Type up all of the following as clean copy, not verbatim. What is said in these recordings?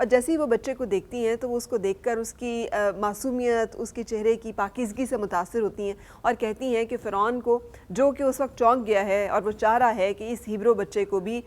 اور جیسے ہی وہ بچے کو دیکھتی ہیں تو وہ اس کو دیکھ کر اس کی معصومیت، اس کے چہرے کی پاکیزگی سے متاثر ہوتی ہیں اور کہتی ہیں کہ فرعون کو، جو کہ اس وقت چونک گیا ہے اور وہ چاہ رہا ہے کہ اس ہیبرو بچے کو بھی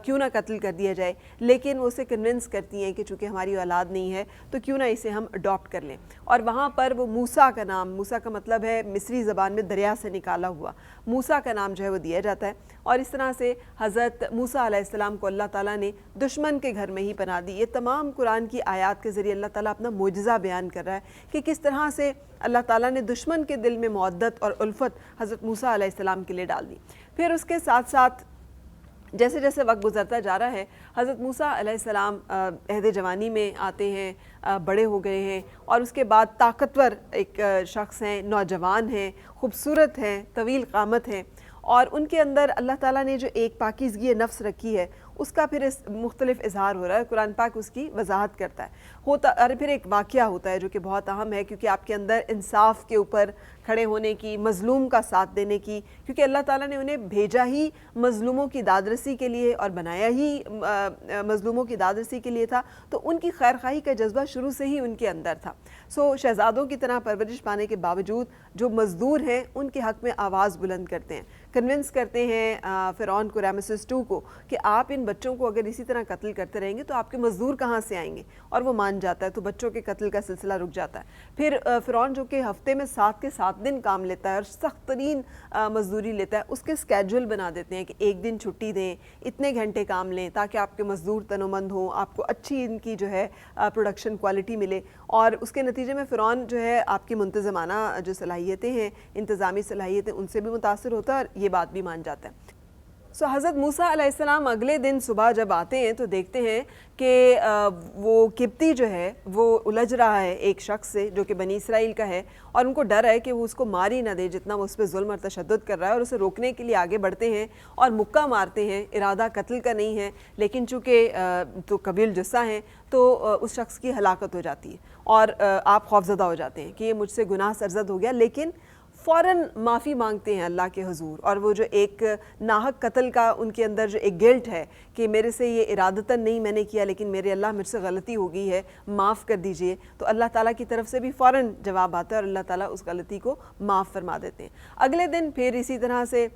کیوں نہ قتل کر دیا جائے، لیکن وہ اسے کنونس کرتی ہیں کہ چونکہ ہماری اولاد نہیں ہے تو کیوں نہ اسے ہم اڈاپٹ کر لیں۔ اور وہاں پر وہ موسیٰ کا نام، موسیٰ کا مطلب ہے مصری زبان میں دریا سے نکالا ہوا، موسیٰ کا نام جو ہے وہ دیا جاتا ہے، اور اس طرح سے حضرت موسیٰ علیہ السلام کو اللہ تعالیٰ نے دشمن کے گھر میں ہی پناہ دی۔ یہ تمام قرآن کی آیات کے ذریعے اللہ تعالیٰ اپنا معجزہ بیان کر رہا ہے کہ کس طرح سے اللہ تعالیٰ نے دشمن کے دل میں مودت اور الفت حضرت موسیٰ علیہ السلام کے لیے ڈال دی۔ پھر اس کے ساتھ ساتھ جیسے جیسے وقت گزرتا جا رہا ہے، حضرت موسیٰ علیہ السلام عہد جوانی میں آتے ہیں، بڑے ہو گئے ہیں، اور اس کے بعد طاقتور ایک شخص ہیں، نوجوان ہیں، خوبصورت ہیں، طویل قامت ہیں، اور ان کے اندر اللہ تعالیٰ نے جو ایک پاکیزگی نفس رکھی ہے اس کا پھر مختلف اظہار ہو رہا ہے۔ قرآن پاک اس کی وضاحت کرتا ہے اور پھر ایک واقعہ ہوتا ہے جو کہ بہت اہم ہے، کیونکہ آپ کے اندر انصاف کے اوپر کھڑے ہونے کی، مظلوم کا ساتھ دینے کی، کیونکہ اللہ تعالیٰ نے انہیں بھیجا ہی مظلوموں کی دادرسی کے لیے اور بنایا ہی مظلوموں کی دادرسی کے لیے تھا، تو ان کی خیر خواہی کا جذبہ شروع سے ہی ان کے اندر تھا۔ شہزادوں کی طرح پرورش پانے کے باوجود جو مزدور ہیں ان کے حق میں آواز بلند کرتے ہیں، کنونس کرتے ہیں فرعون کو، رامسس II کو، کہ آپ ان بچوں کو اگر اسی طرح قتل کرتے رہیں گے تو آپ کے مزدور کہاں سے آئیں گے، اور وہ مان جاتا ہے، تو بچوں کے قتل کا سلسلہ رک جاتا ہے۔ پھر فرعون جو کہ ہفتے میں 7 کے 7 دن کام لیتا ہے اور سخت ترین مزدوری لیتا ہے، اس کے اسکیجول بنا دیتے ہیں کہ ایک دن چھٹی دیں، اتنے گھنٹے کام لیں تاکہ آپ کے مزدور تنومند ہوں، آپ کو اچھی ان کی جو ہے پروڈکشن کوالٹی ملے، اور اس کے نتیجے میں فرعون جو ہے آپ کی منتظمانہ جو صلاحیتیں ہیں، انتظامی صلاحیتیں، ان سے بھی متاثر ہوتا ہے اور یہ بات بھی مان جاتا ہے۔ حضرت موسیٰ علیہ السلام اگلے دن صبح جب آتے ہیں تو دیکھتے ہیں کہ وہ قبطی جو ہے وہ الجھ رہا ہے ایک شخص سے جو کہ بنی اسرائیل کا ہے، اور ان کو ڈر ہے کہ وہ اس کو مار ہی نہ دے جتنا وہ اس پہ ظلم اور تشدد کر رہا ہے، اور اسے روکنے کے لیے آگے بڑھتے ہیں اور مکہ مارتے ہیں۔ ارادہ قتل کا نہیں ہے، لیکن چونکہ تو قوی الجثہ ہیں تو اس شخص کی ہلاکت ہو جاتی ہے، اور آپ خوفزدہ ہو جاتے ہیں کہ یہ مجھ سے گناہ سرزد ہو گیا، لیکن فوراً معافی مانگتے ہیں اللہ کے حضور، اور وہ جو ایک ناحق قتل کا ان کے اندر جو ایک گلٹ ہے کہ میرے سے یہ ارادتاً نہیں میں نے کیا، لیکن میرے اللہ مجھ سے غلطی ہو گئی ہے، معاف کر دیجئے، تو اللہ تعالیٰ کی طرف سے بھی فوراً جواب آتا ہے اور اللہ تعالیٰ اس غلطی کو معاف فرما دیتے ہیں۔ اگلے دن پھر اسی طرح سے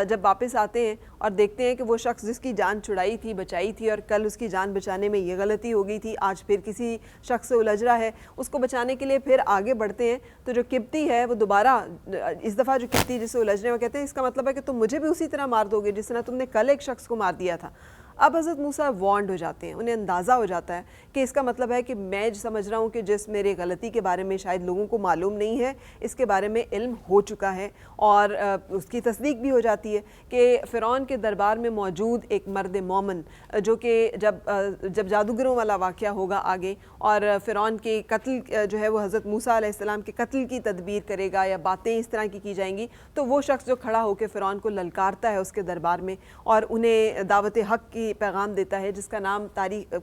جب واپس آتے ہیں اور دیکھتے ہیں کہ وہ شخص جس کی جان چھڑائی تھی، بچائی تھی، اور کل اس کی جان بچانے میں یہ غلطی ہو گئی تھی، آج پھر کسی شخص سے الجھ رہا ہے، اس کو بچانے کے لیے پھر آگے بڑھتے ہیں، تو جو قبطی ہے وہ دوبارہ اس دفعہ جو قبطی جس سے الجھ رہے ہیں وہ کہتے ہیں اس کا مطلب ہے کہ تم مجھے بھی اسی طرح مار دو گے جس طرح تم نے کل ایک شخص کو مار دیا تھا۔ اب حضرت موسیٰ وارنڈ ہو جاتے ہیں، انہیں اندازہ ہو جاتا ہے کہ اس کا مطلب ہے کہ میں سمجھ رہا ہوں کہ جس میرے غلطی کے بارے میں شاید لوگوں کو معلوم نہیں ہے، اس کے بارے میں علم ہو چکا ہے، اور اس کی تصدیق بھی ہو جاتی ہے کہ فرعون کے دربار میں موجود ایک مرد مومن جو کہ جب جادوگروں والا واقعہ ہوگا آگے اور فرعون کے قتل جو ہے وہ حضرت موسیٰ علیہ السلام کے قتل کی تدبیر کرے گا یا باتیں اس طرح کی جائیں گی، تو وہ شخص جو کھڑا ہو کے فرعون کو للکارتا ہے اس کے دربار میں اور انہیں دعوت حق کی پیغام دیتا ہے، جس کا نام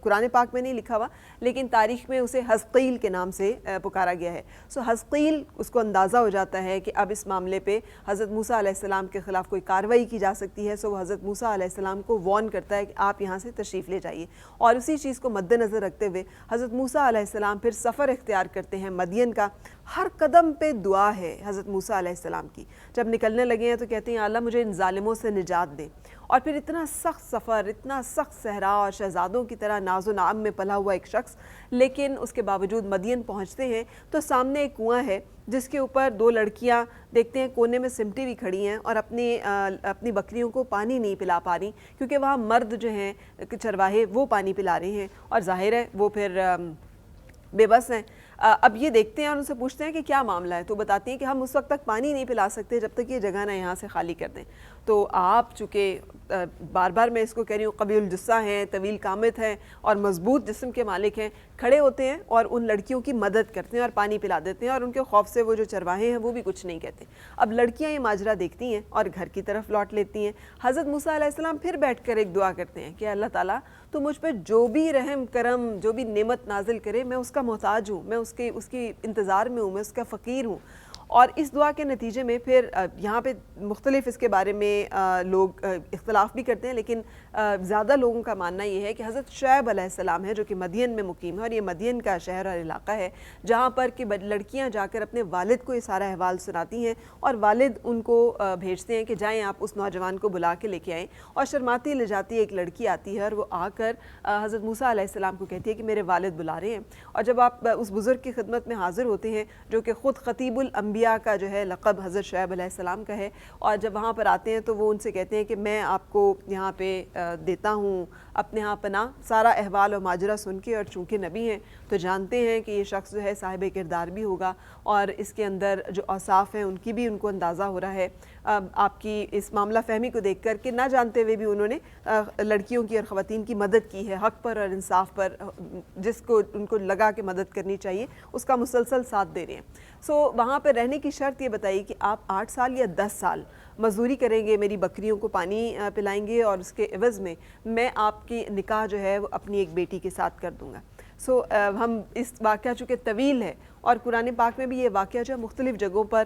قرآن پاک میں نہیں لکھا ہوا لیکن تاریخ میں اسے حزقیل کے نام سے پکارا گیا ہے۔ حزقیل اس کو اندازہ ہو جاتا ہے کہ اب اس معاملے پہ حضرت موسیٰ علیہ السلام کے خلاف کوئی کارروائی کی جا سکتی ہے، وہ حضرت موسیٰ علیہ السلام کو وارن کرتا ہے کہ آپ یہاں سے تشریف لے جائیے، اور اسی چیز کو مد نظر رکھتے ہوئے حضرت موسیٰ علیہ السلام پھر سفر اختیار کرتے ہیں مدین کا۔ ہر قدم پہ دعا ہے حضرت موسیٰ علیہ السلام کی، جب نکلنے لگے ہیں تو کہتے ہیں اللہ مجھے ان ظالموں سے نجات دے، اور پھر اتنا سخت سفر، اتنا سخت صحرا اور شہزادوں کی طرح ناز و نعم میں پلا ہوا ایک شخص، لیکن اس کے باوجود مدین پہنچتے ہیں تو سامنے ایک کنواں ہے جس کے اوپر 2 لڑکیاں دیکھتے ہیں کونے میں سمٹی ہوئی کھڑی ہیں اور اپنی بکریوں کو پانی نہیں پلا پا رہی، کیونکہ وہاں مرد جو ہیں چرواہے وہ پانی پلا رہے ہیں اور ظاہر ہے وہ پھر بے بس ہیں۔ اب یہ دیکھتے ہیں اور ان سے پوچھتے ہیں کہ کیا معاملہ ہے، تو بتاتی ہیں کہ ہم اس وقت تک پانی نہیں پلا سکتے جب تک یہ جگہ نہ یہاں سے خالی کر دیں۔ تو آپ چونکہ بار بار میں اس کو کہہ رہی ہوں قوی الجثہ ہیں، طویل قامت ہیں اور مضبوط جسم کے مالک ہیں، کھڑے ہوتے ہیں اور ان لڑکیوں کی مدد کرتے ہیں اور پانی پلا دیتے ہیں، اور ان کے خوف سے وہ جو چرواہے ہیں وہ بھی کچھ نہیں کہتے۔ اب لڑکیاں یہ ماجرا دیکھتی ہیں اور گھر کی طرف لوٹ لیتی ہیں۔ حضرت موسیٰ علیہ السلام پھر بیٹھ کر ایک دعا کرتے ہیں کہ اللہ تعالیٰ تو مجھ پہ جو بھی رحم کرم، جو بھی نعمت نازل کرے، میں اس کا محتاج ہوں، میں اس کی انتظار میں ہوں، میں اس کا فقیر ہوں، اور اس دعا کے نتیجے میں پھر یہاں پہ مختلف اس کے بارے میں لوگ اختلاف بھی کرتے ہیں، لیکن زیادہ لوگوں کا ماننا یہ ہے کہ حضرت شعیب علیہ السلام ہے جو کہ مدین میں مقیم ہے، اور یہ مدین کا شہر اور علاقہ ہے جہاں پر کہ لڑکیاں جا کر اپنے والد کو یہ سارا احوال سناتی ہیں، اور والد ان کو بھیجتے ہیں کہ جائیں آپ اس نوجوان کو بلا کے لے کے آئیں، اور شرماتی لجاتی ایک لڑکی آتی ہے اور وہ آ کر حضرت موسیٰ علیہ السلام کو کہتی ہے کہ میرے والد بلا رہے ہیں۔ اور جب آپ اس بزرگ کی خدمت میں حاضر ہوتے ہیں جو کہ خود خطیب الانبیاء کا جو ہے لقب حضرت شعیب علیہ السلام کا ہے، اور جب وہاں پر آتے ہیں تو وہ ان سے کہتے ہیں کہ میں آپ کو یہاں پہ دیتا ہوں اپنے ہاں پناہ، سارا احوال و ماجرا سن کے، اور چونکہ نبی ہیں تو جانتے ہیں کہ یہ شخص جو ہے صاحب کردار بھی ہوگا، اور اس کے اندر جو اوصاف ہیں ان کی بھی ان کو اندازہ ہو رہا ہے۔ آپ کی اس معاملہ فہمی کو دیکھ کر کہ نہ جانتے ہوئے بھی انہوں نے لڑکیوں کی اور خواتین کی مدد کی ہے، حق پر اور انصاف پر، جس کو ان کو لگا کہ مدد کرنی چاہیے اس کا مسلسل ساتھ دے رہے ہیں۔ سو وہاں پر رہنے کی شرط یہ بتائی کہ آپ 8 سال یا 10 سال مزدوری کریں گے، میری بکریوں کو پانی پلائیں گے، اور اس کے عوض میں میں آپ کی نکاح جو ہے وہ اپنی ایک بیٹی کے ساتھ کر دوں گا۔ سو ہم اس واقعہ چونکہ طویل ہے، اور قرآن پاک میں بھی یہ واقعہ جو مختلف جگہوں پر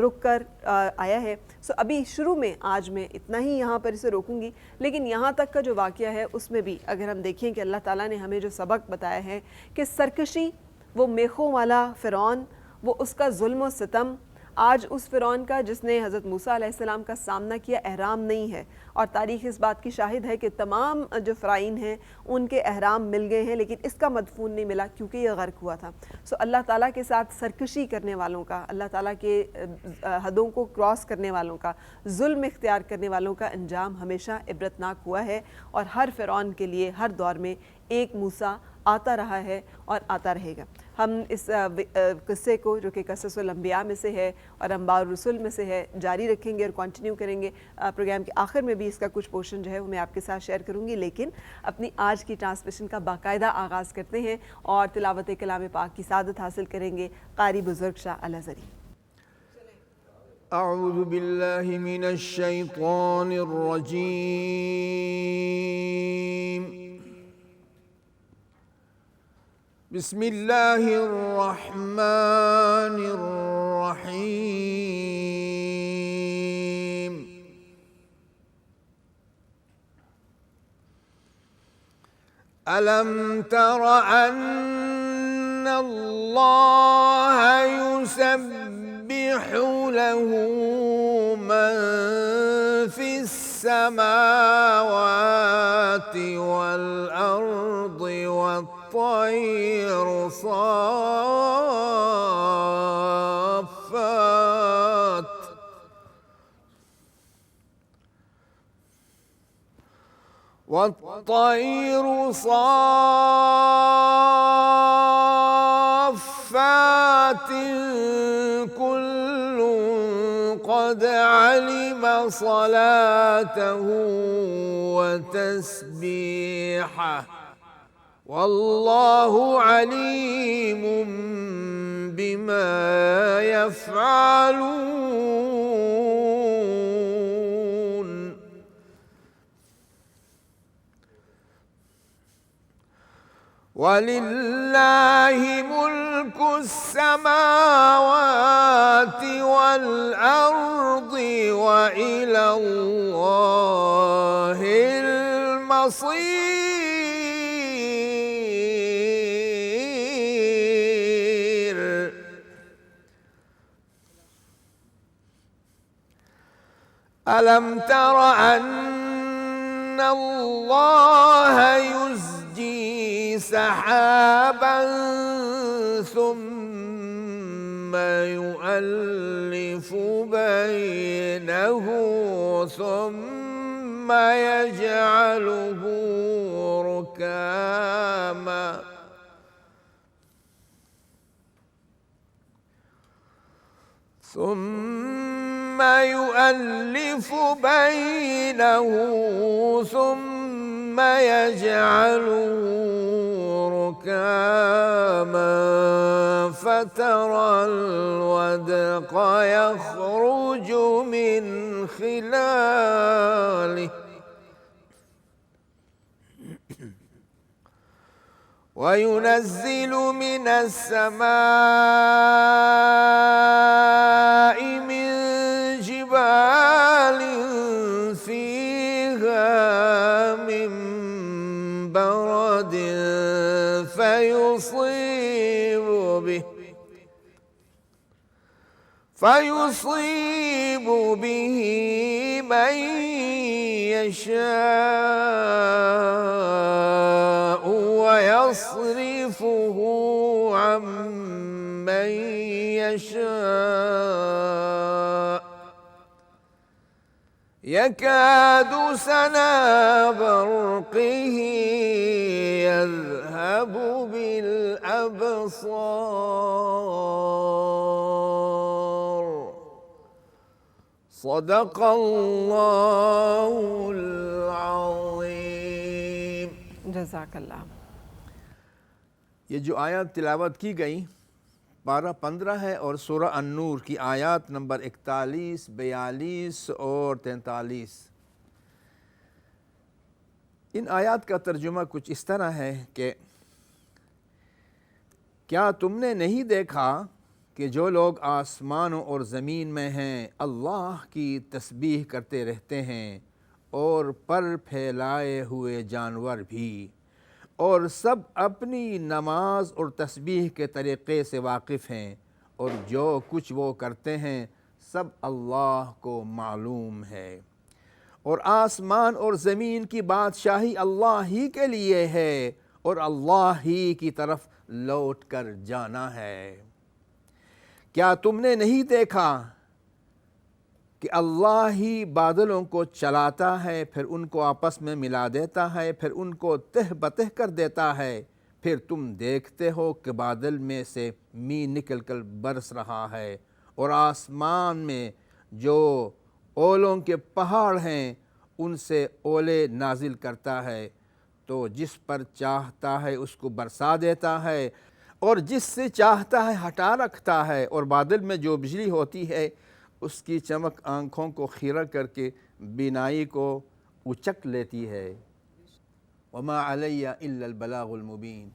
رک کر آیا ہے، سو ابھی شروع میں آج میں اتنا ہی یہاں پر اسے روکوں گی، لیکن یہاں تک کا جو واقعہ ہے اس میں بھی اگر ہم دیکھیں کہ اللہ تعالیٰ نے ہمیں جو سبق بتایا ہے کہ سرکشی، وہ میخوں والا فرعون، وہ اس کا ظلم و ستم، آج اس فرعون کا جس نے حضرت موسیٰ علیہ السلام کا سامنا کیا احرام نہیں ہے، اور تاریخ اس بات کی شاہد ہے کہ تمام جو فرعین ہیں ان کے احرام مل گئے ہیں، لیکن اس کا مدفون نہیں ملا کیونکہ یہ غرق ہوا تھا۔ سو اللہ تعالیٰ کے ساتھ سرکشی کرنے والوں کا، اللہ تعالیٰ کے حدوں کو کراس کرنے والوں کا، ظلم اختیار کرنے والوں کا انجام ہمیشہ عبرتناک ہوا ہے، اور ہر فرعون کے لیے ہر دور میں ایک موسیٰ آتا رہا ہے اور آتا رہے گا۔ ہم اس قصے کو جو کہ قصص الانبیاء میں سے ہے اور انباء الرسل میں سے ہے جاری رکھیں گے اور کنٹینیو کریں گے۔ پروگرام کے آخر میں بھی اس کا کچھ پورشن جو ہے وہ میں آپ کے ساتھ شیئر کروں گی، لیکن اپنی آج کی ٹرانسمیشن کا باقاعدہ آغاز کرتے ہیں اور تلاوت کلام پاک کی سعادت حاصل کریں گے قاری بزرگ شاہ الازہری۔ اعوذ باللہ من الشیطان الرجیم، بسم اللہ الرحمن الرحیم۔ ألم تر أن الله يسبح له من في السماوات والأرض والطير صافات كل قد علم صلاته وتسبيحه والله عليم بما يفعلون۔ وَلِلَّهِ مُلْكُ السَّمَاوَاتِ وَالْأَرْضِ وَإِلَى اللَّهِ الْمَصِيرُ۔ أَلَمْ تَرَ أَنَّ اللَّهَ يُزْجِي سحابا ثم يؤلف بينه ثم يجعله ركاما فترى الودق يخرج من خلاله وينزل من السماء به فيصيب به من يشاء ويصرفه عن من يشاء يكاد سنا برقه يذهب بالأبصار صدق اللہ العظیم۔ جزاک اللہ۔ یہ جو آیات تلاوت کی گئی پارہ 15 ہے اور سورہ النور کی آیات نمبر 41، 42 اور 43۔ ان آیات کا ترجمہ کچھ اس طرح ہے کہ کیا تم نے نہیں دیکھا کہ جو لوگ آسمانوں اور زمین میں ہیں اللہ کی تسبیح کرتے رہتے ہیں، اور پر پھیلائے ہوئے جانور بھی، اور سب اپنی نماز اور تسبیح کے طریقے سے واقف ہیں، اور جو کچھ وہ کرتے ہیں سب اللہ کو معلوم ہے، اور آسمان اور زمین کی بادشاہی اللہ ہی کے لیے ہے، اور اللہ ہی کی طرف لوٹ کر جانا ہے۔ کیا تم نے نہیں دیکھا کہ اللہ ہی بادلوں کو چلاتا ہے، پھر ان کو آپس میں ملا دیتا ہے، پھر ان کو تہ بتہ کر دیتا ہے، پھر تم دیکھتے ہو کہ بادل میں سے میںہ نکل کر برس رہا ہے، اور آسمان میں جو اولوں کے پہاڑ ہیں ان سے اولے نازل کرتا ہے، تو جس پر چاہتا ہے اس کو برسا دیتا ہے، اور جس سے چاہتا ہے ہٹا رکھتا ہے، اور بادل میں جو بجلی ہوتی ہے اس کی چمک آنکھوں کو خیرہ کر کے بینائی کو اچک لیتی ہے۔ وما علی الا البلاغ المبین۔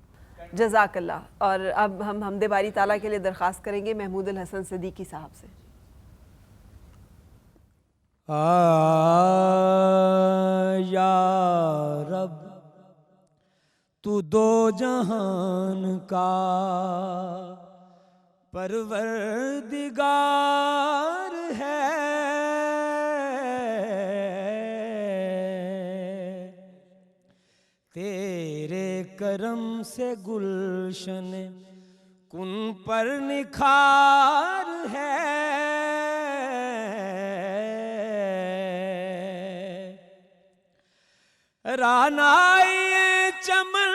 جزاک اللہ۔ اور اب ہم حمد باری تعالیٰ کے لیے درخواست کریں گے محمود الحسن صدیقی صاحب سے۔ یا رب تو دو جہان کا پروردگار ہے، تیرے کرم سے گلشن کن پر نکھار ہے، رعنائی چمن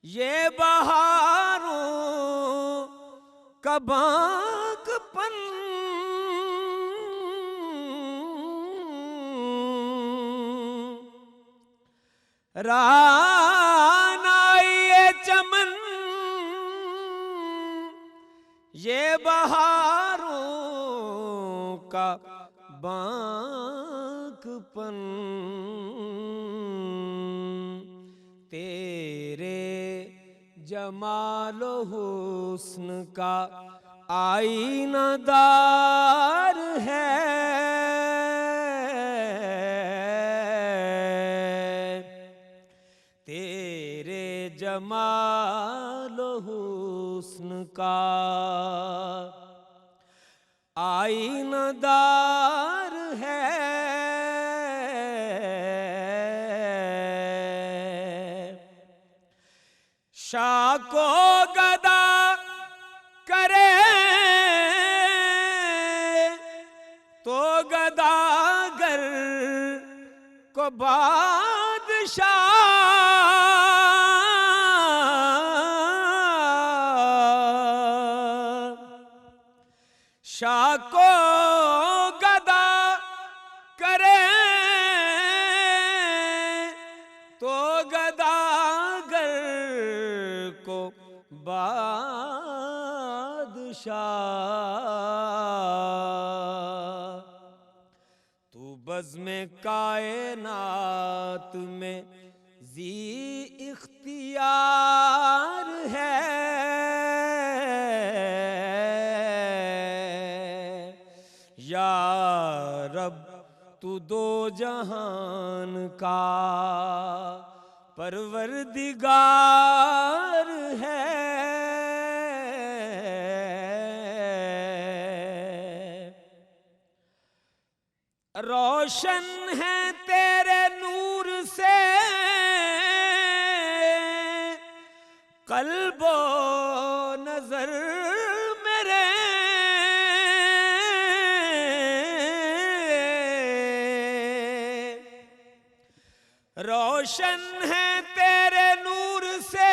یہ بہاروں کا باغ پن، رعنائی چمن یہ بہاروں کا باغ پن، تیرے جمال و حسن کا آئینہ دار ہے، تیرے جمال و حسن کا آئینہ دار ہے، شاہ کو گدا کرے تو گداگر کو بادشاہ، شاہ کو گدا کرے تو گداگر کو بادشاہ، تو بزم کائنات میں ذی اختیار ہے، یا رب تو دو جہان کا پروردگار ہے روشن ہے تیرے نور سے قلب و نظر میرے روشن ہے تیرے نور سے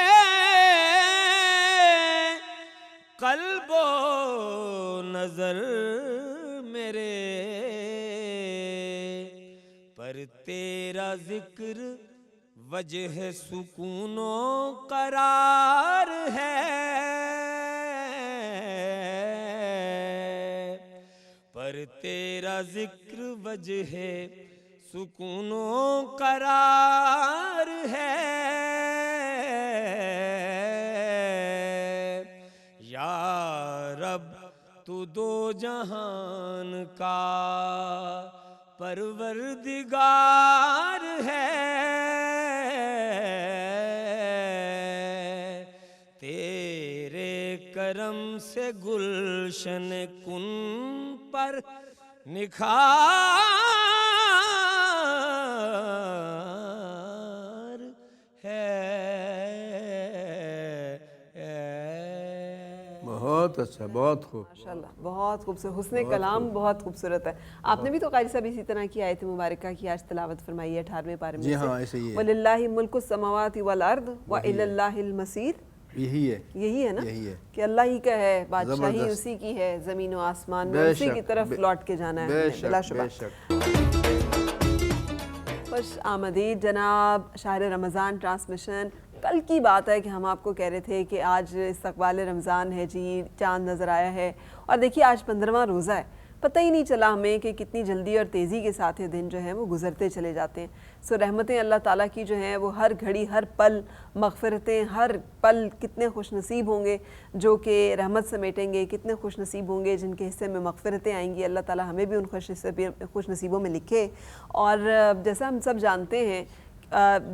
قلب و نظر میرے پر تیرا ذکر وجہ سکون و قرار ہے پر تیرا ذکر وجہ سکون و قرار ہے یا رب تو دو جہان کا پروردگار ہے تیرے کرم سے گلشن کن پر نکھار ہے بہت اچھا، بہت خوب. ماشاءاللہ بہت خوبصورت، حسن کلام بہت خوبصورت ہے. آپ نے بھی تو قاری صاحب اسی طرح کی آیت مبارکہ کی آج تلاوت فرمائی ہے 18ویں پارے میں سے. جی ہاں ایسے ہی ہے. وَلِلَّهِ مُلْكُ السَّمَاوَاتِ وَالْأَرْضِ وَإِلَى اللَّهِ الْمَصِيرُ. یہی ہے، یہی ہے نا یہی ہے کہ اللہ ہی کا ہے، بادشاہی زبردست. اسی کی ہے، زمین و آسمان میں بے اسی کی شک، طرف لوٹ کے جانا ہے ہمیں، بلا شبہ. بے شک. خوش آمدید جناب شہر رمضان ٹرانسمیشن. کل کی بات ہے کہ ہم آپ کو کہہ رہے تھے کہ آج استقبال رمضان ہے جی، چاند نظر آیا ہے، اور دیکھیے آج 15واں روزہ ہے. پتہ ہی نہیں چلا ہمیں کہ کتنی جلدی اور تیزی کے ساتھ یہ دن جو ہیں وہ گزرتے چلے جاتے ہیں. سو رحمتیں اللہ تعالیٰ کی جو ہیں وہ ہر گھڑی ہر پل، مغفرتیں ہر پل. کتنے خوش نصیب ہوں گے جو کہ رحمت سمیٹیں گے، کتنے خوش نصیب ہوں گے جن کے حصے میں مغفرتیں آئیں گی. اللہ تعالیٰ ہمیں بھی ان خوش نصیبوں میں لکھے. اور جیسا ہم سب جانتے ہیں،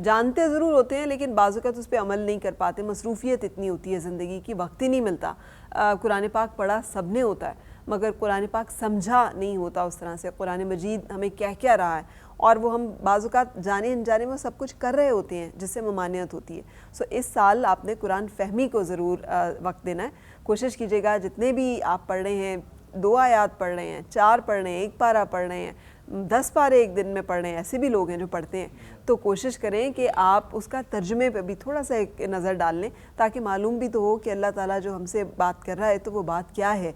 جانتے ضرور ہوتے ہیں لیکن بعض اوقات اس پہ عمل نہیں کر پاتے، مصروفیت اتنی ہوتی ہے زندگی کی، وقت ہی نہیں ملتا. قرآن پاک پڑھا سب نے ہوتا ہے مگر قرآن پاک سمجھا نہیں ہوتا اس طرح سے. قرآن مجید ہمیں کیا رہا ہے، اور وہ ہم بعض اوقات جانے انجانے میں سب کچھ کر رہے ہوتے ہیں جس سے ممانعت ہوتی ہے. سو اس سال آپ نے قرآن فہمی کو ضرور وقت دینا ہے. کوشش کیجیے گا جتنے بھی آپ پڑھ رہے ہیں، 2 آیات پڑھ رہے ہیں، 4 پڑھ رہے ہیں، 1 پارہ پڑھ رہے ہیں، 10 پارے ایک دن میں پڑھ رہے ہیں، ایسے بھی لوگ ہیں جو پڑھتے ہیں، تو کوشش کریں کہ آپ اس کا ترجمے پہ بھی تھوڑا سا ایک نظر ڈال لیں تاکہ معلوم بھی تو ہو کہ اللہ تعالیٰ جو ہم سے بات کر رہا ہے تو وہ بات کیا ہے،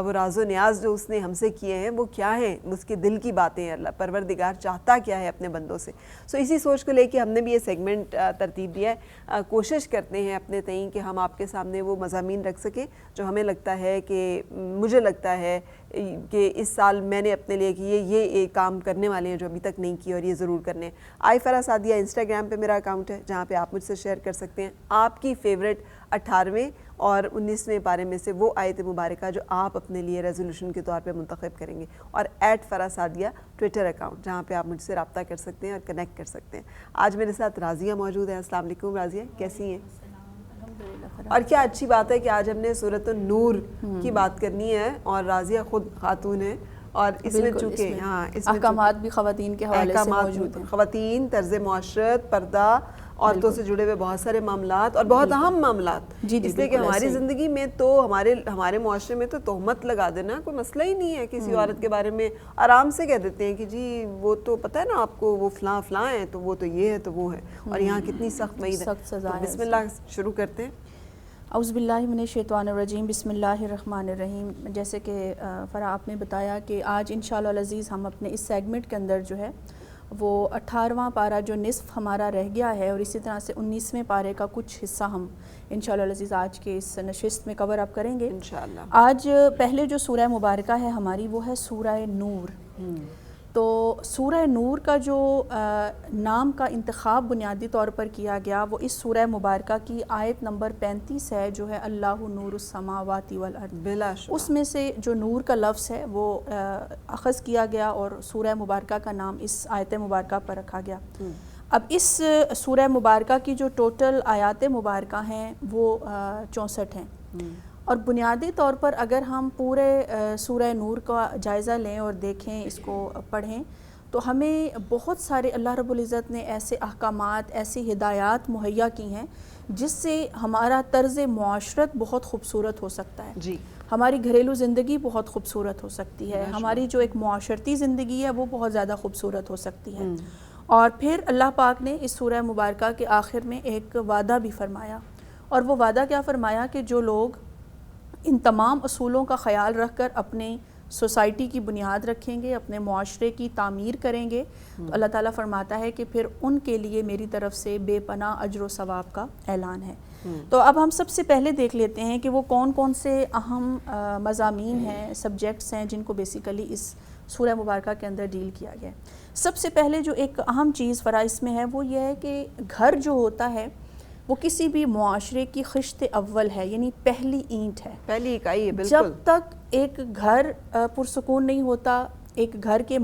وہ راز و نیاز جو اس نے ہم سے کیے ہیں وہ کیا ہیں، اس کے دل کی باتیں اللہ پروردگار چاہتا کیا ہے اپنے بندوں سے. سو اسی سوچ کو لے کے ہم نے بھی یہ سیگمنٹ ترتیب دیا ہے. کوشش کرتے ہیں اپنے تئیں کہ ہم آپ کے سامنے وہ مضامین رکھ سکیں جو ہمیں لگتا ہے کہ مجھے لگتا ہے کہ اس سال میں نے اپنے لیے کہ یہ کام کرنے والے ہیں جو ابھی تک نہیں کیے اور یہ ضرور کرنے ہیں. آئی فرا سعدیہ انسٹاگرام پہ میرا اکاؤنٹ ہے جہاں پہ آپ مجھ سے شیئر کر سکتے ہیں آپ کی فیوریٹ 18ویں اور 19ویں پارے میں سے وہ آیت مبارکہ جو آپ اپنے لیے ریزولوشن کے طور پہ منتخب کریں گے، اور @فرا سعدیہ ٹویٹر اکاؤنٹ جہاں پہ آپ مجھ سے رابطہ کر سکتے ہیں اور کنیکٹ کر سکتے ہیں. آج میرے ساتھ راضیہ موجود ہے. السلام علیکم راضیہ، کیسی ہیں؟ اور کیا اچھی بات ہے کہ آج ہم نے سورۃ النور کی بات کرنی ہے اور راضیہ خود خاتون ہے اور اس میں چونکہ احکامات بھی خواتین کے حوالے سے موجود ہیں. خواتین، طرز معاشرت، پردہ، عورتوں سے جڑے ہوئے بہت سارے معاملات اور بہت اہم معاملات. اس لیے کہ ہماری زندگی میں تو ہمارے معاشرے میں تو تہمت لگا دینا کوئی مسئلہ ہی نہیں ہے. کسی عورت کے بارے میں آرام سے کہہ دیتے ہیں کہ جی وہ تو پتہ ہے نا آپ کو، وہ فلاں فلاں ہیں تو وہ تو یہ ہے تو وہ ہے، اور یہاں کتنی سخت وعید ہے. بسم اللہ شروع کرتے ہیں. اعوذ باللہ من الشیطان الرجیم، بسم اللہ الرحمن الرحیم. جیسے کہ فرا آپ نے بتایا کہ آج انشاءاللہ العزیز ہم اپنے اس سیگمنٹ کے اندر جو ہے وہ 18واں پارہ جو نصف ہمارا رہ گیا ہے اور اسی طرح سے 19ویں پارے کا کچھ حصہ ہم انشاءاللہ العزیز آج کے اس نشست میں کور اپ کریں گے انشاءاللہ. آج پہلے جو سورہ مبارکہ ہے ہماری وہ ہے سورہ نور. تو سورہ نور کا جو نام کا انتخاب بنیادی طور پر کیا گیا وہ اس سورہ مبارکہ کی آیت نمبر 35 ہے جو ہے اللہ نور السماوات والارض. بلا شبہ اس میں سے جو نور کا لفظ ہے وہ اخذ کیا گیا اور سورہ مبارکہ کا نام اس آیت مبارکہ پر رکھا گیا. اب اس سورہ مبارکہ کی جو ٹوٹل آیات مبارکہ ہیں وہ 64 ہیں، اور بنیادی طور پر اگر ہم پورے سورہ نور کا جائزہ لیں اور دیکھیں، اس کو پڑھیں، تو ہمیں بہت سارے اللہ رب العزت نے ایسے احکامات، ایسی ہدایات مہیا کی ہیں جس سے ہمارا طرز معاشرت بہت خوبصورت ہو سکتا ہے، جی، ہماری گھریلو زندگی بہت خوبصورت ہو سکتی ہے، ہماری جو ایک معاشرتی زندگی ہے وہ بہت زیادہ خوبصورت ہو سکتی ہے۔ اور پھر اللہ پاک نے اس سورہ مبارکہ کے آخر میں ایک وعدہ بھی فرمایا، اور وہ وعدہ کیا فرمایا کہ جو لوگ ان تمام اصولوں کا خیال رکھ کر اپنے سوسائٹی کی بنیاد رکھیں گے، اپنے معاشرے کی تعمیر کریں گے، تو اللہ تعالیٰ فرماتا ہے کہ پھر ان کے لیے میری طرف سے بے پناہ اجر و ثواب کا اعلان ہے۔ تو اب ہم سب سے پہلے دیکھ لیتے ہیں کہ وہ کون کون سے اہم مضامین ہیں، سبجیکٹس ہیں جن کو بیسیکلی اس سورہ مبارکہ کے اندر ڈیل کیا گیا ہے۔ سب سے پہلے جو ایک اہم چیز فرائض میں ہے وہ یہ ہے کہ گھر جو ہوتا ہے وہ کسی بھی معاشرے کی خشت اول ہے، یعنی پہلی اینٹ ہے، پہلی اکائی ہے، بالکل۔ جب تک ایک گھر پرسکون نہیں ہوتا، ایک گھر کے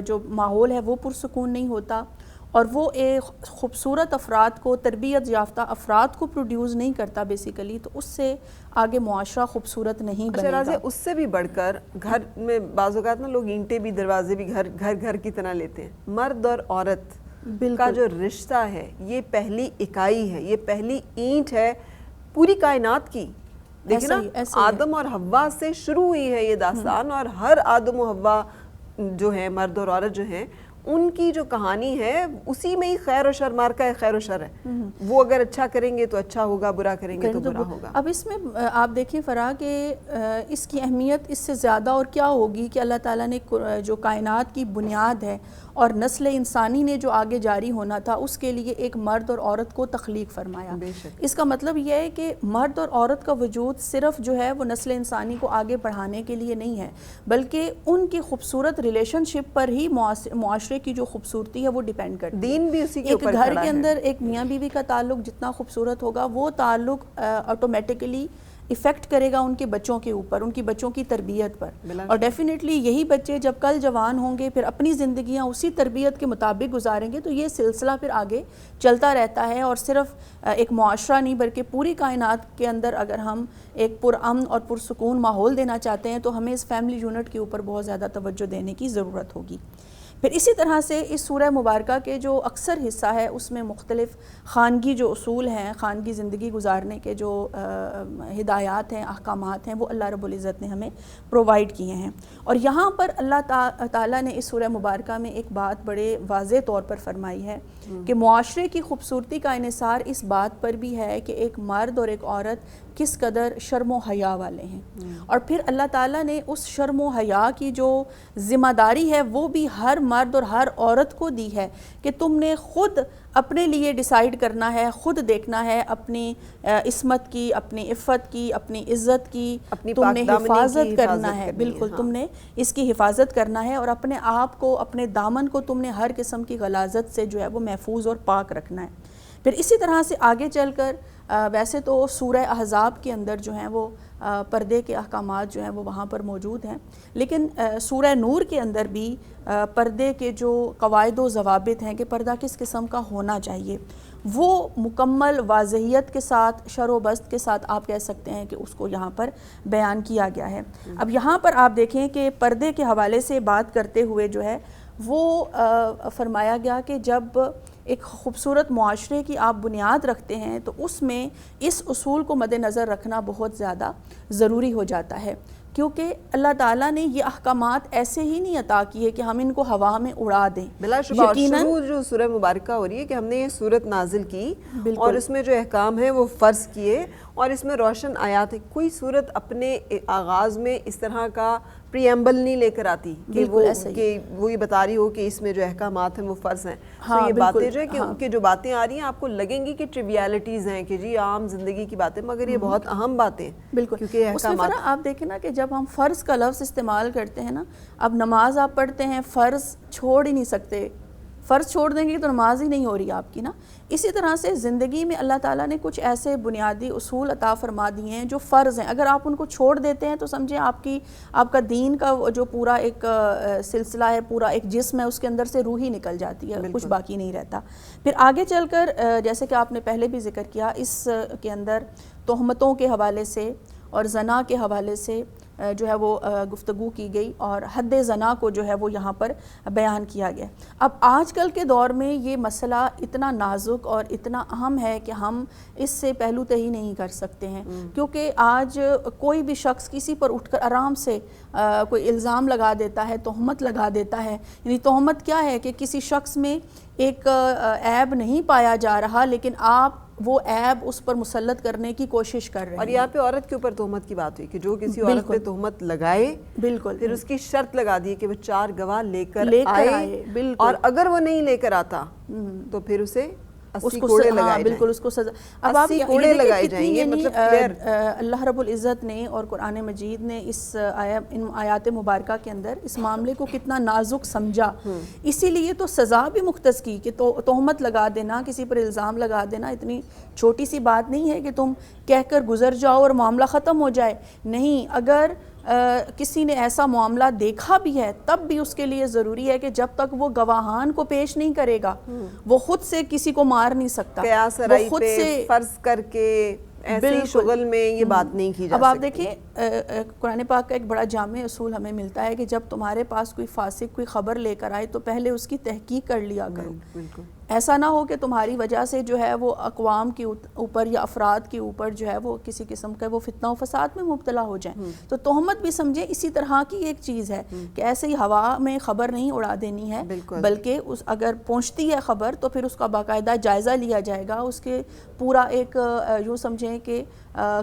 جو ماحول ہے وہ پرسکون نہیں ہوتا، اور وہ ایک خوبصورت افراد کو، تربیت یافتہ افراد کو پروڈیوس نہیں کرتا بیسیکلی، تو اس سے آگے معاشرہ خوبصورت نہیں بنے گا۔ اچھا، اس سے بھی بڑھ کر گھر میں بعض اوقات نا لوگ اینٹیں بھی، دروازے بھی گھر کی طرح لیتے ہیں۔ مرد اور عورت کا جو رشتہ ہے یہ پہلی اکائی ہے، یہ پہلی اینٹ ہے پوری کائنات کی۔ دیکھیں نا، آدم اور حوا سے شروع ہوئی ہے یہ داستان، اور ہر آدم و حوا جو ہیں، مرد اور عورت جو ہیں، ان کی جو کہانی ہے اسی میں ہی خیر و شر، مارکا ہے خیر و شر ہے۔ وہ اگر اچھا کریں گے تو اچھا ہوگا، برا کریں گے تو برا ہوگا۔ اب اس میں آپ دیکھیں فرا کہ اس کی اہمیت اس سے زیادہ اور کیا ہوگی کہ اللہ تعالیٰ نے جو کائنات کی بنیاد ہے اور نسل انسانی نے جو آگے جاری ہونا تھا اس کے لیے ایک مرد اور عورت کو تخلیق فرمایا۔ اس کا مطلب یہ ہے کہ مرد اور عورت کا وجود صرف جو ہے وہ نسل انسانی کو آگے بڑھانے کے لیے نہیں ہے، بلکہ ان کی خوبصورت ریلیشن شپ پر ہی معاشرے کی جو خوبصورتی ہے وہ ڈیپینڈ کرتی ہے۔ دین بھی اسی کے اوپر ایک گھر کے اندر ایک میاں بیوی کا تعلق جتنا خوبصورت ہوگا، وہ تعلق آٹومیٹکلی ایفیکٹ کرے گا ان کے بچوں کے اوپر، ان کی بچوں کی تربیت پر، اور ڈیفینیٹلی یہی بچے جب کل جوان ہوں گے پھر اپنی زندگیاں اسی تربیت کے مطابق گزاریں گے، تو یہ سلسلہ پھر آگے چلتا رہتا ہے۔ اور صرف ایک معاشرہ نہیں بلکہ پوری کائنات کے اندر اگر ہم ایک پرامن اور پرسکون ماحول دینا چاہتے ہیں تو ہمیں اس فیملی یونٹ کے اوپر بہت زیادہ توجہ دینے کی ضرورت ہوگی۔ پھر اسی طرح سے اس سورہ مبارکہ کے جو اکثر حصہ ہے اس میں مختلف خانگی جو اصول ہیں، خانگی زندگی گزارنے کے جو ہدایات ہیں، احکامات ہیں، وہ اللہ رب العزت نے ہمیں پرووائڈ کیے ہیں۔ اور یہاں پر اللہ تعالیٰ نے اس سورہ مبارکہ میں ایک بات بڑے واضح طور پر فرمائی ہے کہ معاشرے کی خوبصورتی کا انحصار اس بات پر بھی ہے کہ ایک مرد اور ایک عورت کس قدر شرم و حیا والے ہیں، اور پھر اللہ تعالیٰ نے اس شرم و حیا کی جو ذمہ داری ہے وہ بھی ہر مرد اور ہر عورت کو دی ہے کہ تم نے خود اپنے لیے ڈیسائیڈ کرنا ہے، خود دیکھنا ہے اپنی عصمت کی، اپنی عفت کی، اپنی عزت کی، تم نے حفاظت کرنا ہے، بالکل تم نے اس کی حفاظت کرنا ہے، اور اپنے آپ کو، اپنے دامن کو تم نے ہر قسم کی غلاظت سے جو ہے وہ محفوظ اور پاک رکھنا ہے۔ پھر اسی طرح سے آگے چل کر ویسے تو سورہ احزاب کے اندر جو ہیں وہ پردے کے احکامات جو ہیں وہ وہاں پر موجود ہیں، لیکن سورہ نور کے اندر بھی پردے کے جو قواعد و ضوابط ہیں کہ پردہ کس قسم کا ہونا چاہیے، وہ مکمل واضحیت کے ساتھ، شر و بست کے ساتھ آپ کہہ سکتے ہیں کہ اس کو یہاں پر بیان کیا گیا ہے۔ اب یہاں پر آپ دیکھیں کہ پردے کے حوالے سے بات کرتے ہوئے جو ہے وہ فرمایا گیا کہ جب ایک خوبصورت معاشرے کی آپ بنیاد رکھتے ہیں تو اس میں اس اصول کو مد نظر رکھنا بہت زیادہ ضروری ہو جاتا ہے، کیونکہ اللہ تعالیٰ نے یہ احکامات ایسے ہی نہیں عطا کیے کہ ہم ان کو ہوا میں اڑا دیں۔ بلا شبہ شروع جو سورہ مبارکہ ہو رہی ہے کہ ہم نے یہ سورت نازل کی اور اس میں جو احکام ہیں وہ فرض کیے اور اس میں روشن آیات ہیں۔ کوئی سورت اپنے آغاز میں اس طرح کا پریمبل نہیں لے کر آتی کہ وہ یہ بتا رہی ہو کہ اس میں جو احکامات ہیں وہ فرض ہیں۔ یہ باتیں جو ہے کہ جو باتیں آ رہی ہیں آپ کو لگیں گی کہ ٹریویالٹیز ہیں، کہ جی عام زندگی کی باتیں، مگر یہ بہت اہم باتیں ہیں۔ بالکل، کیونکہ اس میں فرا آپ دیکھیں نا کہ جب ہم فرض کا لفظ استعمال کرتے ہیں نا، اب نماز آپ پڑھتے ہیں، فرض چھوڑ ہی نہیں سکتے، فرض چھوڑ دیں گے تو نماز ہی نہیں ہو رہی آپ کی نا. اسی طرح سے زندگی میں اللہ تعالیٰ نے کچھ ایسے بنیادی اصول عطا فرما دیے ہیں جو فرض ہیں, اگر آپ ان کو چھوڑ دیتے ہیں تو سمجھیں آپ کا دین کا جو پورا ایک سلسلہ ہے, پورا ایک جسم ہے, اس کے اندر سے روح ہی نکل جاتی ہے, کچھ باقی نہیں رہتا. پھر آگے چل کر جیسے کہ آپ نے پہلے بھی ذکر کیا, اس کے اندر تہمتوں کے حوالے سے اور زنا کے حوالے سے جو ہے وہ گفتگو کی گئی, اور حد زنا کو جو ہے وہ یہاں پر بیان کیا گیا. اب آج کل کے دور میں یہ مسئلہ اتنا نازک اور اتنا اہم ہے کہ ہم اس سے پہلو تہی نہیں کر سکتے ہیں, کیونکہ آج کوئی بھی شخص کسی پر اٹھ کر آرام سے کوئی الزام لگا دیتا ہے, تہمت لگا دیتا ہے. یعنی تہمت کیا ہے کہ کسی شخص میں ایک عیب نہیں پایا جا رہا, لیکن آپ وہ عیب اس پر مسلط کرنے کی کوشش کر رہے ہیں. اور یہاں پہ عورت کے اوپر تہمت کی بات ہوئی کہ جو کسی عورت پہ تہمت لگائے, بالکل, پھر اس کی شرط لگا دی کہ وہ 4 گواہ لے کر آئے, بالکل, اور اگر وہ نہیں لے کر آتا تو پھر اسے 80 کوڑے لگائے جائیں. بالکل, اس کو سزا. اب 80 کوڑے لگائے جائیں گے. مطلب اللہ رب العزت نے اور قرآن مجید نے ان آیات مبارکہ کے اندر اس معاملے کو کتنا نازک سمجھا, اسی لیے تو سزا بھی مختص کی کہ تہمت لگا دینا, کسی پر الزام لگا دینا اتنی چھوٹی سی بات نہیں ہے کہ تم کہہ کر گزر جاؤ اور معاملہ ختم ہو جائے. نہیں, اگر کسی نے ایسا معاملہ دیکھا بھی ہے تب بھی اس کے لیے ضروری ہے کہ جب تک وہ گواہان کو پیش نہیں کرے گا وہ خود سے کسی کو مار نہیں سکتا. قیاس رائی پہ فرض کر کے ایسے شغل میں یہ بات نہیں کی جا سکتی. اب آپ دیکھیں قرآن پاک کا ایک بڑا جامع اصول ہمیں ملتا ہے کہ جب تمہارے پاس کوئی فاسق کوئی خبر لے کر آئے تو پہلے اس کی تحقیق کر لیا کرو. ایسا نہ ہو کہ تمہاری وجہ سے جو ہے وہ اقوام کے اوپر یا افراد کے اوپر جو ہے وہ کسی قسم کا وہ فتنہ و فساد میں مبتلا ہو جائیں. تو تہمت بھی سمجھیں اسی طرح کی ایک چیز ہے کہ ایسے ہی ہوا میں خبر نہیں اڑا دینی ہے, بلکہ اگر پہنچتی ہے خبر تو پھر اس کا باقاعدہ جائزہ لیا جائے گا. اس کے پورا ایک یوں سمجھیں کہ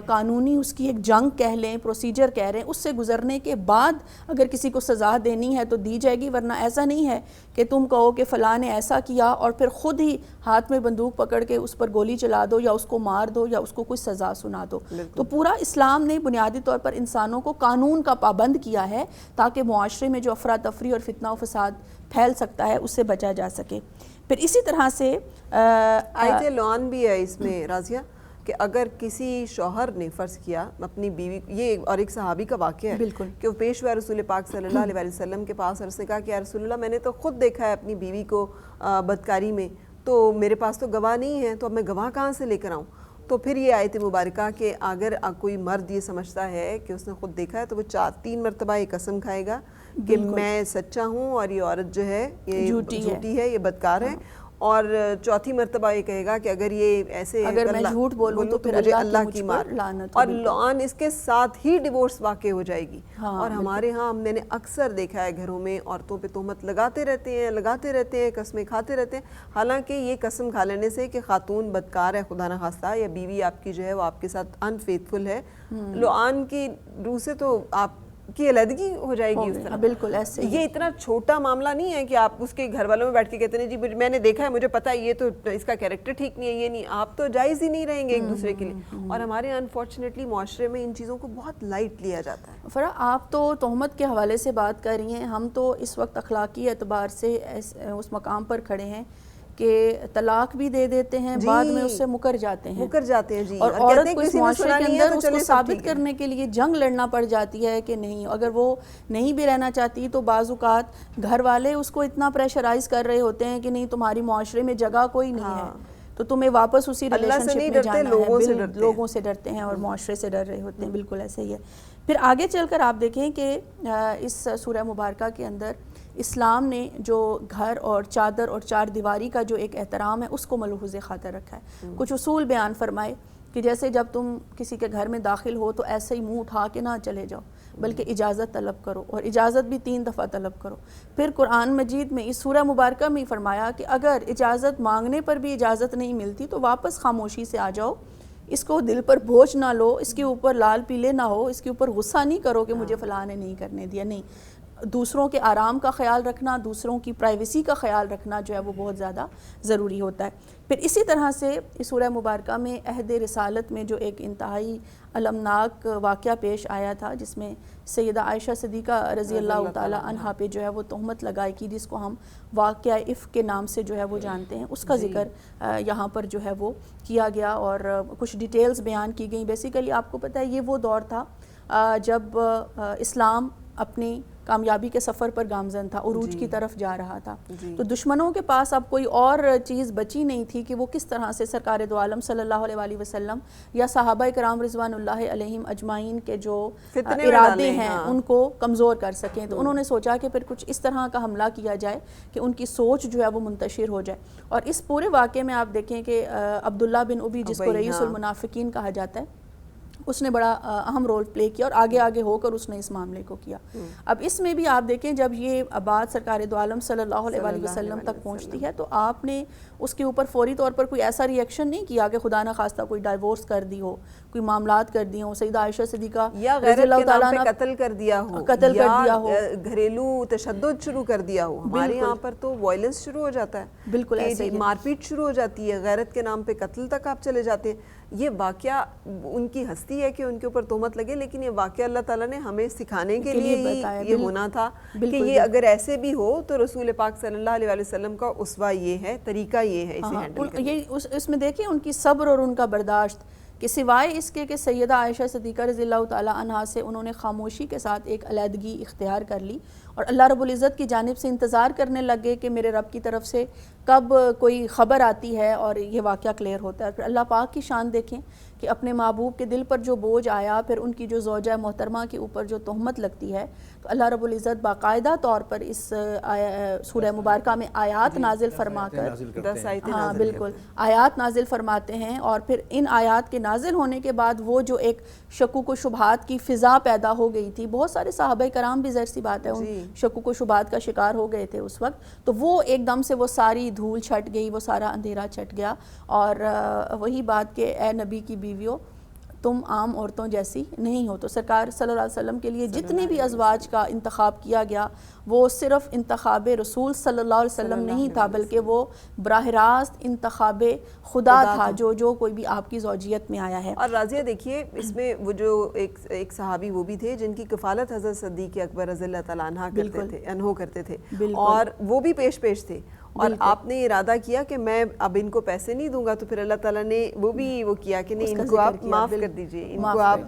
قانونی اس کی ایک جنگ کہہ لیں, پروسیجر کہہ رہے ہیں, اس سے گزرنے کے بعد اگر کسی کو سزا دینی ہے تو دی جائے گی. ورنہ ایسا نہیں ہے کہ تم کہو کہ فلاں نے ایسا کیا اور پھر خود ہی ہاتھ میں بندوق پکڑ کے اس پر گولی چلا دو یا اس کو مار دو یا اس کو کوئی سزا سنا دو. تو پورا اسلام نے بنیادی طور پر انسانوں کو قانون کا پابند کیا ہے تاکہ معاشرے میں جو افراتفری اور فتنہ و فساد پھیل سکتا ہے اس سے بچا جا سکے. پھر اسی طرح سے آیت لعان بھی ہے اس میں راضیہ, کہ اگر کسی شوہر نے فرض کیا اپنی بیوی, یہ اور ایک صحابی کا واقعہ ہے کہ وہ پیش ہوا رسول پاک صلی اللہ علیہ وسلم کے پاس اور اس نے کہا کہ یا رسول اللہ میں نے تو خود دیکھا ہے اپنی بیوی کو بدکاری میں, تو میرے پاس تو گواہ نہیں ہے, تو اب میں گواہ کہاں سے لے کر آؤں. تو پھر یہ آیت مبارکہ کہ اگر کوئی مرد یہ سمجھتا ہے کہ اس نے خود دیکھا ہے تو وہ 3 مرتبہ یہ قسم کھائے گا کہ میں سچا ہوں اور یہ عورت جو ہے یہ جھوٹی ہے, یہ بدکار ہے, اور 4تھی مرتبہ یہ کہے گا کہ اگر یہ ایسے اگر میں جھوٹ بولوں تو پھر اللہ کی مار لعنت. اور لعن اس کے ساتھ ہی ڈیورس واقع ہو جائے گی. اور ہمارے ہاں میں نے اکثر دیکھا ہے گھروں میں عورتوں پہ تہمت لگاتے رہتے ہیں قسمیں کھاتے رہتے ہیں, حالانکہ یہ قسم کھا لینے سے کہ خاتون بدکار ہے خدا نخواستہ, یا بیوی آپ کی جو ہے وہ آپ کے ساتھ انفیتھفل ہے, لعن کی روح سے تو آپ کی علیحدگی ہو جائے گی اس طرح. بالکل ایسے. یہ اتنا چھوٹا معاملہ نہیں ہے کہ آپ اس کے گھر والوں میں بیٹھ کے کہتے ہیں جی میں نے دیکھا ہے, مجھے پتا ہے یہ تو اس کا کیریکٹر ٹھیک نہیں ہے, یہ نہیں, آپ تو جائز ہی نہیں رہیں گے ایک دوسرے کے لیے. اور ہمارے انفارچونیٹلی معاشرے میں ان چیزوں کو بہت لائٹ لیا جاتا ہے. فرا آپ تو تہمت کے حوالے سے بات کر رہی ہیں, ہم تو اس وقت اخلاقی اعتبار سے اس مقام پر کھڑے ہیں کہ طلاق بھی دے دیتے ہیں, بعد میں اس سے مکر جاتے ہیں جی. اور عورت کو اس معاشرے کے اندر اس کو ثابت کرنے کے لیے جنگ لڑنا پڑ جاتی ہے کہ نہیں, اگر وہ نہیں بھی رہنا چاہتی تو بعض اوقات گھر والے اس کو اتنا پریشرائز کر رہے ہوتے ہیں کہ نہیں تمہاری معاشرے میں جگہ کوئی نہیں ہے, تو تمہیں واپس اسی ریلیشن شپ میں جانا ہے. لوگوں سے ڈرتے ہیں اور معاشرے سے ڈر رہے ہوتے ہیں. بالکل ایسے ہی ہے. پھر آگے چل کر آپ دیکھیں کہ اس سورہ مبارکہ کے اندر اسلام نے جو گھر اور چادر اور 4 دیواری کا جو ایک احترام ہے اس کو ملحوظ خاطر رکھا ہے. کچھ اصول بیان فرمائے کہ جیسے جب تم کسی کے گھر میں داخل ہو تو ایسے ہی منہ اٹھا کے نہ چلے جاؤ, بلکہ اجازت طلب کرو, اور اجازت بھی 3 دفعہ طلب کرو. پھر قرآن مجید میں اس سورہ مبارکہ میں فرمایا کہ اگر اجازت مانگنے پر بھی اجازت نہیں ملتی تو واپس خاموشی سے آ جاؤ, اس کو دل پر بوجھ نہ لو, اس کے اوپر لال پیلے نہ ہو, اس کے اوپر غصہ نہیں کرو کہ مجھے فلاں نے نہیں کرنے دیا. نہیں, دوسروں کے آرام کا خیال رکھنا، دوسروں کی پرائیویسی کا خیال رکھنا جو ہے وہ بہت زیادہ ضروری ہوتا ہے۔ پھر اسی طرح سے اس سورہ مبارکہ میں عہد رسالت میں جو ایک انتہائی المناک واقعہ پیش آیا تھا، جس میں سیدہ عائشہ صدیقہ رضی اللہ تعالی عنہا پہ جو ہے وہ تہمت لگائی کی، جس کو ہم واقعہ افک کے نام سے جو ہے وہ جانتے ہیں، اس کا ذکر یہاں پر جو ہے وہ کیا گیا اور کچھ ڈیٹیلز بیان کی گئیں۔ بیسیکلی آپ کو پتہ ہے یہ وہ دور تھا جب اسلام اپنی کامیابی کے سفر پر گامزن تھا، عروج کی طرف جا رہا تھا، تو دشمنوں کے پاس اب کوئی اور چیز بچی نہیں تھی کہ وہ کس طرح سے سرکار دو عالم صلی اللہ علیہ وآلہ وسلم یا صحابہ کرام رضوان اللہ علیہم اجمعین کے جو ارادے ہیں ان کو کمزور کر سکیں۔ تو انہوں نے سوچا کہ پھر کچھ اس طرح کا حملہ کیا جائے کہ ان کی سوچ جو ہے وہ منتشر ہو جائے۔ اور اس پورے واقعے میں آپ دیکھیں کہ عبداللہ بن ابی، جس کو رئیس المنافقین کہا جاتا ہے، اس نے بڑا اہم رول پلے کیا اور آگے آگے ہو کر اس نے اس معاملے کو کیا۔ اب اس میں بھی آپ دیکھیں جب یہ بات سرکار دو عالم صلی اللہ علیہ وآلہ وسلم تک پہنچتی ہے تو آپ نے اس کے اوپر فوری طور پر کوئی ایسا ری ایکشن نہیں کیا کہ خدا نہ خواستہ کوئی ڈائیورس کر دی ہو، کوئی معاملات کر دی ہوں، سیدہ عائشہ صدیقہ یا غیرت کے نام پہ قتل کر دیا ہو، گھریلو تشدد شروع کر دیا ہو۔ ہمارے یہاں پر تو وائلنس شروع ہو جاتا ہے، بالکل ایسے ہی مار پیٹ شروع ہو جاتی ہے، غیرت کے نام پہ قتل تک آپ چلے جاتے ہیں۔ یہ واقعہ ان کی ہستی ہے کہ ان کے اوپر تہمت لگے، لیکن یہ واقعہ اللہ تعالیٰ نے ہمیں سکھانے کے لیے یہ ہونا تھا کہ یہ اگر ایسے بھی ہو تو رسول پاک صلی اللہ علیہ وسلم کا اسوہ یہ ہے، طریقہ یہ ہے اسے ہینڈل کرنے کا۔ اس میں دیکھیں ان کی صبر اور ان کا برداشت کہ سوائے اس کے کہ سیدہ عائشہ صدیقہ رضی اللہ تعالی عنہا سے انہوں نے خاموشی کے ساتھ ایک علیحدگی اختیار کر لی اور اللہ رب العزت کی جانب سے انتظار کرنے لگے کہ میرے رب کی طرف سے کب کوئی خبر آتی ہے اور یہ واقعہ کلیئر ہوتا ہے۔ پھر اللہ پاک کی شان دیکھیں کہ اپنے محبوب کے دل پر جو بوجھ آیا، پھر ان کی جو زوجہ محترمہ کے اوپر جو تہمت لگتی ہے، تو اللہ رب العزت باقاعدہ طور پر اس سورہ مبارکہ میں آیات نازل فرما کر، ہاں بالکل آیات نازل فرماتے ہیں، اور پھر ان آیات کے نازل ہونے کے بعد وہ جو ایک شکوک و شبہات کی فضا پیدا ہو گئی تھی، بہت سارے صحابہ کرام بھی ظاہر سی بات ہے ان شکوک و شبہات کا شکار ہو گئے تھے اس وقت، تو وہ ایک دم سے وہ ساری دھول چھٹ گئی، وہ سارا اندھیرا چھٹ گیا۔ اور وہی بات کہ اے نبی کی بیویوں تم عام عورتوں جیسی نہیں ہو، تو سرکار صلی اللہ علیہ وسلم کے لیے جتنے بھی ازواج کا انتخاب کیا گیا وہ صرف انتخاب رسول صلی اللہ علیہ وسلم نہیں تھا، بلکہ وہ براہ راست انتخاب خدا تھا جو کوئی بھی آپ کی زوجیت میں آیا ہے۔ اور راضیہ دیکھیے اس میں وہ جو ایک صحابی وہ بھی تھے جن کی کفالت حضرت صدیق اکبر رضی اللہ تعالیٰ عنہ کرتے تھے، اور وہ بھی پیش تھے، اور آپ نے ارادہ کیا کہ میں اب ان کو پیسے نہیں دوں گا، تو پھر اللہ تعالیٰ نے وہ بھی وہ کیا کہ نہیں ان کو آپ معاف کر دیجئے، ان کو آپ،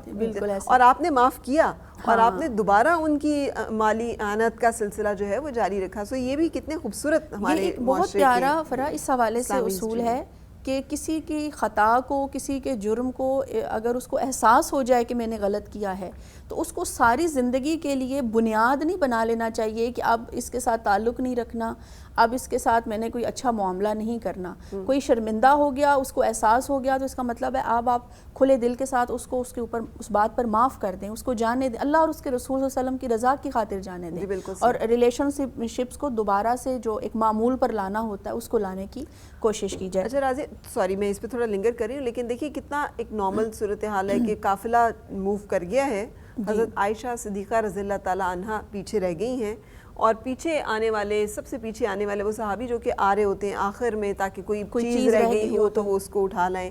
اور آپ نے معاف کیا اور آپ نے دوبارہ ان کی مالی اعانت کا سلسلہ جو ہے وہ جاری رکھا۔ سو یہ بھی کتنے خوبصورت ہمارے بہت پیارا فرا اس حوالے سے اصول ہے کہ کسی کی خطا کو، کسی کے جرم کو اگر اس کو احساس ہو جائے کہ میں نے غلط کیا ہے، تو اس کو ساری زندگی کے لیے بنیاد نہیں بنا لینا چاہیے کہ اب اس کے ساتھ تعلق نہیں رکھنا، اب اس کے ساتھ میں نے کوئی اچھا معاملہ نہیں کرنا۔ کوئی شرمندہ ہو گیا، اس کو احساس ہو گیا، تو اس کا مطلب ہے اب آپ کھلے دل کے ساتھ اس کو اس کے اوپر اس بات پر معاف کر دیں، اس کو جانے دیں، اللہ اور اس کے رسول صلی اللہ علیہ وسلم کی رضا کی خاطر جانے دیں، اور ریلیشن شپس کو دوبارہ سے جو ایک معمول پر لانا ہوتا ہے اس کو لانے کی کوشش کی جائے۔ اچھا راضی، سوری میں اس پہ تھوڑا لنگر کر رہی ہوں، لیکن دیکھیے کتنا ایک نارمل صورتحال ہے کہ قافلہ موو کر گیا ہے، حضرت عائشہ صدیقہ رضی اللہ تعالی عنہا پیچھے رہ گئی ہیں، اور پیچھے آنے والے، سب سے پیچھے آنے والے وہ صحابی جو کہ آ رہے ہوتے ہیں آخر میں تاکہ کوئی چیز رہ گئی ہو تو وہ اس کو اٹھا لائیں،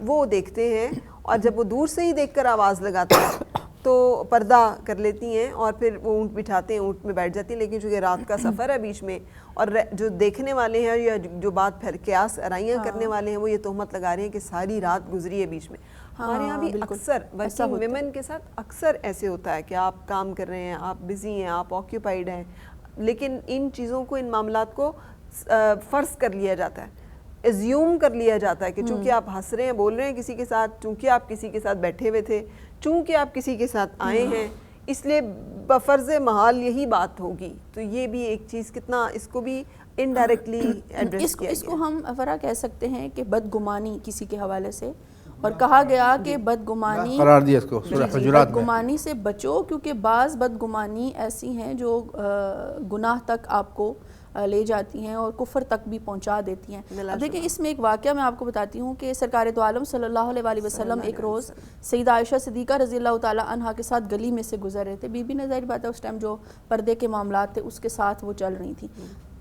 وہ دیکھتے ہیں، اور جب وہ دور سے ہی دیکھ کر آواز لگاتے ہیں تو پردہ کر لیتی ہیں، اور پھر وہ اونٹ بٹھاتے ہیں، اونٹ میں بیٹھ جاتی ہیں، لیکن چونکہ رات کا سفر ہے بیچ میں، اور جو دیکھنے والے ہیں یا جو بات پھر قیاس ارائیاں کرنے والے ہیں وہ یہ تہمت لگا رہے ہیں کہ ساری رات گزری ہے بیچ میں۔ ہمارے یہاں بھی اکثر ورکنگ ویمن کے ساتھ اکثر ایسے ہوتا ہے کہ آپ کام کر رہے ہیں، آپ بزی ہیں، آپ آکیوپائیڈ ہیں، لیکن ان چیزوں کو، ان معاملات کو فرض کر لیا جاتا ہے، ایزیوم کر لیا جاتا ہے کہ چونکہ آپ ہنس رہے ہیں، بول رہے ہیں کسی کے ساتھ، چونکہ آپ کسی کے ساتھ بیٹھے ہوئے تھے، چونکہ آپ کسی کے ساتھ آئے ہیں، اس لیے بفرض محال یہی بات ہوگی۔ تو یہ بھی ایک چیز کتنا اس کو بھی انڈائریکٹلی ایڈریس کیا گیا۔ اس کو ہم فرا کہہ سکتے ہیں کہ بدگمانی کسی کے حوالے سے، اور کہا گیا کہ بدگمانی قرار دیا اس کو سورہ حجرات میں، بدگمانی سے بچو، کیونکہ بعض بدگمانی ایسی ہیں جو گناہ تک آپ کو لے جاتی ہیں اور کفر تک بھی پہنچا دیتی ہیں۔ اب دیکھیں اس میں ایک واقعہ میں آپ کو بتاتی ہوں کہ سرکار دو عالم صلی اللہ علیہ وآلہ وسلم ایک روز سیدہ عائشہ صدیقہ رضی اللہ تعالیٰ عنہا کے ساتھ گلی میں سے گزر رہے تھے۔ بی بی نے ظاہر بات ہے اس ٹائم جو پردے کے معاملات تھے اس کے ساتھ وہ چل رہی تھیں۔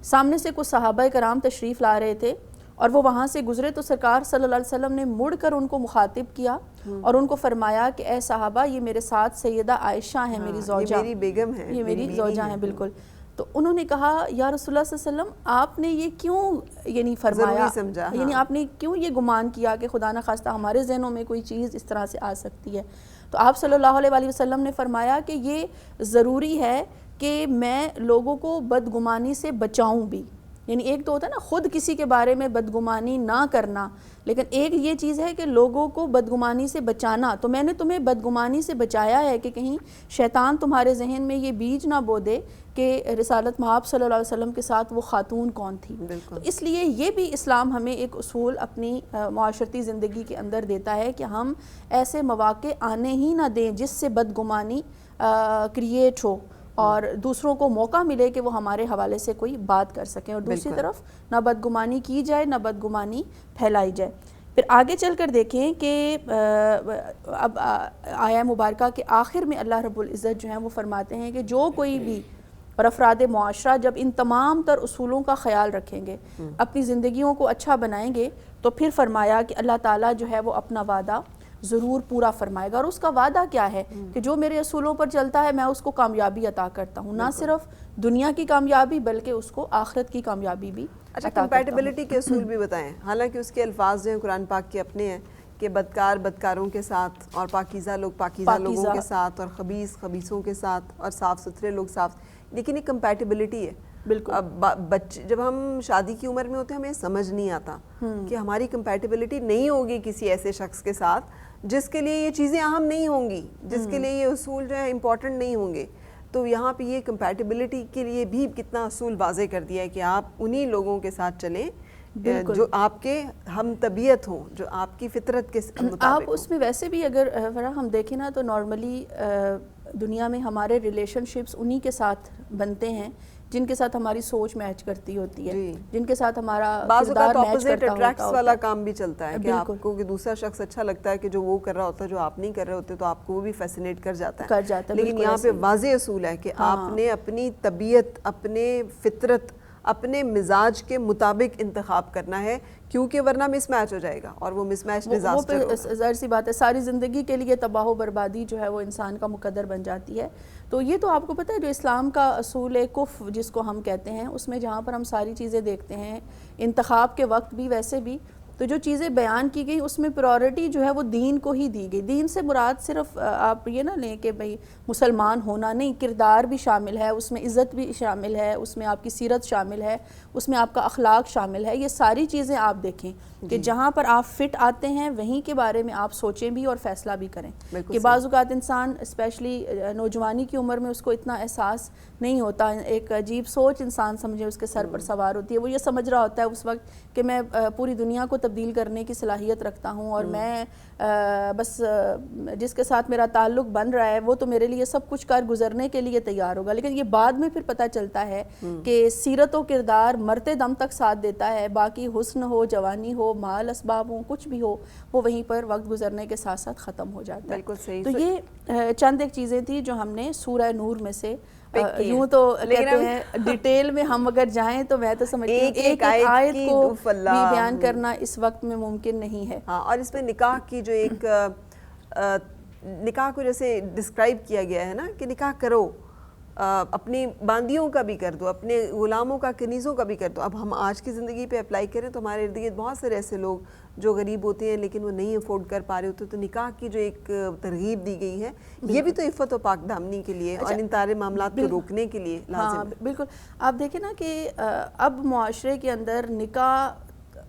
سامنے سے کچھ صحابہ کرام تشریف لا رہے تھے اور وہ وہاں سے گزرے تو سرکار صلی اللہ علیہ وسلم نے مڑ کر ان کو مخاطب کیا اور ان کو فرمایا کہ اے صحابہ یہ میرے ساتھ سیدہ عائشہ ہیں، میری زوجہ، یہ میری بیگم ہے، یہ میری زوجہ ہیں بالکل۔ تو انہوں نے کہا یا رسول اللہ صلی اللہ علیہ وسلم آپ نے یہ کیوں یعنی فرمایا، یعنی آپ نے کیوں یہ گمان کیا کہ خدا نخواستہ ہمارے ذہنوں میں کوئی چیز اس طرح سے آ سکتی ہے؟ تو آپ صلی اللہ علیہ وآلہ وسلم نے فرمایا کہ یہ ضروری ہے کہ میں لوگوں کو بدگمانی سے بچاؤں بھی، یعنی ایک تو ہوتا ہے نا خود کسی کے بارے میں بدگمانی نہ کرنا، لیکن ایک یہ چیز ہے کہ لوگوں کو بدگمانی سے بچانا۔ تو میں نے تمہیں بدگمانی سے بچایا ہے کہ کہیں شیطان تمہارے ذہن میں یہ بیج نہ بو دے کہ رسالت مآب صلی اللہ علیہ وسلم کے ساتھ وہ خاتون کون تھی۔ تو اس لیے یہ بھی اسلام ہمیں ایک اصول اپنی معاشرتی زندگی کے اندر دیتا ہے کہ ہم ایسے مواقع آنے ہی نہ دیں جس سے بدگمانی کریٹ ہو اور دوسروں کو موقع ملے کہ وہ ہمارے حوالے سے کوئی بات کر سکیں، اور دوسری طرف نہ بدگمانی کی جائے نہ بدگمانی پھیلائی جائے۔ پھر آگے چل کر دیکھیں کہ اب آیہ مبارکہ کے آخر میں اللہ رب العزت جو ہیں وہ فرماتے ہیں کہ جو کوئی بھی اور افراد معاشرہ جب ان تمام تر اصولوں کا خیال رکھیں گے، اپنی زندگیوں کو اچھا بنائیں گے، تو پھر فرمایا کہ اللہ تعالیٰ جو ہے وہ اپنا وعدہ ضرور پورا فرمائے گا۔ اور اس کا وعدہ کیا ہے کہ جو میرے اصولوں پر چلتا ہے میں اس کو کامیابی عطا کرتا ہوں، نہ صرف دنیا کی کامیابی بلکہ اس کو آخرت کی کامیابی بھی عطا کرتا ہوں۔ کمپیٹیبلٹی کے اصول بھی بتائیں، حالانکہ اس کے الفاظ جو ہیں قرآن پاک کے اپنے ہیں کہ بدکار بدکاروں کے ساتھ اور پاکیزہ لوگ پاکیزہ لوگوں کے ساتھ اور خبیث خبیثوں کے ساتھ اور صاف ستھرے لوگ صاف، لیکن یہ کمپیٹیبلٹی ہے۔ بالکل اب بچے جب ہم شادی کی عمر میں ہوتے ہیں ہمیں سمجھ نہیں آتا کہ ہماری کمپیٹیبلٹی نہیں ہوگی کسی ایسے شخص کے ساتھ جس کے لیے یہ چیزیں اہم نہیں ہوں گی، جس کے لیے یہ اصول جو ہے امپورٹنٹ نہیں ہوں گے۔ تو یہاں پہ یہ کمپیٹیبلٹی کے لیے بھی کتنا اصول واضح کر دیا ہے کہ آپ انہی لوگوں کے ساتھ چلیں جو آپ کے ہم طبیعت ہوں، جو آپ کی فطرت کے مطابق آپ اس میں ویسے بھی اگر ہم دیکھیں نا تو نارملی دنیا میں ہمارے ریلیشن شپس انہی کے ساتھ بنتے ہیں جن کے ساتھ ہماری سوچ میچ کرتی ہوتی ہے، جن کے ساتھ ہمارا کردار میچ کرتا ہوتا ہے۔ والا کام بھی چلتا ہے کہ آپ کو کہ دوسرا شخص اچھا لگتا ہے کہ جو وہ کر رہا ہوتا ہے جو آپ نہیں کر رہے ہوتے تو آپ کو وہ بھی فیسینیٹ کر جاتا ہے۔ لیکن یہاں پہ واضح اصول ہے کہ آپ نے اپنی طبیعت، اپنے فطرت، اپنے مزاج کے مطابق انتخاب کرنا ہے، کیونکہ ورنہ مس میچ ہو جائے گا اور وہ مس میچ ڈیزاسٹر ہوگا۔ ظاہر سی بات ہے ساری زندگی کے لیے تباہ و بربادی جو ہے وہ انسان کا مقدر بن جاتی ہے۔ تو یہ تو آپ کو پتہ ہے جو اسلام کا اصول کف جس کو ہم کہتے ہیں، اس میں جہاں پر ہم ساری چیزیں دیکھتے ہیں انتخاب کے وقت بھی ویسے بھی، تو جو چیزیں بیان کی گئی اس میں پرائورٹی جو ہے وہ دین کو ہی دی گئی۔ دین سے مراد صرف آپ یہ نہ لیں کہ بھئی مسلمان ہونا نہیں، کردار بھی شامل ہے، اس میں عزت بھی شامل ہے، اس میں آپ کی سیرت شامل ہے، اس میں آپ کا اخلاق شامل ہے۔ یہ ساری چیزیں آپ دیکھیں کہ جہاں پر آپ فٹ آتے ہیں وہیں کے بارے میں آپ سوچیں بھی اور فیصلہ بھی کریں کہ بعض اوقات انسان اسپیشلی نوجوانی کی عمر میں اس کو اتنا احساس نہیں ہوتا، ایک عجیب سوچ انسان سمجھے اس کے سر پر سوار ہوتی ہے، وہ یہ سمجھ رہا ہوتا ہے اس وقت کہ میں پوری دنیا کو تبدیل کرنے کی صلاحیت رکھتا ہوں اور میں بس جس کے ساتھ میرا تعلق بن رہا ہے وہ تو میرے لیے سب کچھ کر گزرنے کے لیے تیار ہوگا۔ لیکن یہ بعد میں پھر پتہ چلتا ہے کہ سیرت و کردار مرتے دم تک ساتھ دیتا ہے، باقی حسن ہو، جوانی ہو، مال اسباب ہو، کچھ بھی ہو، وہ وہیں پر وقت گزرنے کے ساتھ ساتھ ختم ہو جاتا ہے۔ بالکل صحیح۔ تو یہ چند ایک چیزیں تھی جو ہم نے سورہ نور میں سے یوں تو کہتے ہیں ڈیٹیل میں ہم اگر جائیں تو میں تو سمجھتی ہوں ایک آیت کو بھی بیان کرنا اس وقت میں ممکن نہیں ہے۔ ہاں، اور اس میں نکاح کی جو ایک نکاح کو جیسے ڈسکرائب کیا گیا ہے نا کہ نکاح کرو، اپنی باندیوں کا بھی کر دو، اپنے غلاموں کا، کنیزوں کا بھی کر دو۔ اب ہم آج کی زندگی پہ اپلائی کریں تو ہمارے ارد گرد بہت سارے ایسے لوگ جو غریب ہوتے ہیں لیکن وہ نہیں افورڈ کر پا رہے ہوتے، تو نکاح کی جو ایک ترغیب دی گئی ہے یہ بھی تو عفت و پاک دامنی کے لیے اور ان سارے معاملات کو روکنے کے لیے لازم ہے۔ بالکل، آپ دیکھیں نا کہ اب معاشرے کے اندر نکاح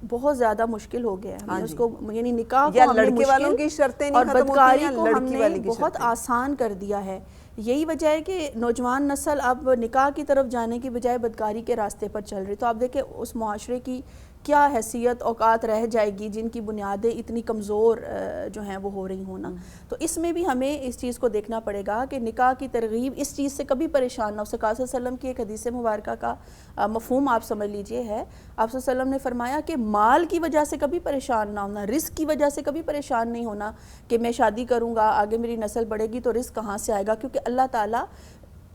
بہت زیادہ مشکل ہو گیا ہے، اس کو یعنی نکاح کو ہم نے لڑکے والوں کی شرطیں نہیں ختم ہوتی ہیں، لڑکی والی بہت آسان کر دیا ہے۔ یہی وجہ ہے کہ نوجوان نسل اب نکاح کی طرف جانے کی بجائے بدکاری کے راستے پر چل رہی۔ تو آپ دیکھیں اس معاشرے کی کیا حیثیت اوقات رہ جائے گی جن کی بنیادیں اتنی کمزور جو ہیں وہ ہو رہی ہوں نا. تو اس میں بھی ہمیں اس چیز کو دیکھنا پڑے گا کہ نکاح کی ترغیب اس چیز سے کبھی پریشان نہ ہو. سرکار صلی اللہ علیہ وسلم کی ایک حدیث مبارکہ کا مفہوم آپ سمجھ لیجئے ہے, آپ صلی اللہ علیہ وسلم نے فرمایا کہ مال کی وجہ سے کبھی پریشان نہ ہونا, رزق کی وجہ سے کبھی پریشان نہیں ہونا کہ میں شادی کروں گا, آگے میری نسل بڑھے گی تو رزق کہاں سے آئے گا, کیونکہ اللہ تعالیٰ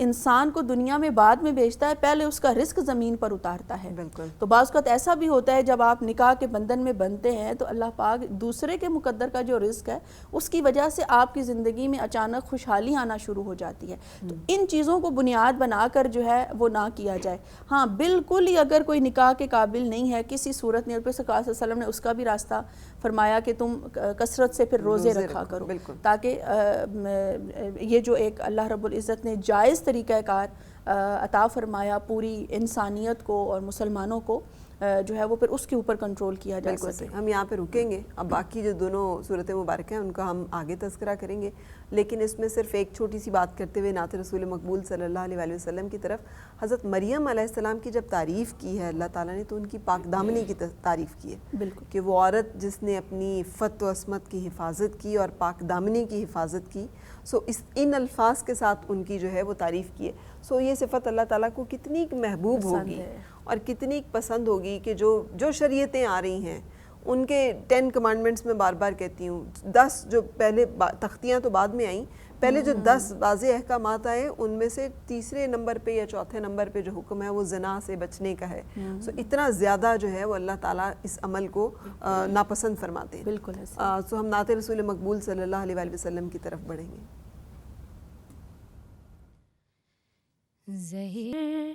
انسان کو دنیا میں بعد میں بھیجتا ہے, پہلے اس کا رزق زمین پر اتارتا ہے. بالکل. تو بعض اوقات ایسا بھی ہوتا ہے جب آپ نکاح کے بندھن میں بندھتے ہیں تو اللہ پاک دوسرے کے مقدر کا جو رزق ہے اس کی وجہ سے آپ کی زندگی میں اچانک خوشحالی آنا شروع ہو جاتی ہے. تو ان چیزوں کو بنیاد بنا کر جو ہے وہ نہ کیا جائے. ہاں بالکل ہی اگر کوئی نکاح کے قابل نہیں ہے کسی صورت میں, سرکار صلی اللہ علیہ وسلم نے اس کا بھی راستہ فرمایا کہ تم کثرت سے پھر روزے رکھا کرو, تاکہ یہ جو ایک اللہ رب العزت نے جائز طریقہ کار عطا فرمایا پوری انسانیت کو اور مسلمانوں کو, جو ہے وہ پھر اس کے اوپر کنٹرول کیا جا سکے. ہم یہاں پہ رکیں گے, اب باقی جو دونوں صورتیں مبارکہ ہیں ان کا ہم آگے تذکرہ کریں گے, لیکن اس میں صرف ایک چھوٹی سی بات کرتے ہوئے نعت رسول مقبول صلی اللہ علیہ وآلہ وسلم کی طرف, حضرت مریم علیہ السلام کی جب تعریف کی ہے اللہ تعالیٰ نے تو ان کی پاک دامنی کی تعریف کی ہے. بالکل, کہ وہ عورت جس نے اپنی عفت و عصمت کی حفاظت کی اور پاک دامنی کی حفاظت کی, سو ان الفاظ کے ساتھ ان کی جو ہے وہ تعریف کی ہے. سو یہ صفت اللہ تعالیٰ کو کتنی محبوب ہوگی اور کتنی پسند ہوگی کہ جو شریعتیں آ رہی ہیں ان کے 10 کمانڈمنٹس میں بار بار کہتی ہوں, 10 جو پہلے تختیاں تو بعد میں آئیں, پہلے جو 10 واضح احکامات آئے ان میں سے تیسرے نمبر پہ یا چوتھے نمبر پہ جو حکم ہے وہ زنا سے بچنے کا ہے. سو اتنا زیادہ جو ہے وہ اللہ تعالیٰ اس عمل کو ناپسند فرماتے ہیں. بالکل. سو ہم نعت رسول مقبول صلی اللہ علیہ وآلہ وسلم کی طرف بڑھیں گے. زہر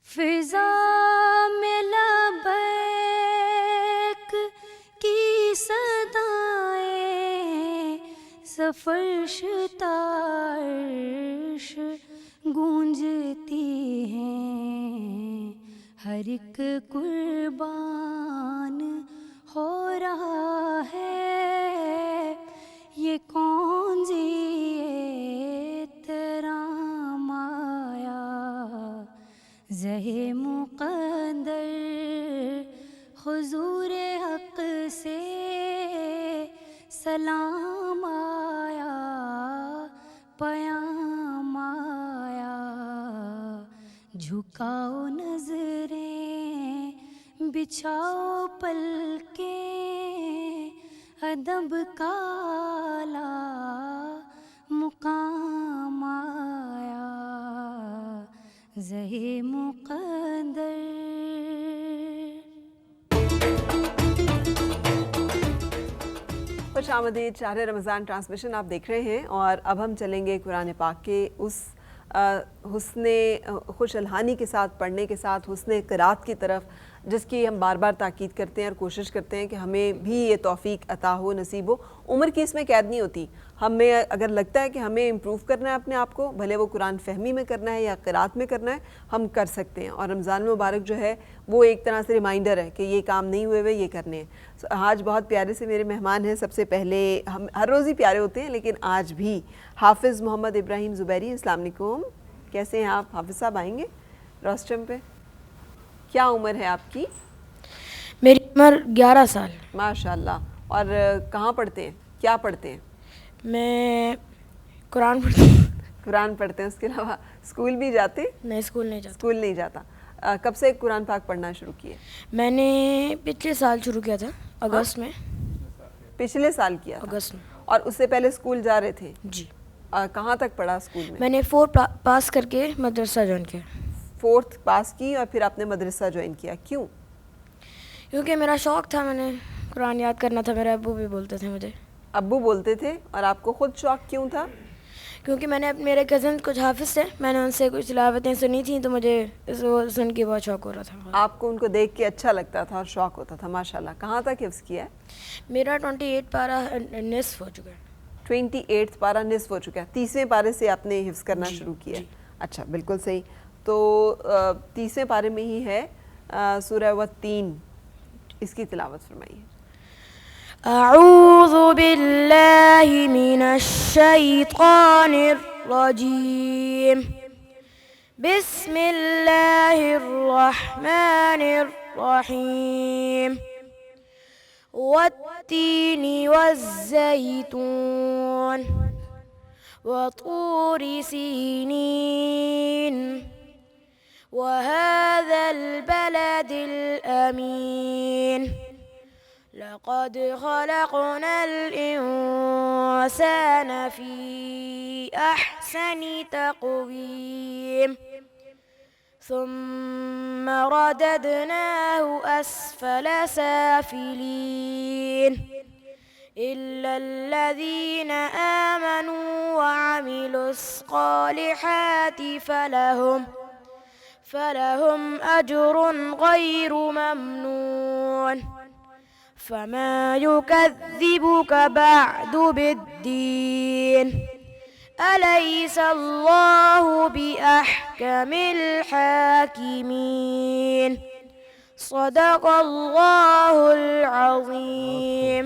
فضا میں لبیک کی صدائیں سفرش تارش گونجتی ہیں, ہر ایک قربان ہو رہا ہے, یہ کون سی احترام آیا, زہ مقدر حضور حق سے سلام آیا, پیام آیا, جھکاؤ نظریں بچھاؤ پلکیں, ادب کا اعلیٰ مقام آیا, زہ مقدر. خوش آمدید, شہر رمضان ٹرانسمیشن آپ دیکھ رہے ہیں, اور اب ہم چلیں گے قرآن پاک کے اس حسن خوش الحانی کے ساتھ پڑھنے کے ساتھ حسن قرات کی طرف, جس کی ہم بار بار تاکید کرتے ہیں اور کوشش کرتے ہیں کہ ہمیں بھی یہ توفیق عطا ہو, نصیب ہو. عمر کی اس میں قید نہیں ہوتی. ہمیں اگر لگتا ہے کہ ہمیں امپروو کرنا ہے اپنے آپ کو, بھلے وہ قرآن فہمی میں کرنا ہے یا قرات میں کرنا ہے, ہم کر سکتے ہیں. اور رمضان مبارک جو ہے وہ ایک طرح سے ریمائنڈر ہے کہ یہ کام نہیں ہوئے یہ کرنے ہیں. آج بہت پیارے سے میرے مہمان ہیں. سب سے پہلے ہم ہر روز ہی پیارے ہوتے ہیں لیکن آج بھی حافظ محمد ابراہیم زبیری. السلام علیکم, کیسے ہیں آپ حافظ صاحب؟ آئیں گے روسٹرم پہ. کیا عمر ہے آپ کی؟ میری عمر 11 سال. ماشاء اللہ. اور کہاں پڑھتے ہیں, کیا پڑھتے ہیں؟ میں قرآن پڑھتی ہوں. قرآن پڑھتے ہیں, اس کے علاوہ اسکول بھی جاتے ہیں؟ نہیں, اسکول نہیں جاتا. اسکول نہیں جاتا. کب سے قرآن پاک پڑھنا شروع کیے؟ میں نے پچھلے سال شروع کیا تھا, اگست میں. پچھلے سال کیا تھا؟ اگست میں. اور اس سے پہلے اسکول جا رہے تھے؟ جی. کہاں تک پڑھا اسکول میں؟ میں نے 4 پاس کر کے مدرسہ جوائن کیا. 4th پاس کی اور پھر آپ نے مدرسہ جوائن کیا, کیوں؟ کیونکہ میرا شوق تھا, میں نے قرآن یاد کرنا تھا. میرے ابو بھی بولتے تھے مجھے. ابو بولتے تھے, اور آپ کو خود شوق کیوں تھا؟ کیونکہ میں نے میرے کزن کچھ حافظ تھے, میں نے ان سے کچھ تلاوتیں سنی تھیں تو مجھے وہ سن کے بہت شوق ہو رہا تھا. آپ کو ان کو دیکھ کے اچھا لگتا تھا اور شوق ہوتا تھا. ماشاءاللہ. کہاں تک حفظ کیا ہے؟ میرا 28 پارہ نصف ہو چکا ہے. 28 پارہ نصف ہو چکا ہے. 30ویں پارے سے آپ نے حفظ کرنا شروع کیا ہے. اچھا, بالکل صحیح. تو 30ویں پارے میں ہی ہے سورہ والتین, اس کی تلاوت فرمائیے. اعوذ باللہ من الشیطان الرجیم, بسم اللہ الرحمن الرحیم. الرحيم والتين والزيتون وطور سينين وهذا البلد الأمين لقد خلقنا الإنسان في أحسن تقويم ثم رددناه أسفل سافلين إلا الذين آمنوا وعملوا الصالحات فلهم أجر غير ممنون فما يكذبك بعد بالدين أليس الله بأحكم الحاكمين صدق الله العظيم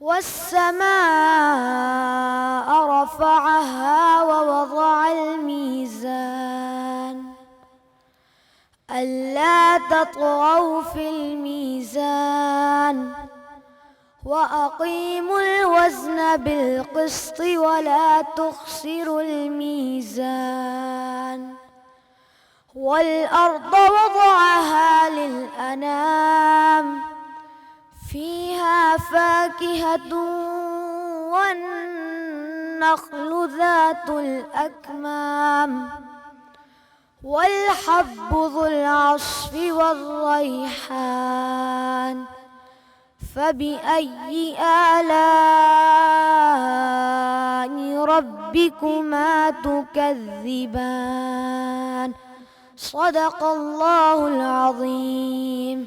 والسماء رفعها ووضع الميزان ألا تطغوا في الميزان وأقيموا الوزن بالقسط ولا تخسروا الميزان والأرض وضعها للأنام فيها فاكهة والنخل ذات الأكمام والحب ذو العصف والريحان فبأي آلاء ربكما تكذبان صدق الله العظيم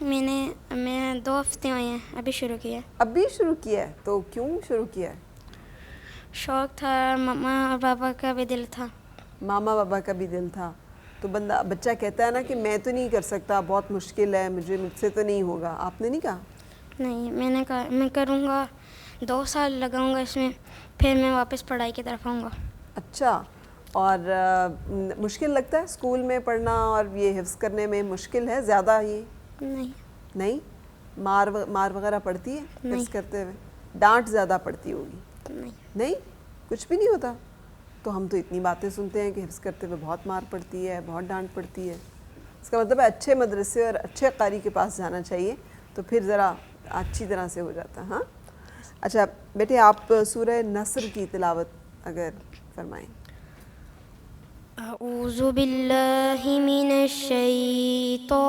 میں 2 ہفتے ہوئے ہیں ابھی شروع کیا ہے. ابھی شروع کیا ہے؟ تو کیوں شروع کیا ہے؟ شوق تھا, ماما اور پاپا کا بھی دل تھا. ماما بابا کا بھی دل تھا. تو بچہ کہتا ہے نا کہ میں تو نہیں کر سکتا, بہت مشکل ہے, مجھ سے تو نہیں ہوگا. آپ نے نہیں کہا؟ نہیں, میں نے کہا میں کروں گا, 2 سال لگاؤں گا اس میں, پھر میں واپس پڑھائی کی طرف آؤں گا. اچھا. اور مشکل لگتا ہے اسکول میں پڑھنا اور یہ حفظ کرنے میں مشکل ہے زیادہ؟ یہ نہیں مار وغیرہ پڑتی ہے حفظ کرتے ہوئے؟ ڈانٹ زیادہ پڑتی ہوگی؟ نہیں, کچھ بھی نہیں ہوتا. تو ہم تو اتنی باتیں سنتے ہیں کہ حفظ کرتے ہوئے بہت مار پڑتی ہے, بہت ڈانٹ پڑتی ہے. اس کا مطلب ہے اچھے مدرسے اور اچھے قاری کے پاس جانا چاہیے, تو پھر ذرا اچھی طرح سے ہو جاتا ہے. ہاں اچھا بیٹے, آپ سورہ نصر کی تلاوت اگر فرمائیں. اعوذ باللہ من الشیطان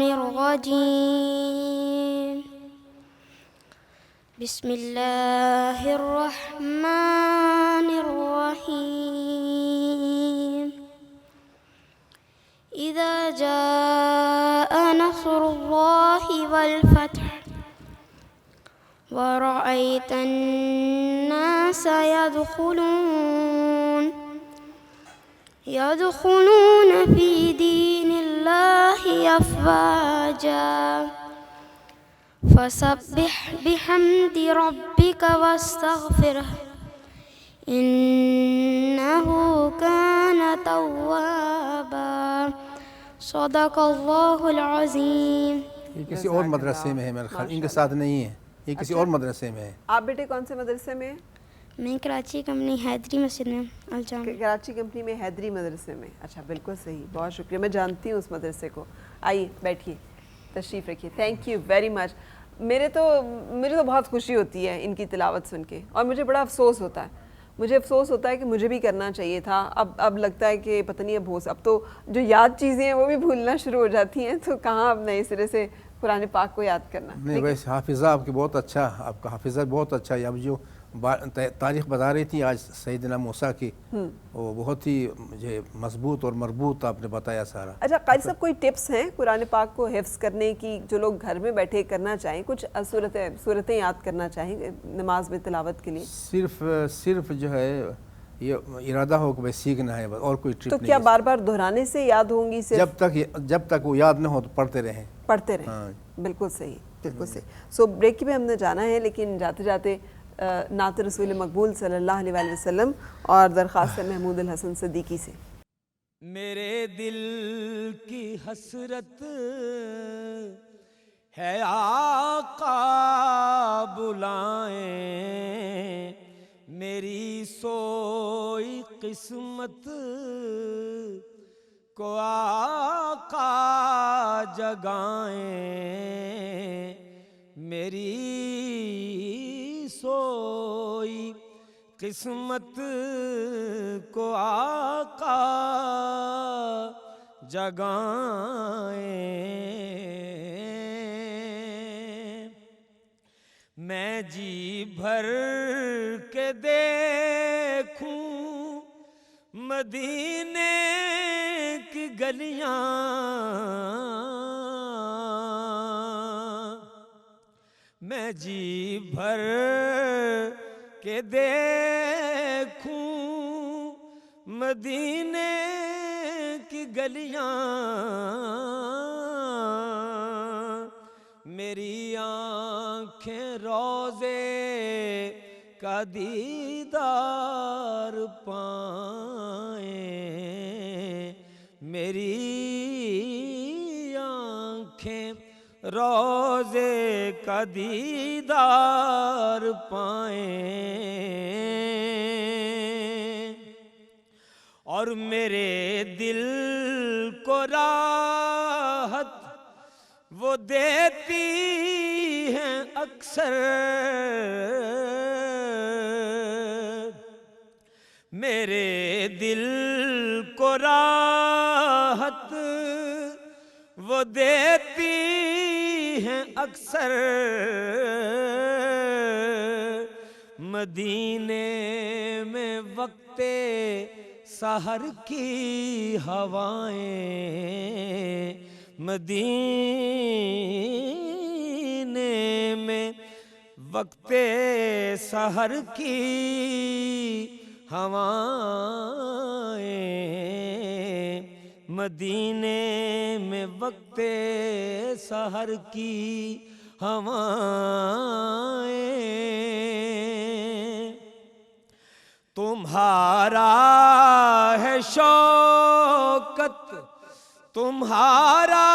الرجیم, بسم اللہ الرحمن الرحیم. اذا جاء نصر اللہ والفتح ورأيت الناس يدخلون في دين الله أفواجا فسبح بحمد ربك واستغفره إنه كان توابا. صدق الله العظيم. یہ کسی اور مدرسے میں ہے میرے خیال, ان کے ساتھ نہیں ہے, یہ کسی اور مدرسے میں ہے. آپ بیٹے کون سے مدرسے میں ہیں؟ میں کراچی کمپنی حیدری مسجد میں الجام. کراچی کمپنی میں حیدری مدرسے میں. اچھا بالکل صحیح, بہت شکریہ, میں جانتی ہوں اس مدرسے کو. آئیے بیٹھیے, تشریف رکھیے. تھینک یو ویری مچ. مجھے تو بہت خوشی ہوتی ہے ان کی تلاوت سن کے, اور مجھے بڑا افسوس ہوتا ہے. مجھے افسوس ہوتا ہے کہ مجھے بھی کرنا چاہیے تھا. اب لگتا ہے کہ پتہ نہیں اب تو جو یاد چیزیں ہیں وہ بھی بھولنا شروع ہو جاتی ہیں, تو کہاں اب نئے سرے سے قرآن پاک کو یاد کرنا. نہیں ویسے حافظہ آپ کی بہت اچھا, آپ کا حافظہ بہت اچھا ہے. اب جو تاریخ بتا رہی تھی آج سیدنا موسیٰ کی, وہ بہت ہی مجھے مضبوط اور مربوط آپ نے بتایا سارا. اچھا قاری صاحب, کوئی ٹپس ہیں قرآن پاک کو حفظ کرنے کی جو لوگ گھر میں بیٹھے کرنا چاہیں, کچھ صورتیں یاد کرنا چاہیں نماز میں تلاوت کے لیے؟ صرف جو ہے یہ ارادہ ہو کہ بھائی سیکھنا ہے بس, اور کوئی ٹرپ نہیں. تو کیا بار بار دہرانے سے یاد ہوں گی؟ جب تک وہ یاد نہ ہو تو پڑھتے رہیں. بالکل صحیح, بالکل صحیح. سو بریک کی بھی ہم نے جانا ہے, لیکن جاتے جاتے نعت رسول مقبول صلی اللہ علیہ وآلہ وسلم اور درخواست محمود الحسن صدیقی سے. میرے دل کی حسرت ہے آقا بلائیں, میری سوئی قسمت کو آقا جگائیں, میری سوئی قسمت کو آقا جگائیں. میں جی بھر کے دیکھوں مدینے کی گلیاں, میں جی بھر کے دیکھوں مدینے کی گلیاں, میری آنکھیں روضے کا دیدار پائیں, میری آنکھیں روضے کا دیدار پائیں, اور میرے دل کو راحت وہ دیتی ہیں اکثر, میرے دل کو راحت وہ دیتی ہیں اکثر, مدینے میں وقت سحر کی ہوائیں, مدینے میں وقت سحر کی ہوائیں، مدینے میں وقت سحر کی ہوائیں، تمہارا ہے شوکت تمہارا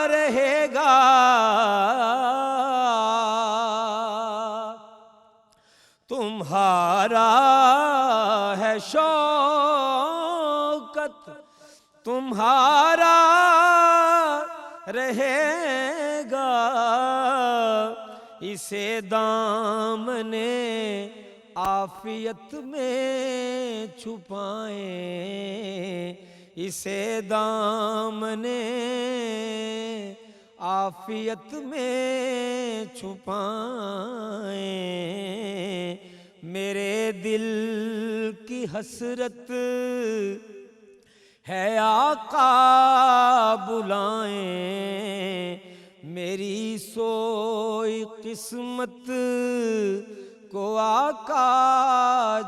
رہے گا، تمہارا ہے شوکت تمہارا رہے گا، اسے دامنے عافیت میں چھپائیں، اسے دامنے عافیت میں چھپائیں، میرے دل کی حسرت ہے آقا بلائیں، میری سوئی قسمت کو آقا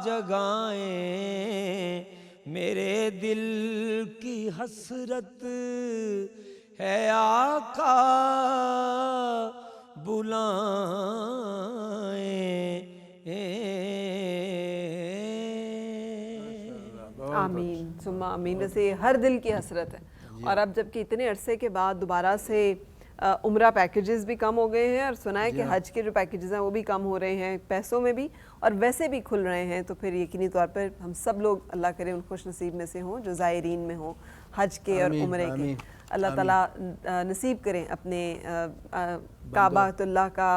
جگائیں، میرے دل کی حسرت ہے آقا بلائیں۔ آمین ثم آمین۔ ویسے یہ ہر دل کی حسرت ہے، اور اب جب کہ اتنے عرصے کے بعد دوبارہ سے عمرہ پیکیجز بھی کم ہو گئے ہیں، اور سنا ہے کہ حج کے جو پیکیجز ہیں وہ بھی کم ہو رہے ہیں پیسوں میں بھی، اور ویسے بھی کھل رہے ہیں، تو پھر یقینی طور پر ہم سب لوگ اللہ کرے ان خوش نصیب میں سے ہوں جو زائرین میں ہوں حج کے اور عمرے کے۔ اللہ تعالیٰ نصیب کریں اپنے کعبہ اللہ کا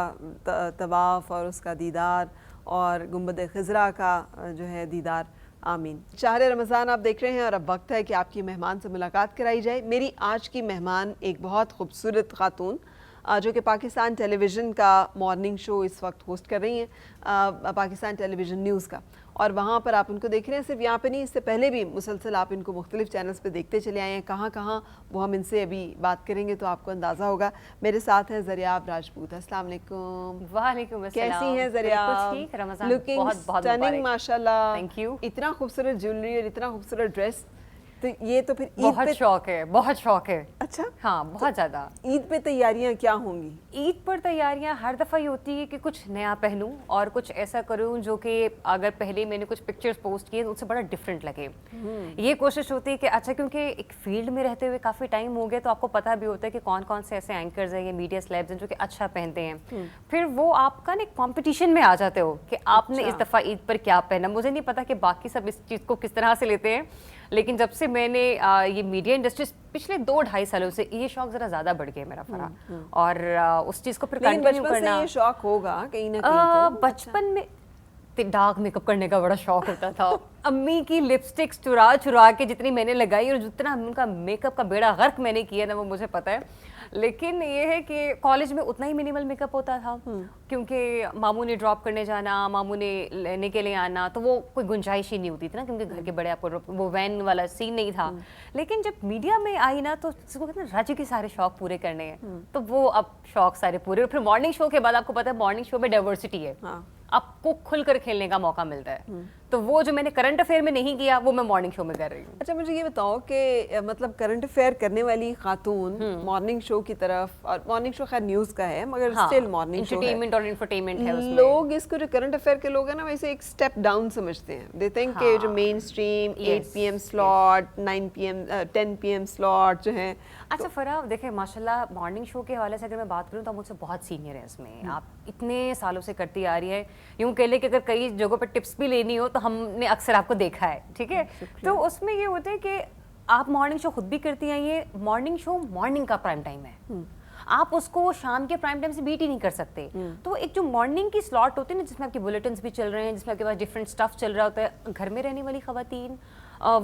طواف اور اس کا دیدار، اور گنبد خضرا کا جو ہے دیدار، آمین۔ شہر رمضان آپ دیکھ رہے ہیں، اور اب وقت ہے کہ آپ کی مہمان سے ملاقات کرائی جائے۔ میری آج کی مہمان ایک بہت خوبصورت خاتون جو کہ پاکستان ٹیلی ویژن کا مارننگ شو اس وقت ہوسٹ کر رہی ہیں، پاکستان ٹیلی ویژن نیوز کا، اور وہاں پر آپ ان کو دیکھ رہے ہیں۔ صرف یہاں پہ نہیں، اس سے پہلے بھی مسلسل آپ ان کو مختلف چینلز پہ دیکھتے چلے آئے ہیں، کہاں کہاں وہ ہم ان سے ابھی بات کریں گے تو آپ کو اندازہ ہوگا۔ میرے ساتھ ہیں زریاب راجپوت۔ السلام علیکم۔ وعلیکم السلام۔ کیسی ہیں زریاب؟ بالکل ٹھیک، رمضان لوکنگ بہت بہت سٹننگ مبارک۔ ماشاءاللہ۔ Thank you. اتنا خوبصورت جیولری اور اتنا خوبصورت ڈریس، تو یہ تو پھر عید بہت پہ شوق ہے، بہت شوق ہے۔ اچھا، ہاں بہت زیادہ۔ عید پہ تیاریاں کیا ہوں گی؟ عید پر تیاریاں ہر دفعہ یہ ہوتی ہے کہ کچھ نیا پہنوں اور کچھ ایسا کروں جو کہ اگر پہلے میں نے کچھ پکچرز پوسٹ کیے تو ان سے بڑا ڈفرینٹ لگے۔ یہ کوشش ہوتی ہے کہ اچھا، کیونکہ ایک فیلڈ میں رہتے ہوئے کافی ٹائم ہو گیا تو آپ کو پتہ بھی ہوتا ہے کہ کون کون سے ایسے اینکرز ہیں یا میڈیا سلیبز ہیں جو کہ اچھا پہنتے ہیں، پھر وہ آپ کا نا ایک کمپٹیشن میں آ جاتے ہو کہ آپ نے اس دفعہ عید پر کیا پہنا۔ مجھے نہیں پتا کہ باقی سب اس چیز کو کس طرح سے لیتے ہیں، لیکن جب سے میں نے یہ میڈیا انڈسٹری پچھلے 2-2.5 سالوں سے یہ شوق ذرا زیادہ بڑھ گیا میرا فرا، اور اس چیز کو پھر کنٹینیو کرنا۔ یہ شوق ہوگا کہیں نہ کہیں؟ بچپن میں ڈارک میک اپ کرنے کا بڑا شوق ہوتا تھا، امی کی لپسٹکس چرا چرا کے جتنی میں نے لگائی اور جتنا ان کا میک اپ کا بیڑا غرق میں نے کیا نا وہ مجھے پتہ ہے۔ لیکن یہ ہے کہ کالج میں اتنا ہی منیمل میک اپ ہوتا تھا، کیونکہ ماموں نے ڈراپ کرنے جانا، ماموں نے لینے کے لیے آنا، تو وہ کوئی گنجائش ہی نہیں ہوتی تھی نا، کیونکہ گھر کے بڑے آپ کو وہ وین والا سین نہیں تھا۔ لیکن جب میڈیا میں آئی نا تو اس کو کہتے ہیں رج کے سارے شوق پورے کرنے ہیں، تو وہ اب شوق سارے پورے۔ اور پھر مارننگ شو کے بعد آپ کو پتہ ہے مارننگ شو میں ڈائیورسٹی ہے، آپ کو کھل کر کھیلنے کا موقع ملتا ہے، تو وہ جو میں نے کرنٹ افیئر میں نہیں کیا وہ میں مارننگ شو میں کر رہی ہوں۔ اچھا مجھے یہ بتاؤ کہ مطلب کرنٹ افیئر کرنے والی خاتون مارننگ شو کی طرف، اور مارننگ شو خیر نیوز کا ہے مگر اسٹل مارننگ شو انٹرٹینمنٹ اور انفرٹینمنٹ ہے اس میں۔ لوگ اس کو جو کرنٹ افیئر کے لوگ ہیں نا ویسے ایک سٹیپ ڈاؤن سمجھتے ہیں، دے تھنک کہ جو mainstream 8 PM slot, 9 PM 10 PM slot جو ہیں۔ اچھا فرا دیکھیں ماشاءاللہ مارننگ شو کے حوالے سے اگر میں بات کروں تو آپ مجھ سے بہت سینئر ہیں اس میں، آپ اتنے سالوں سے کرتی آ رہی ہے، یوں کہہ لیں کہ اگر کئی جگہوں پہ ٹپس بھی لینی ہو تو ہم نے اکثر آپ کو دیکھا ہے، ٹھیک ہے؟ تو اس میں یہ ہوتا ہے کہ آپ مارننگ شو خود بھی کرتی ہیں، یہ مارننگ شو مارننگ کا پرائم ٹائم ہے، آپ اس کو شام کے پرائم ٹائم سے بیٹ ہی نہیں کر سکتے۔ تو ایک جو مارننگ کی سلاٹ ہوتی ہے نا جس میں آپ کے بلیٹنز بھی چل رہے ہیں، جس میں آپ کے پاس ڈفرینٹ اسٹف چل رہا ہوتا ہے، گھر میں رہنے والی خواتین،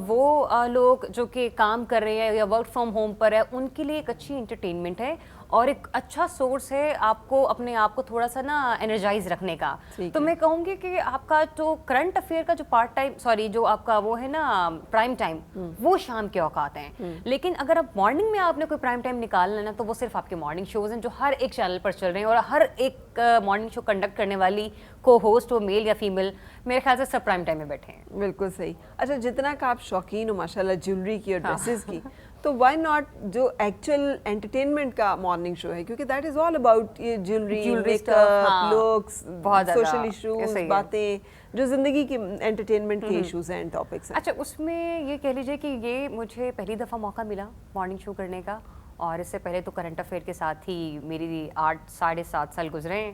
وہ لوگ جو کہ کام کر رہے ہیں یا ورک فرام ہوم پر ہے، ان کے لیے ایک اچھی انٹرٹینمنٹ ہے۔ اور ایک اچھا سورس ہے آپ کو اپنے آپ کو تھوڑا سا نا انرجائز رکھنے کا. تو میں کہوں گی کہ آپ کا جو کرنٹ افیئر کا جو پارٹ ٹائم جو آپ کا وہ ہے نا پرائم ٹائم, وہ شام کے اوقات ہیں. لیکن اگر آپ مارننگ میں آپ نے کوئی پرائم ٹائم نکالنا نا, تو وہ صرف آپ کے مارننگ شوز ہیں جو ہر ایک چینل پر چل رہے ہیں, اور ہر ایک مارننگ شو کنڈکٹ کرنے والی کو ہوسٹ وہ میل یا فیمیل میرے خیال سے سب پرائم ٹائم میں بیٹھے ہیں. بالکل صحیح. اچھا, جتنا کہ آپ شوقین ہو ماشاءاللہ جیولری کی اور ڈریسز کی, تو وائی ناٹ جو ایکچوئل انٹرٹینمنٹ کا مارننگ شو ہے, کیونکہ دیٹ از آل اباؤٹ یہ jewellery, make up, looks, social issues, باتیں جو زندگی کے انٹرٹینمنٹ کے ایشوز ہیں, ٹاپکس ہیں. اچھا, اس میں یہ کہہ لیجیے کہ یہ مجھے پہلی دفعہ موقع ملا مارننگ شو کرنے کا, اور اس سے پہلے تو کرنٹ افیئر کے ساتھ ہی میری 8-7.5 سال گزرے ہیں.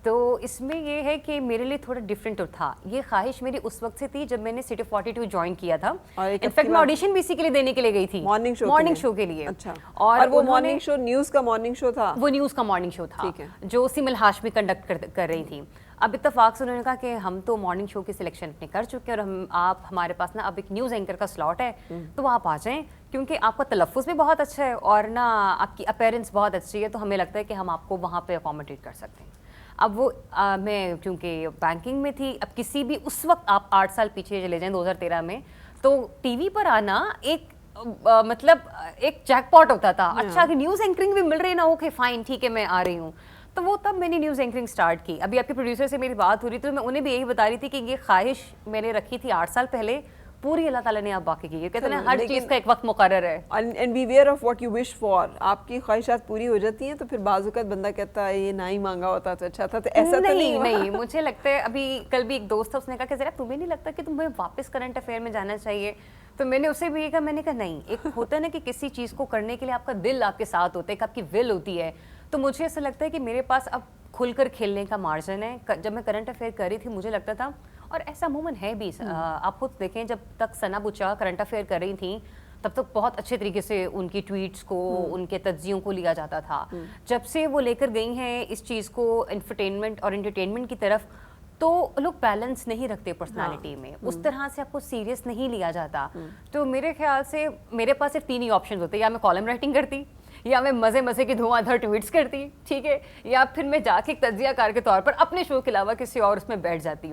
تو اس میں یہ ہے کہ میرے لیے تھوڑا ڈفرینٹ تھا. یہ خواہش میری اس وقت سے تھی جب میں نے سٹی 42 جوائن کیا تھا. انفیکٹ میں آڈیشن بھی اسی کے لیے دینے کے لیے گئی تھی, مارننگ شو کے لیے. اچھا, اور وہ مارننگ شو نیوز کا مارننگ شو تھا؟ وہ نیوز کا مارننگ شو تھا جو سمل ہاشمی کنڈکٹ کر رہی تھی. اب اتفاق سے انہوں نے کہا کہ ہم تو مارننگ شو کی سلیکشن اپنے کر چکے ہیں, اور آپ ہمارے پاس نا اب ایک نیوز اینکر کا سلاٹ ہے, تو آپ آ جائیں, کیونکہ آپ کا تلفظ بھی بہت اچھا ہے اور نا آپ کی اپیرنس بہت اچھی ہے, تو ہمیں لگتا ہے کہ ہم آپ کو وہاں پہ اکوموڈیٹ کر سکتے ہیں. اب وہ میں چونکہ بینکنگ میں تھی, اب کسی بھی اس وقت آپ 8 سال پیچھے چلے جائیں 2013 میں, تو ٹی وی پر آنا ایک مطلب ایک جیک پاٹ ہوتا تھا. اچھا کہ نیوز اینکرنگ بھی مل رہی ہے نا, اوکے فائن ٹھیک ہے میں آ رہی ہوں. تو وہ تب میں نے نیوز اینکرنگ سٹارٹ کی. ابھی آپ کے پروڈیوسر سے میری بات ہو رہی تھی, تو میں انہیں بھی یہی بتا رہی تھی کہ یہ خواہش میں نے رکھی تھی 8 سال پہلے, پوری اللہ تعالیٰ نے آپ باقی کی. کہتے ہیں ہر چیز کا ایک وقت مقرر ہے. And beware of what you wish for. آپ کی خواہشات پوری ہو جاتی ہیں تو پھر بعض اوقات بندہ کہتا ہے یہ نہ ہی مانگا ہوتا تو اچھا تھا. تو ایسا تو نہیں, مجھے لگتا ہے ابھی کل بھی ایک دوست تھا, اس نے کہا کہ ذرا تمہیں نہیں لگتا کہ تمہیں واپس کرنٹ افیئر میں جانا چاہیے؟ تو میں نے اسے بھی یہ کہا, میں نے کہا نہیں, ایک ہوتا ہے نا کہ کسی چیز کو کرنے کے لیے آپ کا دل آپ کے ساتھ ہوتا ہے, ایک آپ کی ول ہوتی ہے. تو مجھے ایسا لگتا ہے کہ میرے پاس اب کھل کر کھیلنے کا مارجن ہے. جب میں کرنٹ افیئر کر رہی تھی مجھے لگتا تھا, اور ایسا عموماً ہے بھی, آپ خود دیکھیں جب تک ثنا بچا کرنٹ افیئر کر رہی تھیں تب تک بہت اچھے طریقے سے ان کی ٹویٹس کو, ان کے تجزیوں کو لیا جاتا تھا. جب سے وہ لے کر گئی ہیں اس چیز کو انفرٹینمنٹ اور انٹرٹینمنٹ کی طرف, تو لوگ بیلنس نہیں رکھتے پرسنالٹی میں, اس طرح سے آپ کو سیریس نہیں لیا جاتا. تو میرے خیال سے میرے پاس صرف 3 ہی آپشن ہوتے, یا میں کالم رائٹنگ کرتی, یا میں مزے کی دھواں دھر ٹویٹس کرتی, ٹھیک ہے, یا پھر میں جا کے ایک تجزیہ کار کے طور پر اپنے شو کے علاوہ کسی اور اس میں بیٹھ جاتی.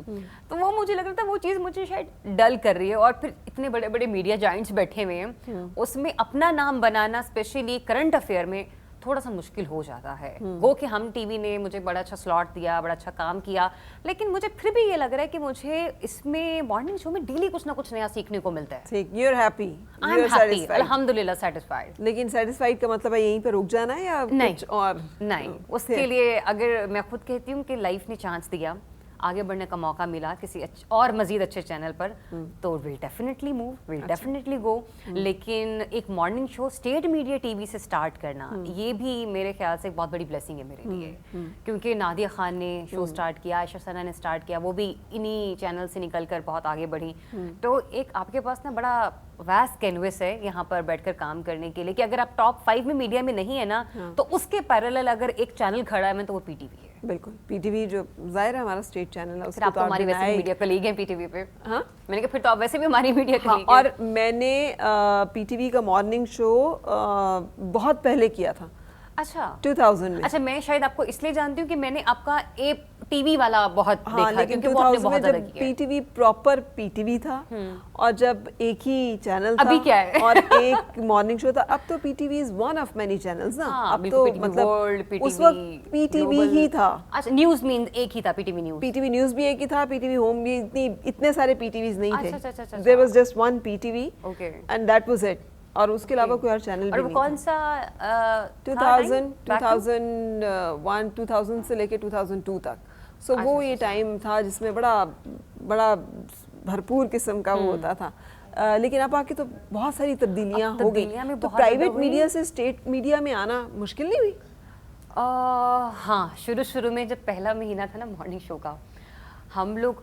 تو وہ مجھے لگ رہا تھا وہ چیز مجھے شاید ڈل کر رہی ہے. اور پھر اتنے بڑے بڑے میڈیا جائنٹس بیٹھے ہوئے ہیں, اس میں اپنا نام بنانا اسپیشلی کرنٹ افیئر میں تھوڑا سا مشکل ہو جاتا ہے. گو کہ ہم ٹی وی نے مجھے بڑا اچھا سلاٹ دیا, بڑا اچھا کام کیا, لیکن مجھے پھر بھی یہ لگ رہا ہے کہ مجھے اس میں مارننگ شو میں ڈیلی کچھ نہ کچھ نیا سیکھنے کو ملتا ہے. ٹھیک, you are happy, I am happy, الحمدللہ سیٹسفائیڈ. لیکن سیٹسفائیڈ کا مطلب ہے یہیں پہ رک جانا ہے یا کچھ اور؟ نہیں, اس کے لیے اگر میں خود کہتی ہوں کہ لائف نے چانس دیا, آگے بڑھنے کا موقع ملا کسی اور مزید اچھے چینل پر, تو will definitely move, will definitely go. لیکن ایک morning show state media T V سے اسٹارٹ کرنا, یہ بھی میرے خیال سے ایک بہت بڑی بلیسنگ ہے میرے لیے. کیونکہ نادیہ خان نے شو اسٹارٹ کیا, عائشہ ثنا نے اسٹارٹ کیا, وہ بھی انہی چینل سے نکل کر بہت آگے بڑھی. تو ایک آپ کے پاس نا بڑا ویسٹ کینوس ہے یہاں پر بیٹھ کر کام کرنے کے لیے, کہ اگر آپ ٹاپ 5 میں میڈیا میں نہیں ہے نا, تو اس کے پیرالل اگر ایک چینل کھڑا ہے تو وہ پی ٹی وی ہے. بالکل, پی ٹی وی جو ظاہر ہے ہمارا اسٹیٹ چینل ہے. آپ تو ہماری ویسے میڈیا کلیگ ہیں پی ٹی وی پہ. ہاں, میں نے کہا پھر تو آپ ویسے بھی ہماری میڈیا کلیگ ہیں. اور میں نے پی ٹی وی کا مارننگ شو بہت پہلے کیا تھا. اچھا, 2000 میں. اچھا, میں شاید آپ کو اس لیے جانتی ہوں کہ میں نے آپ کا ایک ٹی وی والا بہت دیکھا, لیکن کیونکہ وہ آپ نے بہت زیادہ جب P T V proper P T V تھا, اور جب ایک ہی چینل تھا, ابھی کیا ہے, اور ایک مارننگ شو تھا. اب تو P T V is one of many channels نا. اب تو مطلب اس وقت پی ٹی وی ہی تھا. اچھا, نیوز مین ایک ہی تھا, P T V news. P T V news بھی ایک ہی تھا, پی ٹی وی ہوم بھی اتنے سارے پی ٹی ویز نہیں تھے. There was just one P T V, and that was it. اور اس کے علاوہ کوئی اور چینل بھی نہیں. کون سا 2001 2000 سے لے کے 2002 تک. سو وہ یہ ٹائم تھا جس میں بڑا بھرپور قسم کا وہ ہوتا تھا. لیکن اب آ کے تو بہت ساری تبدیلیاں ہو گئی. تو پرائیویٹ میڈیا سے اسٹیٹ میڈیا میں آنا مشکل نہیں ہوئی؟ ہاں, شروع میں جب پہلا مہینہ تھا نا مارننگ شو کا, ہم لوگ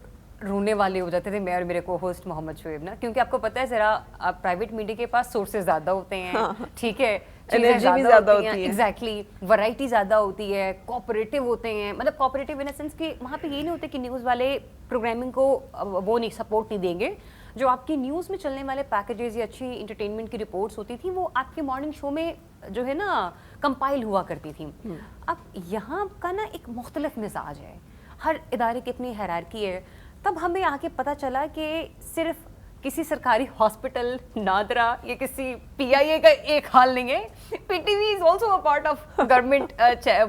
رونے والے ہو جاتے تھے, میں اور میرے کو ہوسٹ محمد شعیب نا, کیونکہ آپ کو پتہ ہے ذرا پرائیویٹ میڈیا کے پاس سورسز زیادہ ہوتے ہیں, ٹھیک ہے, انرجی بھی زیادہ ہوتی ہے, ایگزیکٹلی, ورائٹی زیادہ ہوتی ہے, کوآپریٹو ہوتے ہیں. مطلب کوآپریٹو ان اے سینس کہ وہاں پہ یہ نہیں ہوتا کہ نیوز والے پروگرامنگ کو وہ نہیں سپورٹ نہیں دیں گے, جو آپ کی نیوز میں چلنے والے پیکیجز یا اچھی انٹرٹینمنٹ کی رپورٹس ہوتی تھیں وہ آپ کے مارننگ شو میں جو ہے نا کمپائل ہوا کرتی تھیں. اب یہاں کا نا ایک مختلف مزاج ہے, ہر ادارے کی اپنی ہیرارکی ہے. تب ہمیں آ کے پتہ چلا کہ صرف کسی سرکاری ہاسپٹل نادرا یا کسی پی آئی اے کا ایک حال نہیں ہے, P T V is also a part of government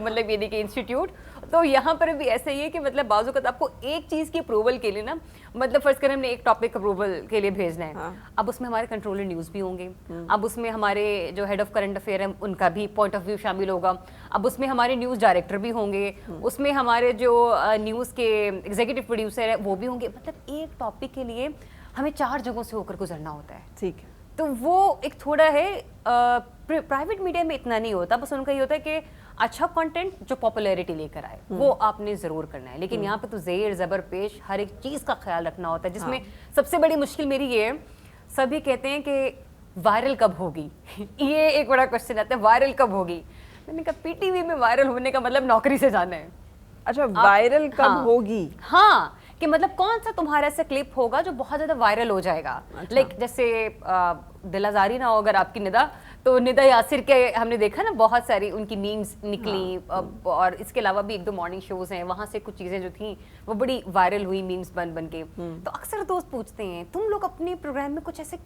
مطلب یعنی کہ انسٹیٹیوٹ. تو یہاں پر بھی ایسا ہی ہے کہ مطلب بعض اوقات آپ کو ایک چیز کی اپروول کے لیے نا مطلب فرض کریں ہم نے ایک ٹاپک اپروول کے لیے بھیجنا ہے, اب اس میں ہمارے کنٹرولر نیوز بھی ہوں گے, اب اس میں ہمارے جو ہیڈ آف کرنٹ افیئر ہیں ان کا بھی پوائنٹ آف ویو شامل ہوگا, اب اس میں ہمارے نیوز ڈائریکٹر بھی ہوں گے, اس میں ہمارے جو نیوز کے ایگزیکٹو پروڈیوسر ہیں وہ بھی ہوں گے. مطلب ایک ٹاپک کے لیے ہمیں 4 جگہوں سے ہو کر گزرنا ہوتا ہے. ٹھیک ہے, تو وہ ایک تھوڑا ہے پرائیویٹ میڈیا میں اتنا نہیں ہوتا, بس ان کا یہ ہوتا ہے کہ اچھا کنٹینٹ جو پاپولیرٹی لے کر آئے وہ آپ نے ضرور کرنا ہے. لیکن یہاں پہ تو زیر زبر پیش ہر ایک چیز کا خیال رکھنا ہوتا ہے, جس میں سب سے بڑی مشکل میری یہ ہے, سبھی کہتے ہیں کہ وائرل کب ہوگی یہ ایک بڑا کوشچن آتا ہے, وائرل کب ہوگی. میں نے کہا پی ٹی وی میں وائرل ہونے کا مطلب نوکری سے جانا ہے. اچھا وائرل کب ہوگی؟ ہاں, کہ مطلب کون سا تمہارا ایسا کلپ ہوگا جو بہت زیادہ وائرل ہو جائے گا. لائک جیسے دل آزاری نہ ہو اگر آپ کی ندا, تو ندا یاسر کے ہم نے دیکھا نا بہت ساری ان کی میمز نکلی, اور اس کے علاوہ بھی 1-2 مارننگ شوز ہیں, وہاں سے کچھ چیزیں جو تھیں وہ بڑی وائرل ہوئی میمز بن کے. تو اکثر دوست پوچھتے ہیں تم لوگ اپنے پروگرام میں کچھ ایسے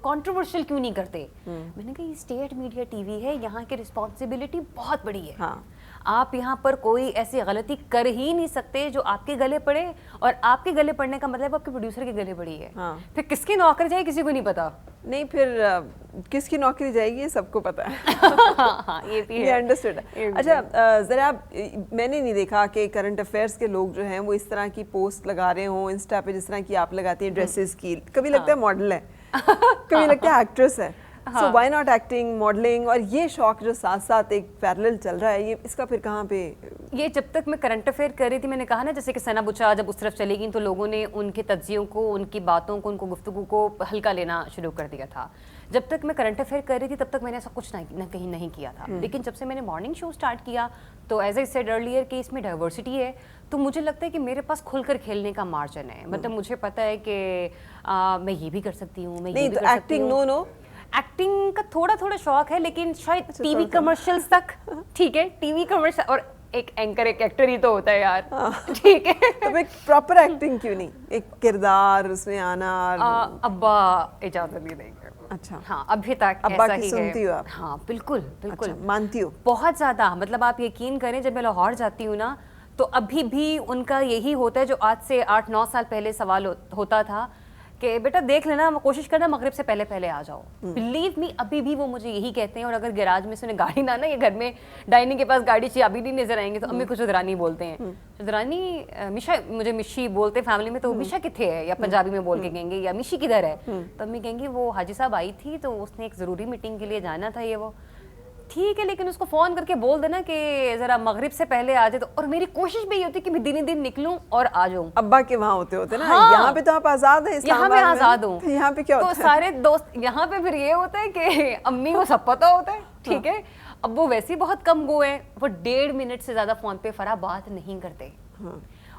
کنٹروورشل کیوں نہیں کرتے. میں نے کہا یہ اسٹیٹ میڈیا ٹی وی ہے, یہاں کی رسپانسبلٹی بہت بڑی ہے. آپ یہاں پر کوئی ایسی غلطی کر ہی نہیں سکتے جو آپ کے گلے پڑے, اور آپ کے گلے پڑنے کا مطلب آپ کے پروڈیوسر کے گلے پڑی ہے. پھر کس کی نوکری جائے کسی کو نہیں پتا. نہیں پھر کس کی نوکری جائے گی یہ سب کو پتا ہے. یہ بھی یہ انڈرسٹوڈ ہے. اچھا ذرا میں نے نہیں دیکھا کہ کرنٹ افیئرس کے لوگ جو ہیں وہ اس طرح کی پوسٹ لگا رہے ہوں انسٹا پہ جس طرح کی آپ لگاتی ہیں ڈریسز کی. کبھی لگتا ہے ماڈل ہے, کبھی لگتا ہے ایکٹریس ہے. So why not acting, modelling, اور یہ شوق جو ساتھ ساتھ ایک پیرلل چل رہا ہے, یہ اس کا پھر کہاں پہ؟ یہ جب تک میں کرنٹ افیئر کر رہی تھی, میں نے کہا نا جیسے کہ ثنا بچا جب اس طرف چلی گئی تو لوگوں نے ان کے تجزیوں کو, ان کی باتوں کو, ان کو گفتگو کو ہلکا لینا شروع کر دیا تھا. جب تک میں کرنٹ افیئر کر رہی تھی تب تک میں نے ایسا کچھ نہ کہیں نہیں کیا تھا. لیکن جب سے میں نے مارننگ شو اسٹارٹ کیا تو ایز اے سیڈ ارلیئر کہ اس میں ڈائیورسٹی ہے, تو مجھے لگتا ہے کہ میرے پاس کھل کر کھیلنے کا مارجن ہے. مطلب مجھے پتہ ہے کہ میں یہ بھی کر سکتی ہوں, میں یہ بھی کر سکتی ہوں. نو ایکٹنگ کا تھوڑا تھوڑا شوق ہے, لیکن شاید ٹی وی کمرشلز تک. ٹھیک ہے, ٹی وی کمرشل, اور ایک اینکر ایک ایکٹر ہی تو ہوتا ہے یار. ٹھیک ہے, تو ایک پراپر ایکٹنگ کیوں نہیں, ایک کردار اس میں آنا. ابا اجازت نہیں دیں گے. اچھا ہاں, ابھی تک ابا ایسا کی ہی سنتی ہو ہے. آپ؟ ہاں بالکل بالکل مانتی ہو بہت زیادہ. مطلب آپ یقین کریں جب میں لاہور جاتی ہوں نا تو ابھی بھی ان کا یہی ہوتا ہے جو آج سے 8-9 سال پہلے سوال ہوتا تھا کہ بیٹا دیکھ لینا, کوشش کرنا مغرب سے پہلے آ جاؤ. بلیو می ابھی بھی وہ مجھے یہی کہتے ہیں. اور اگر گیراج میں سے انہیں گاڑی نہ یا گھر میں ڈائننگ کے پاس گاڑی چابی نہیں نظر آئیں گے تو امی کو چودرانی بولتے ہیں. چودرانی مشا, مجھے مشی بولتے ہیں فیملی میں, تو مشا کتنے ہے یا پنجابی میں بول کے کہیں گے, یا مشی کدھر ہے, تو امی کہیں گے وہ حاجی صاحب آئی تھی تو اس نے ایک ضروری میٹنگ کے لیے جانا تھا. یہ وہ ٹھیک ہے, لیکن اس کو فون کر کے بول دینا کہ ذرا مغرب سے پہلے آ جائے. تو اور میری کوشش بھی یہ ہوتی ہے کہ میں دن نکلوں اور آ جاؤں. ابا کے وہاں ہوتے نا, یہاں پہ تو آپ آزاد ہیں, یہاں میں آزاد ہوں. یہاں پہ کیا ہوتا ہے؟ تو سارے دوست یہاں پہ پھر یہ ہوتا ہے کہ امی کو سب پتہ ہوتا ہے. ٹھیک ہے, اب وہ ویسے بہت کم گو ہیں, وہ 1.5 منٹ سے زیادہ فون پہ فرا بات نہیں کرتے.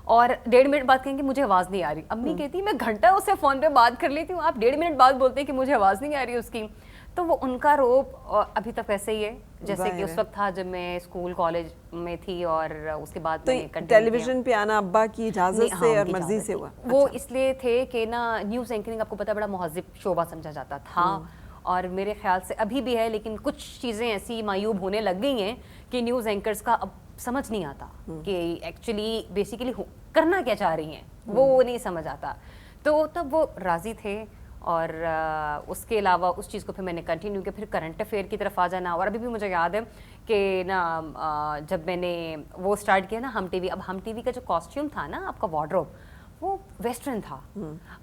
اور 1.5 منٹ بعد کہیں گے مجھے آواز نہیں آ رہی. امی کہتی میں گھنٹہ اس سے فون پہ بات کر لیتی ہوں, آپ 1.5 منٹ بعد بولتے ہیں کہ مجھے آواز نہیں آ رہی اس کی. تو وہ ان کا روب ابھی تک ایسے ہی ہے جیسے کہ اس وقت تھا جب میں اسکول کالج میں تھی, اور اس کے بعد ٹیلی ویژن پہ آنا ابا کی اجازت سے اور مرضی سے ہوا. وہ اس لیے تھے کہ نا نیوز اینکرنگ آپ کو پتہ بڑا مہذب شعبہ سمجھا جاتا تھا, اور میرے خیال سے ابھی بھی ہے, لیکن کچھ چیزیں ایسی معیوب ہونے لگ گئی ہیں کہ نیوز اینکرز کا اب سمجھ نہیں آتا کہ ایکچولی بیسیکلی کرنا کیا چاہ رہی ہیں, وہ نہیں سمجھ آتا. تو تب وہ راضی تھے, اور اس کے علاوہ اس چیز کو پھر میں نے کنٹینیو کیا. پھر کرنٹ افیئر کی طرف آ جانا, اور ابھی بھی مجھے یاد ہے کہ نا جب میں نے وہ اسٹارٹ کیا نا ہم ٹی وی, اب ہم ٹی وی کا جو کاسٹیوم تھا نا آپ کا وارڈروب وہ ویسٹرن تھا.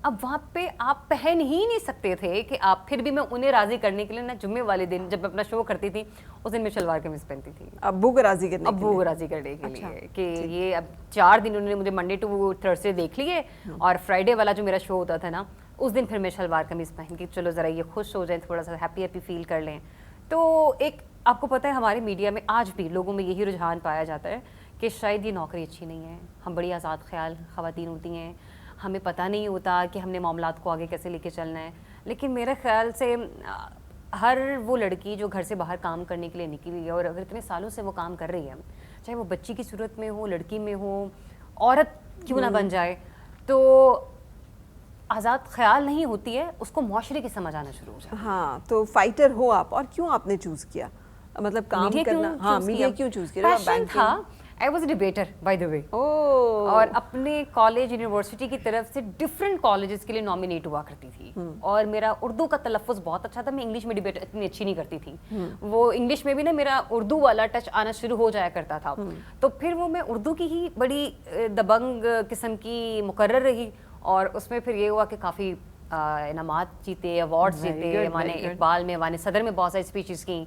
اب وہاں پہ آپ پہن ہی نہیں سکتے تھے کہ آپ, پھر بھی میں انہیں راضی کرنے کے لیے نا جمعے والے دن جب میں اپنا شو کرتی تھی اس دن میں شلوار قمیض پہنتی تھی ابو کو راضی کرنے کے لیے کہ یہ اب 4 دن انہوں نے مجھے منڈے ٹو تھرسڈے دیکھ لیے, اور فرائیڈے والا جو میرا شو ہوتا تھا نا اس دن پھر میں شلوار قمیض پہن کے چلو ذرا یہ خوش ہو جائیں, تھوڑا سا ہیپی فیل کر لیں. تو ایک آپ کو پتہ ہے ہمارے میڈیا میں آج بھی لوگوں میں یہی رجحان پایا جاتا ہے کہ شاید یہ نوکری اچھی نہیں ہے, ہم بڑی آزاد خیال خواتین ہوتی ہیں, ہمیں پتہ نہیں ہوتا کہ ہم نے معاملات کو آگے کیسے لے کے چلنا ہے. لیکن میرے خیال سے ہر وہ لڑکی جو گھر سے باہر کام کرنے کے لیے نکلی ہے اور اگر اتنے سالوں سے وہ کام کر رہی ہے, چاہے وہ بچی کی صورت میں ہو, لڑکی میں ہو, عورت کیوں نہ بن جائے, تو آزاد خیال نہیں ہوتی ہے, اس کو معاشرے کی سمجھ آنا شروع ہو جائے. ہاں, تو فائٹر ہو آپ, اور کیوں آپ نے چوز کیا, مطلب کام کرنا؟ ہاں, میڈیا کیوں چوز کیا؟ پیشن تھا. I was a debater by the way. اور اپنے کالج یونیورسٹی کی طرف سے ڈفرینٹ کالجز کے لیے نامینیٹ ہوا کرتی تھی, اور میرا اردو کا تلفظ بہت اچھا تھا. میں انگلش میں ڈبیٹ اتنی اچھی نہیں کرتی تھی, وہ انگلش میں بھی نا میرا اردو والا ٹچ آنا شروع ہو جایا کرتا تھا. تو پھر وہ میں اردو کی ہی بڑی دبنگ قسم کی مقرر رہی, اور اس میں پھر یہ ہوا کہ کافی انعامات جیتے, ایوارڈز جیتے. میں نے اقبال میں, وان صدر میں بہت ساری اسپیچز کی.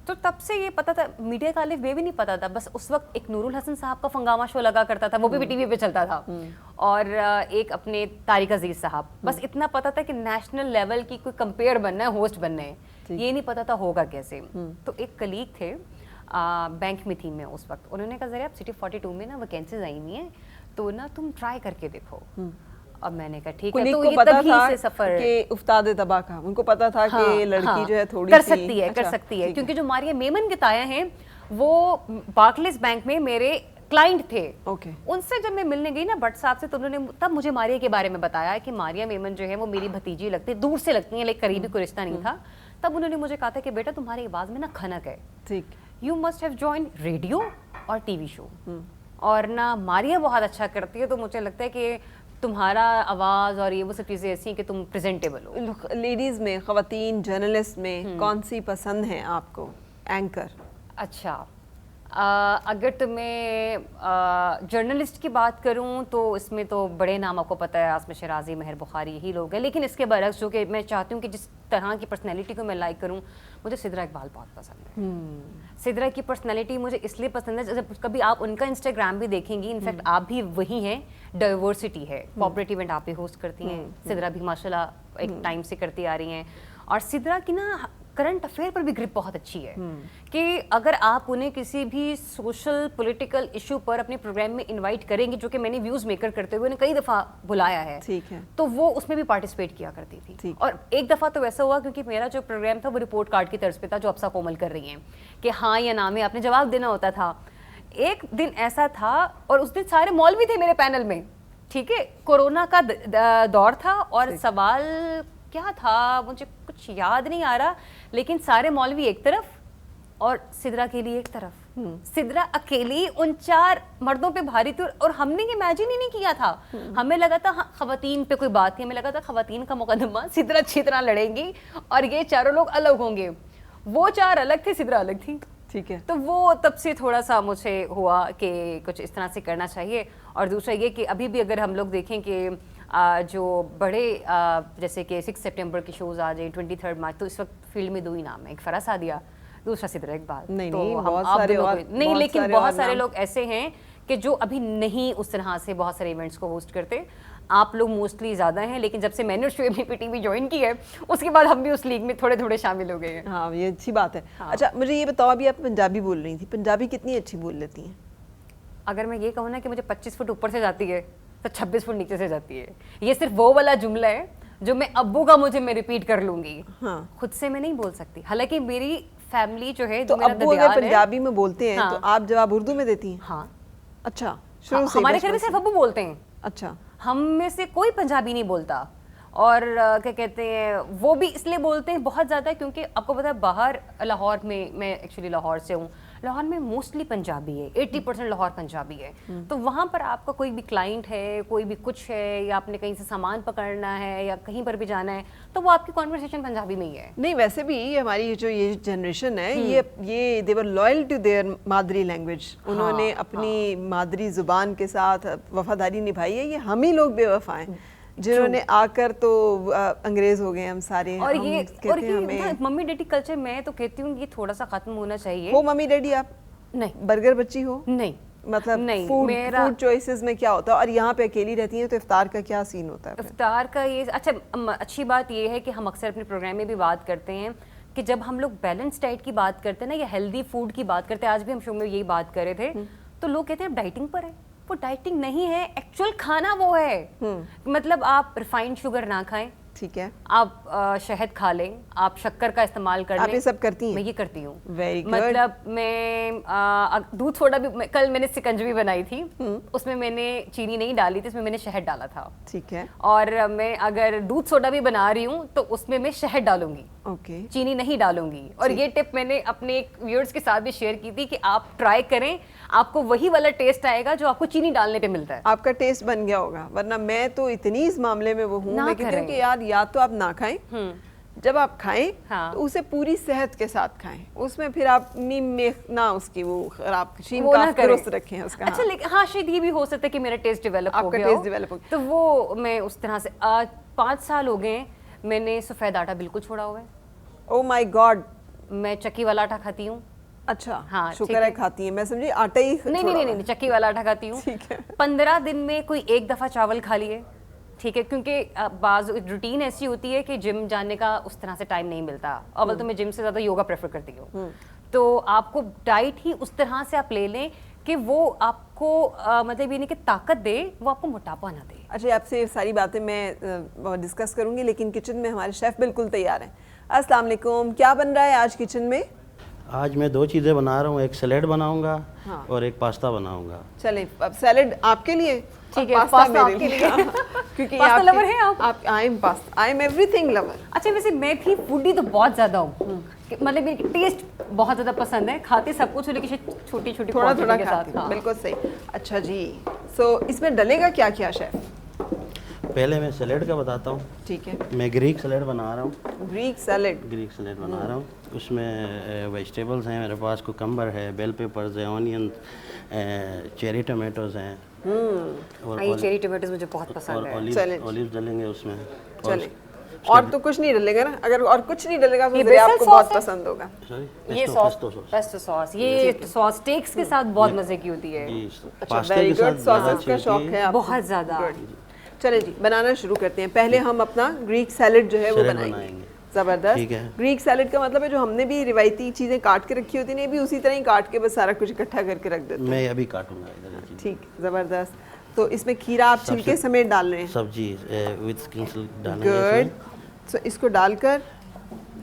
تو تب سے یہ پتا تھا, میڈیا کا الف بے بھی نہیں پتا تھا. بس اس وقت ایک نور الحسن صاحب کا فنگامہ شو لگا کرتا تھا, وہ بھی ٹی وی پہ چلتا تھا, اور ایک اپنے طارق عزیز صاحب. بس اتنا پتا تھا کہ نیشنل لیول کی کوئی کمپیئر بننا ہے, ہوسٹ بننا ہے, یہ نہیں پتا تھا ہوگا کیسے. تو ایک کلیگ تھے, بینک میں تھی میں اس وقت, انہوں نے کہا ذرا آپ سٹی 42 میں نا ویکینسیز آئی ہوئی ہیں, تو نا تم ٹرائی کر کے دیکھو. اب میں نے کہا ٹھیک ہے. تو یہ تبھی سے سفر کہ افتاد طبع کا ان کو پتا تھا کہ لڑکی جو ہے تھوڑی کر سکتی ہے, کیونکہ جو ماریہ میمن کے تایا ہیں وہ بارکلیز بینک میں میرے کلائنٹ تھے. ان سے جب میں ملنے گئی نا بٹ صاحب سے, تو انہوں نے تب مجھے ماریہ کے بارے میں بتایا کہ ماریہ میمن جو ہے وہ میری بھتیجی لگتی ہے, دور سے لگتی ہیں, لیکن قریبی کوئی رشتہ نہیں تھا. تب انہوں نے مجھے کہا تھا کہ بیٹا تمہاری آواز میں نا کھنک ہے, ٹھیک, you must have join radio اور ٹی وی شو. اور نہ ماریہ بہت اچھا کرتی ہے, تو مجھے لگتا ہے کہ تمہارا آواز اور یہ وہ سب چیزیں ایسی ہیں کہ تم پریزنٹیبل ہو. لیڈیز میں, خواتین جرنلسٹ میں کون سی پسند ہیں آپ کو اینکر؟ اچھا, اگر تمہیں جرنلسٹ کی بات کروں تو اس میں تو بڑے نام آپ کو پتہ ہے, عاصمہ شیرازی, مہر بخاری, یہی لوگ ہیں. لیکن اس کے برعکس جو کہ میں چاہتی ہوں کہ جس طرح کی پرسنالٹی کو میں لائک کروں, مجھے سدرا اقبال بہت پسند ہے. سدرا کی پرسنالٹی مجھے اس لیے پسند ہے, جب کبھی آپ ان کا انسٹاگرام بھی دیکھیں گی, انفیکٹ آپ بھی وہی ہیں, ڈائیورسٹی ہے, کوآپریٹ ایونٹ آپ بھی ہوسٹ کرتی ہیں, سدرا بھی ماشاءاللہ ایک ٹائم سے کرتی آ رہی ہیں. اور سدرا کی نا کرنٹ افیئر پر بھی گرپ بہت اچھی ہے, کہ اگر آپ انہیں کسی بھی سوشل پولیٹیکل ایشو پر اپنے پروگرام میں انوائٹ کریں گے, جو کہ میں نے ویوز میکر کرتے ہوئے انہیں کئی دفعہ بلایا ہے, ٹھیک ہے, تو وہ اس میں بھی پارٹیسپیٹ کیا کرتی تھی. اور ایک دفعہ تو ویسا ہوا, کیونکہ میرا جو پروگرام تھا وہ رپورٹ کارڈ کی طرز پہ تھا, جو افسا کومل کر رہی ہیں کہ ہاں یا نہ میں آپ نے جواب دینا ہوتا تھا. ایک دن ایسا تھا, اور اس دن سارے مولوی تھے میرے پینل میں, ٹھیک ہے, کورونا کا دور تھا, اور سوال کیا تھا مجھے کچھ یاد نہیں آ رہا, لیکن سارے مولوی ایک طرف اور سدرا کے لیے ایک طرف. سدرا اکیلی ان 4 مردوں پہ بھاری تھی, اور ہم نے امیجن ہی نہیں کیا تھا. ہمیں لگا تھا خواتین پہ کوئی بات تھی, ہمیں لگا تھا خواتین کا مقدمہ سدرا اچھی طرح لڑیں گی اور یہ چاروں لوگ الگ ہوں گے. وہ 4 الگ تھے, سدرا الگ تھی. ٹھیک ہے, تو وہ تب سے تھوڑا سا مجھے ہوا کہ کچھ اس طرح سے کرنا چاہیے. اور دوسرا یہ کہ ابھی بھی اگر ہم لوگ دیکھیں کہ جو بڑے جیسے کہ 6 سپٹمبر کی شوز آ جائیں, 23 مارچ, تو اس وقت فیلڈ میں 2 ہی نام ہیں, ایک فرح سعدیہ, دوسرا سدرا اقبال. نہیں, لیکن بہت سارے لوگ ایسے ہیں کہ جو ابھی نہیں اس طرح سے بہت سارے ایونٹس کو ہوسٹ کرتے. آپ لوگ موسٹلی زیادہ ہیں, لیکن جب سے میں نے شعیب نے پی ٹی وی جوائن کی ہے, اس کے بعد ہم بھی اس لیگ میں تھوڑے تھوڑے شامل ہو گئے ہیں. ہاں, یہ اچھی بات ہے. اچھا, مجھے یہ بتاؤ, ابھی آپ پنجابی بول رہی تھی, پنجابی کتنی اچھی بول لیتی ہیں؟ اگر میں یہ کہوں نا کہ مجھے 25 فٹ اوپر سے جاتی ہے تو 26 فٹ نیچے سے جاتی ہے. یہ صرف وہ والا جملہ ہے جو میں ابو کا مجھے میں ریپیٹ کر لوں گی, خود سے میں نہیں بول سکتی. حالانکہ میری فیملی جو ہے, تو ابو اگر پنجابی میں بولتے ہیں تو آپ جواب اردو میں دیتی ہیں؟ ہاں. اچھا, ہمارے گھر میں صرف ابو بولتے ہیں. اچھا, ہم میں سے کوئی پنجابی نہیں بولتا. اور کیا کہتے ہیں, وہ بھی اس لیے بولتے ہیں بہت زیادہ کیونکہ آپ کو پتہ ہے باہر لاہور میں ایکچولی لاہور سے ہوں, لاہور میں موسٹلی پنجابی ہے, 80% لاہور پنجابی ہے. تو وہاں پر آپ کا کوئی بھی کلائنٹ ہے, کوئی بھی کچھ ہے, یا آپ نے کہیں سے سامان پکڑنا ہے یا کہیں پر بھی جانا ہے, تو وہ آپ کی کانورسیشن پنجابی میں ہی ہے. نہیں, ویسے بھی ہماری جو یہ جنریشن ہے, یہ they were loyal to their مادری لینگویج. انہوں نے اپنی مادری زبان کے ساتھ وفاداری نبھائی ہے. یہ ہم ہی لوگ بے وفا ہیں جنہوں نے آ کر تو انگریز ہو گئے ہم سارے. اور یہ ممی ڈیڈی کلچر میں تو کہتی ہوں یہ تھوڑا سا ختم ہونا چاہیے. وہ ممی ڈیڈی آپ نہیں, برگر بچی ہو نہیں, مطلب فوڈ چوائسز میں کیا ہوتا ہے, اور یہاں پہ اکیلی رہتی ہیں تو افطار کا کیا سین ہوتا ہے؟ افطار کا یہ اچھا, اچھی بات یہ ہے کہ ہم اکثر اپنے پروگرام میں بھی بات کرتے ہیں کہ جب ہم لوگ بیلنس ڈائٹ کی بات کرتے ہیں نا, یا ہیلدی فوڈ کی بات کرتے ہیں, آج بھی ہم شو میں یہی بات کر رہے تھے, تو لوگ کہتے ہیں آپ ڈائٹنگ پر ہیں, وہ ڈائٹنگ نہیں ہے, ایکچوئل کھانا وہ ہے. مطلب آپ ریفائنڈ شوگر نہ کھائیں, ٹھیک ہے, آپ شہد کھا لیں, آپ شکر کا استعمال کر لیں. آپ یہ سب کرتی ہیں؟ میں یہ کرتی ہوں. Very good. مطلب میں دودھ سوڈا بھی, کل میں نے سکنجوی بنائی تھی, اس میں میں نے چینی نہیں ڈالی تھی, اس میں میں نے شہد ڈالا تھا. ٹھیک ہے. اور میں اگر دودھ سوڈا بھی بنا رہی ہوں تو اس میں شہد ڈالوں گی, اوکے, چینی نہیں ڈالوں گی. اور یہ ٹپ میں نے اپنے ایک ویورز کے ساتھ بھی شیئر کی تھی کہ آپ ٹرائی کریں, آپ کو وہی والا ٹیسٹ آئے گا جو آپ کو چینی ڈالنے پہ ملتا ہے. آپ کا ٹیسٹ بن گیا ہوگا, ورنہ میں تو اتنی اس معاملے میں وہ ہوں, میں کہتی ہوں کہ یار یا تو آپ نہ کھائیں, جب آپ کھائیں تو اسے پوری صحت کے ساتھ کھائیں, اس میں پھر آپ نہ اس کی وہ خراب شیم کا درست رکھیں اس کا. اچھا لیکن ہاں شاید یہ بھی ہو سکتا ہے کہ میرا ٹیسٹ ڈیولپ ہو گیا, آپ کا ٹیسٹ ڈیولپ ہو گیا, تو وہ میں اس طرح سے 5 سال ہو گئے میں نے سفید آٹا بالکل چھوڑا ہوا ہے. او مائی گاڈ, میں چکی والا آٹا کھاتی ہوں. اچھا, ہاں شکر ہے کھاتی ہیں, میں سمجھی آٹا ہی. نہیں, چکی والا آٹا کھاتی ہوں. 15 دن میں کوئی ایک دفعہ چاول کھا لیے, ٹھیک ہے, کیونکہ بعض روٹین ایسی ہوتی ہے کہ جم جانے کا اس طرح سے ٹائم نہیں ملتا. اول تو میں جم سے زیادہ یوگا پریفر کرتی ہوں, تو آپ کو ڈائٹ ہی اس طرح سے آپ لے لیں کہ وہ آپ کو مطلب یہ نہیں کہ طاقت دے, وہ آپ کو موٹاپا نہ دے. اچھا, آپ سے ساری باتیں میں ڈسکس کروں گی, لیکن کچن میں ہمارے شیف بالکل تیار ہیں. السلام علیکم, کیا بن رہا ہے آج کچن میں؟ آج میں 2 چیزیں بنا رہا ہوں, ایک سیلیڈ بناؤں گا اور ایک پاستا بناؤں گا. چلیں, اب سیلیڈ آپ کے لیے, ٹھیک ہے, پاستا آپ کے لیے, کیونکہ پاستا لور ہیں آپ. I am everything lover. اچھا ویسے میں بھی فوڈی تو بہت زیادہ ہوں, مطلب ٹیسٹ بہت زیادہ پسند ہے, کھاتے سب کچھ لیکن چھوٹی چھوٹی تھوڑا تھوڑا کھاتی ہوں. بالکل صحیح. اچھا جی, سو اس میں ڈلے گا کیا کیا شیف؟ پہلے میں سیلیڈ کا بتاتا ہوں. ٹھیک ہے, میں گریک سیلیڈ بنا رہا ہوں. گریک سیلیڈ بنا رہا ہوں. اس میں ویجیٹیبلز ہیں میرے پاس, کوکمبر ہے, بیل پیپرز ہیں, آنین, چیری ٹمیٹوز ہیں, اور یہ چیری ٹمیٹوز مجھے بہت پسند ہے. اولیو ڈلیں گے اس میں. چلیں, اور تو کچھ نہیں ڈلے گا نا, اگر اور کچھ نہیں ڈلے گا تو آپ کو بہت پسند ہوگا. یہ پیسٹو ساس, یہ ساس اسٹیکس کے ساتھ بہت مزے کی ہوتی ہے. ویری گڈ, ساسز کا شوق ہے بہت زیادہ. چلیں جی, بنانا شروع کرتے ہیں. پہلے ہم اپنا گریک سیلیڈ جو ہے وہ بنائیں گے. زبردست. گریک سیلیڈ کا مطلب ہے جو ہم نے بھی روایتی چیزیں کاٹ کے رکھی ہوتی ہیں, بھی اسی طرح ہی کاٹ کے بس سارا کچھ اکٹھا کر کے رکھ دیتے ہیں. میں ابھی کاٹوں گا. ٹھیک, زبردست. تو اس میں کھیرا آپ چھلکے سمیت ڈال رہے ہیں, سبزی وتھ سکنس ڈالیں گے. گڈ. سو اس کو ڈال کر,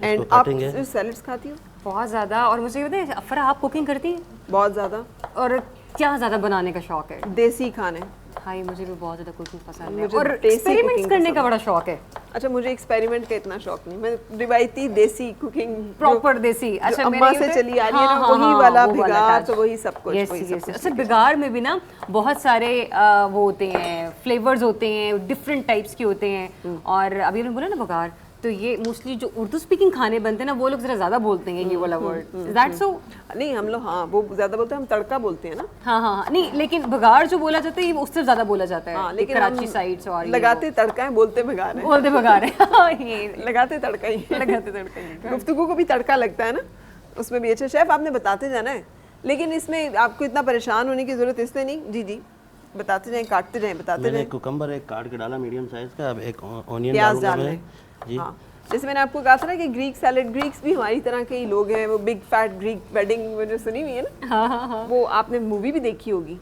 اینڈ آپ سیلیڈس کھاتی ہو؟ بہت زیادہ. اور مجھے یہ بتائیں افرا, آپ کوکنگ کرتی ہیں؟ بہت زیادہ. اور کیا زیادہ بنانے کا شوق ہے؟ دیسی کھانے. ہاں, مجھے بھی بہت زیادہ کوکنگ پسند ہے, اور ایکسپیریمنٹس کرنے کا بڑا شوق ہے. اچھا, مجھے ایکسپیریمنٹ کا اتنا شوق نہیں, میں روایتی دیسی کوکنگ, پراپر دیسی. اچھا, اماں سے چلی آ رہی ہے نا, وہی والا بھگار, تو وہی سب کچھ. اچھا, بگار میں بھی نا بہت سارے وہ ہوتے ہیں, فلیورز ہوتے ہیں, ڈفرینٹ ٹائپس کے ہوتے ہیں. اور ابھی ہم نے بولا نا بگار, تو یہ موسٹلی جو اردو اسپیکنگ کھانے بنتے ہیں نا, وہ لوگ ذرا زیادہ بولتے ہیں یہ والا ورڈ. Is that so? نہیں, ہم لوگ ہاں وہ زیادہ بولتے ہیں, ہم تڑکا بولتے ہیں نا. ہاں, نہیں لیکن بھگار جو بولا جاتا ہے وہ اس سے زیادہ بولا جاتا ہے. لیکن کراچی سائڈ اور لگاتے تڑکا ہے, بولتے بھگار ہیں. بولتے بھگار ہیں, لگاتے تڑکا ہی, لگاتے تڑکا ہی. گفتگو کو بھی تڑکا لگتا ہے نا اس میں بھی. اچھا شیف, آپ نے بتاتے جانا ہے, لیکن اس میں آپ کو اتنا پریشان ہونے کی ضرورت اس میں نہیں. جی جی, بتاتے جائیں, کاٹتے جائیں, بتاتے جائیں. میں نے کوکمبر ایک کاٹ کے ڈالا میڈیم سائز کا, اب ایک آنین پیاز ڈال ڈالوں رہے گا. جی, جیسے میں نے آپ کو کہا تھا نا کہ گریک سیلیڈ, گریکس بھی ہماری طرح کے ہی لوگ ہیں, وہ بگ فیٹ گریک ویڈنگ وہ جو سنی ہوئی ہے نا, وہ آپ نے مووی بھی دیکھی ہوگی,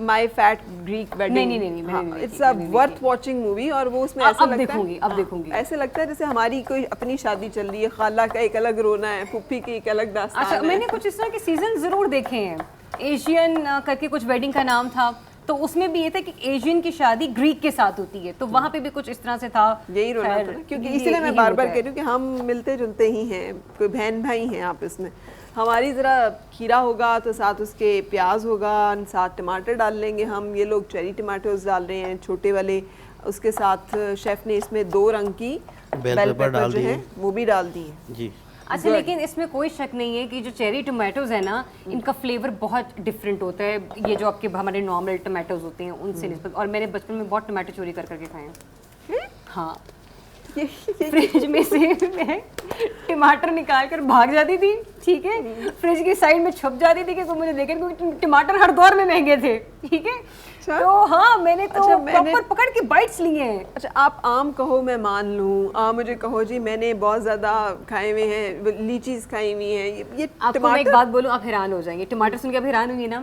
مائی فیٹ گریک ویڈنگ. نہیں, it's a worth watching movie. اور وہ اس میں ایسا لگتا ہے, اب دیکھوں گی, ایسے لگتا ہے جیسے ہماری کوئی اپنی شادی چل رہی ہے, خالہ کا ایک الگ رونا ہے, پھپھی کی ایک الگ داستان. اچھا, میں نے کچھ اس طرح کے سیزن ضرور دیکھے ہیں. ایشین کر کے کچھ ویڈنگ کا نام تھا, تو اس میں بھی یہ تھا کہ ایشین کی شادی گریک کے ساتھ ہوتی ہے, تو وہاں پہ بھی کچھ اس طرح سے تھا. یہی رونا تھا, کیونکہ اسی لیے میں بار بار کہہ رہی ہوں کہ ہم ملتے جلتے ہی ہیں, کوئی بہن بھائی ہیں آپ اس میں. ہماری ذرا کھیرا ہوگا تو ساتھ اس کے پیاز ہوگا, ساتھ ٹماٹر ڈال لیں گے ہم. یہ لوگ چیری ٹماٹرز ڈال رہے ہیں چھوٹے والے. اس کے ساتھ شیف نے اس میں 2 رنگ کی بیل پیپر جو ہے وہ بھی ڈال دی ہے. جی. اچھا, لیکن اس میں کوئی شک نہیں ہے کہ جو چیری ٹمیٹوز ہیں نا, ان کا فلیور بہت ڈفرینٹ ہوتا ہے یہ جو آپ کے ہمارے نارمل ٹمیٹوز ہوتے ہیں ان سے نسبت. اور میں نے بچپن میں بہت ٹمیٹو چوری کر کے کھائے ہیں. ہاں, فریج میں سے میں ٹماٹر نکال کر بھاگ جاتی تھی, ٹھیک ہے, فریج کی سائڈ میں چھپ جاتی تھی کہ کوئی مجھے دیکھے, کیونکہ ٹماٹر ہر دور میں مہنگے تھے, ٹھیک ہے. تو ہاں, میں نے تو پراپر پکڑ کے بائٹس لیے ہیں. اچھا, آپ آم کہو میں مان لوں, مجھے کہو جی میں نے بہت زیادہ کھائے ہوئے ہیں, لیچیز کھائی ہوئی ہیں. یہ آپ کو میں ایک بات بولوں, آپ حیران ہو جائیں گے. ٹماٹر سن کے آپ حیران ہوئی نا,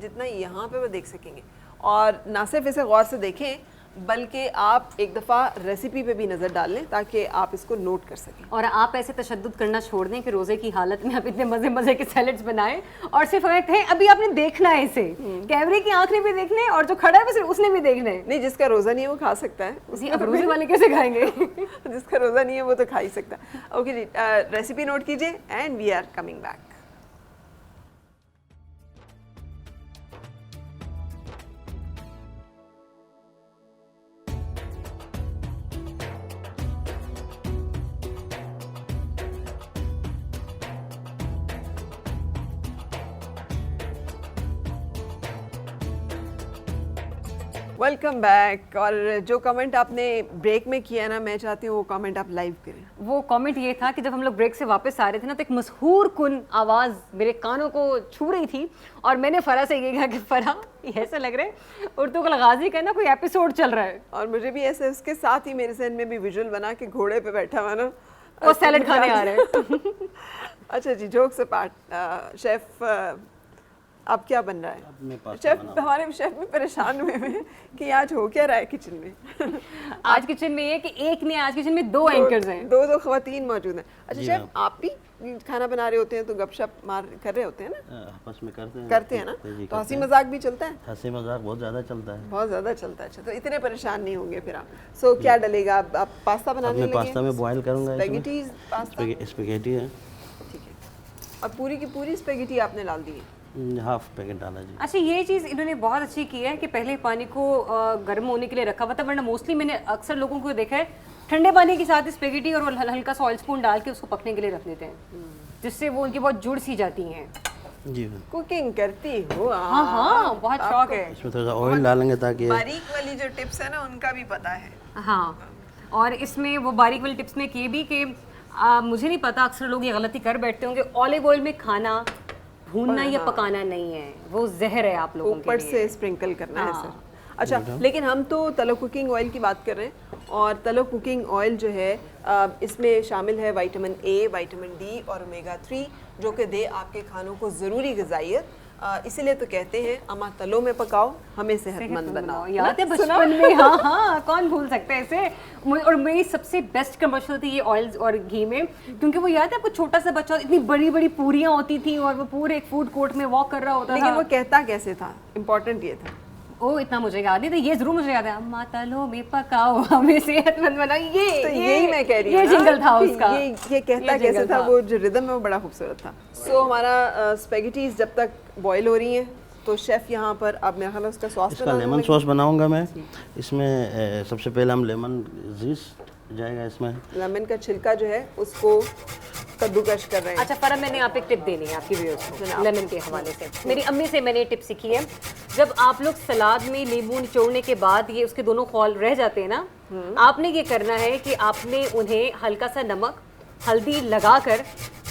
جتنا یہاں پہ وہ دیکھ سکیں گے. اور نہ صرف اسے غور سے دیکھیں بلکہ آپ ایک دفعہ ریسیپی پہ بھی نظر ڈال لیں تاکہ آپ اس کو نوٹ کر سکیں. اور آپ ایسے تشدد کرنا چھوڑ دیں کہ روزے کی حالت میں آپ اتنے مزے مزے کے سیلڈز بنائیں اور صرف اگر کہیں ابھی آپ نے دیکھنا ہے اسے, کیمرے کی آنکھ نے بھی دیکھنا ہے اور جو کھڑا ہے صرف اس نے بھی دیکھنا ہے. نہیں, جس کا روزہ نہیں ہے وہ کھا سکتا ہے. اب روزے والے کیسے کھائیں گے؟ جس کا روزہ نہیں ہے وہ تو کھا ہی سکتا ہے. اوکے جی, ریسیپی نوٹ کیجیے and we are coming back. Welcome back. اور جو کمنٹ آپ نے بریک میں کیا نا, میں چاہتی ہوں وہ کمنٹ آپ لائیو کریں. وہ کامنٹ یہ تھا کہ جب ہم لوگ بریک سے واپس آ رہے تھے نا تو ایک مسحور کن آواز میرے کانوں کو چھو رہی تھی اور میں نے فرح سے یہ کہا کہ فرح یہ ایسا لگ رہا ہے اردو کا غازی کا نا کوئی ایپیسوڈ چل رہا ہے. اور مجھے بھی ایسے اس کے ساتھ ہی میرے ذہن میں بھی ویژول بنا کہ گھوڑے پہ بیٹھا ہوا نا وہ سیلڈ کھانے آ رہے ہیں. اچھا جی, جوک سے پارٹ. شیف اب کیا بن رہا ہے؟ شیف, ہمارے شیف بھی پریشان ہوئے ہیں کہ آج ہو کیا رہا ہے کچن میں. آج کچن میں یہ کہ ایک نہیں, آج کچن میں 2 اینکرز ہیں, 2 خواتین موجود ہیں. اچھا شیف, آپ بھی کھانا بنا رہے ہوتے ہیں تو گپ شپ مار کر رہے ہوتے ہیں نا؟ آپس میں کرتے ہیں نا, تو ہنسی مذاق بھی چلتا ہے؟ ہنسی مذاق بہت زیادہ چلتا ہے. بہت زیادہ چلتا ہے. اچھا, تو اتنے پریشان نہیں ہوں گے پھر آپ. سو کیا ڈلے گا؟ آپ پاستا بنانے لگے؟ پاستا میں بوائل کروں گا. اسپیگیٹی ہے. ٹھیک ہے, اور پوری کی پوری اسپیگیٹی آپ نے ڈال دی ہے؟ ہاف پیکٹ ڈالا جی. اچھا, یہ چیز انہوں نے بہت اچھی کی ہے کہ پہلے پانی کو گرم ہونے کے لیے رکھا ہوا تھا, ورنہ موسٹلی میں نے اکثر لوگوں کو دیکھا ہے ٹھنڈے پانی کے ساتھ اسپیگیٹی اور ہلکا سا آئل اسپون ڈال کے اس کو پکنے کے لیے رکھ دیتے ہیں, جس سے وہ ان کی بہت جڑ سی جاتی ہیں. جی کوکنگ کرتی ہو؟ ہاں ہاں, بہت شوق ہے. اس میں تھوڑا سا آئل ڈالیں گے تاکہ باریک والی جو ٹپس ہے نا ان کا بھی پتہ ہے. ہاں, اور اس میں وہ باریک والی ٹپس میں یہ بھی کہ مجھے نہیں پتا, اکثر لوگ یہ غلطی کر بیٹھتے ہوں کہ آلیو آئل میں کھانا بھوننا یا پکانا نہیں ہے, وہ زہر ہے آپ لوگوں کے لیے, اوپر سے اسپرنکل کرنا ہے سر. اچھا, لیکن ہم تو تلو کوکنگ آئل کی بات کر رہے ہیں, اور تلو کوکنگ آئل جو ہے اس میں شامل ہے وائٹامن اے, وائٹامن ڈی اور اومیگا 3 جو کہ دے آپ کے کھانوں کو ضروری غذائیت. اسی لیے تو کہتے ہیں اما تلو میں پکاؤ ہمیں صحت مند بناؤ. یاد ہے بچپن میں؟ ہاں ہاں, کون بھول سکتا ہے اسے. اور میری سب سے بیسٹ کمرشل تھی یہ آئلز اور گھی میں, کیونکہ وہ یاد ہے آپ کو چھوٹا سا بچہ اتنی بڑی بڑی پوریاں ہوتی تھیں اور وہ پورے ایک فوڈ کورٹ میں واک کر رہا ہوتا تھا. لیکن وہ کہتا کیسے تھا؟ امپورٹنٹ یہ تھا. اتنا مجھے یاد نہیں تھا, یہ ضرور مجھے یاد ہے, اما تلو میں پکاؤ ہمیں صحت مند بناؤ. یہی میں کہہ رہی ہوں, یہ جنگل تھا اس کا. یہ کہتا کیسے تھا, وہ جو ردم ہے وہ بڑا خوبصورت تھا. سو ہمارا اسپیگیٹیز جب تک بوائل ہو رہی ہیں تو شیف یہاں پر اب میرا خیال ہے اس کا سوس, اس کا لیمن سوس بناؤں گا میں. اس میں سب سے پہلے ہم لیمن زیس جائے گا, اس میں لیمن کا چھلکا جو ہے اس کو کدوکش کر رہے ہیں. اچھا فرح, میں نے آپ ایک ٹپ دینی ہے آپ کی ویڈیوز کو لیمن کے حوالے سے. میری امی سے میں نے یہ ٹپ سیکھی ہے, جب آپ لوگ سلاد میں لیمو نچوڑنے کے بعد یہ اس کے دونوں خول رہ جاتے ہیں نا, آپ نے یہ کرنا ہے کہ آپ نے انہیں ہلکا سا نمک ہلدی لگا کر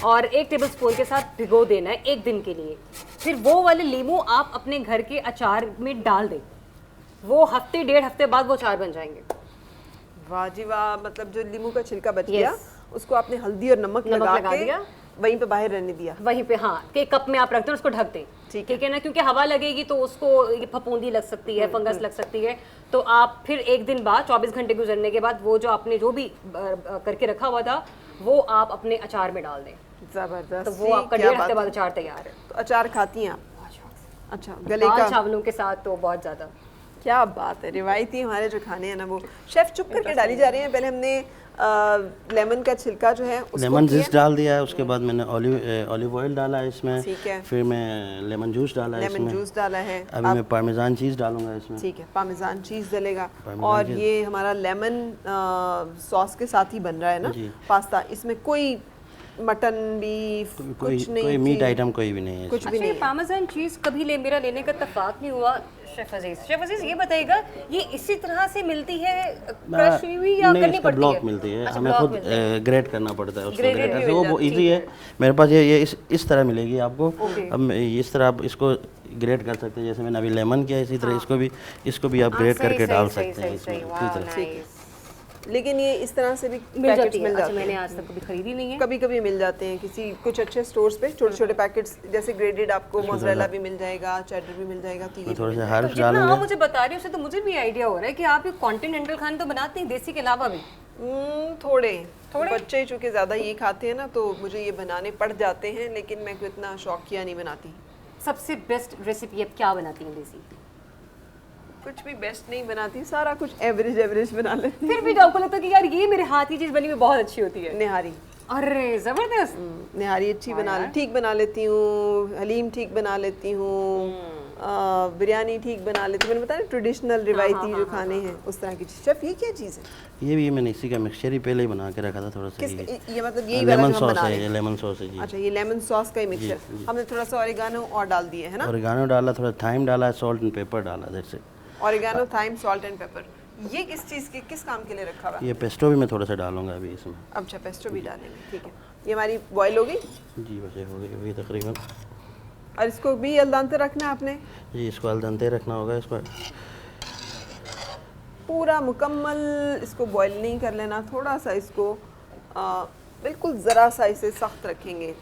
اور 1 ٹیبل اسپون کے ساتھ بھگو دینا ہے 1 دن کے لیے. پھر وہ والے لیمو آپ اپنے گھر کے اچار میں ڈال دیں, وہ ہفتے 1.5 ہفتے بعد وہ اچار بن جائیں گے. واہ جی واہ. مطلب جو لیمو کا چھلکا بچ گیا اس کو آپ نے ہلدی اور نمک لگا دیا, وہیں پہ باہر رہنے دیا, وہیں پہ. ہاں, کہ کپ میں آپ رکھتے ہیں اس کو ڈھک دیں, ٹھیک ہے نا, کیونکہ ہوا لگے گی تو اس کو پھپھوندی لگ سکتی ہے, فنگس لگ سکتی ہے. تو آپ پھر 1 دن بعد 24 گھنٹے گزرنے کے بعد وہ جو آپ نے جو بھی کر کے رکھا ہوا تھا وہ آپ اپنے اچار میں ڈال دیں. زبردست. تو وہ آپ کا 1.5 ہفتے بعد اچار تیار ہے. تو اچار کھاتی ہیں آپ؟ اچھا, گلے کا چاولوں کے ساتھ تو بہت زیادہ. کیا بات ہے. روایتی ہمارے جو کھانے ہیں نا وہ شیف چپ کر کے ڈالی جا رہی ہیں. پہلے ہم نے لیمن کا چھلکا جو ہے لیمن جوس ڈال دیا ہے, اس کے بعد میں نے اولیو آئل ڈالا ہے اس میں, پھر میں لیمن جوس ڈالا ہے, لیمن جوس ڈالا ہے. ابھی میں پارمیزان چیز ڈالوں گا اس میں. ٹھیک ہے, پارمیزان چیز ڈلے گا. اور یہ ہمارا لیمن سوس کے ساتھ ہی بن رہا ہے نا پاستا. اس میں کوئی مٹن بیف کچھ نہیں, کوئی میٹ آئٹم کوئی بھی نہیں ہے, کچھ بھی نہیں. پارمیزان چیز کبھی میرا لینے کا اتفاق نہیں ہوا. شیف عزیز یہ بتائیے گا, یہ اسی طرح سے ملتی ہے کرش ہوئی یا کرنی پڑتی ہے؟ بلاک ملتی ہے, ہمیں خود گریٹ کرنا پڑتا ہے اس کو. گریٹ سے وہ ایزی ہے. میرے پاس یہ اس طرح ملے گی آپ کو. اب اس طرح آپ اس کو گریٹ کر سکتے ہیں, جیسے میں نے ابھی لیمن کیا اسی طرح اس کو بھی آپ گریٹ کر کے ڈال سکتے ہیں اس میں. لیکن یہ اس طرح سے بھی مل پیکٹس جاتی ہے. مل اچھا جاتے میں نے ہیں, آج تک کبھی خریدی نہیں ہے. کبھی کبھی مل جاتے ہیں کسی کچھ اچھے سٹورز پہ, چھوٹے چھوٹے پیکٹس جیسے گریڈڈ آپ کو موزریلا بھی مل جائے گا, چیڈر بھی مل جائے گا. تو یہ تھوڑا سا ہارش جتنا ڈالیں آپ گے. مجھے بتا رہی ہو اس سے تو مجھے بھی آئیڈیا ہو رہا ہے کہ آپ یہ کانٹیننٹل کھانے تو بناتے ہیں دیسی کے علاوہ بھی. تھوڑے بچے چونکہ زیادہ یہ کھاتے ہیں نا تو مجھے یہ بنانے پڑ جاتے ہیں, لیکن میں کوئی اتنا شوقیہ نہیں بناتی. سب سے بیسٹ ریسیپی آپ کیا بناتی ہیں دیسی؟ کچھ بھی بیسٹ نہیں بناتی, سارا کچھ ایوریج بنا لیتی. پھر بھی آپ کو لگتا ہے کہ یار یہ میرے ہاتھ کی چیز بنی ہوئی بہت اچھی ہوتی ہے؟ نہاری, ارے زبردست. نہاری اچھی ٹھیک بنا لیتی ہوں, حلیم ٹھیک بنا لیتی ہوں, بریانی ٹھیک بنا لیتی ہوں. میں نے بتایا ٹریڈیشنل روایتی جو کھانے ہیں اس طرح کی چیز. شیف یہ کیا چیز ہے؟ یہ بھی میں نے اسی کا مکسچر ہی پہلے ہی بنا کے رکھا تھا تھوڑا سا. یہ مطلب یہی لیمن سوس ہے, یہ لیمن سوس ہے جی. اچھا, یہ لیمن سوس کا ہی مکسچر. ہم نے تھوڑا سا اوریگانو اور ڈال دیا ہے نا, اوریگانو ڈالا, تھوڑا تھائم ڈالا, سالٹ اینڈ پیپر ڈالا. That's it. Oregano, تھائم, salt and paper. یہ کس چیز کے کس کام کے لیے رکھا ہوا ہے؟ یہ پیسٹو بھی میں تھوڑا سا ڈالوں گا ابھی اس میں. اچھا پیسٹو بھی ڈالیں گے, ٹھیک ہے. یہ ہماری بوائل ہو گئی جی, بس یہ ہو گئی ہوگی تقریباً. اور اس کو بھی الدانتے رکھنا ہے آپ نے؟ جی, اس کو الدنتے رکھنا ہوگا. اس کو پورا مکمل اس کو بوائل نہیں کر لینا, تھوڑا سا اس کو بالکل ذرا سا اسے سخت رکھیں گے,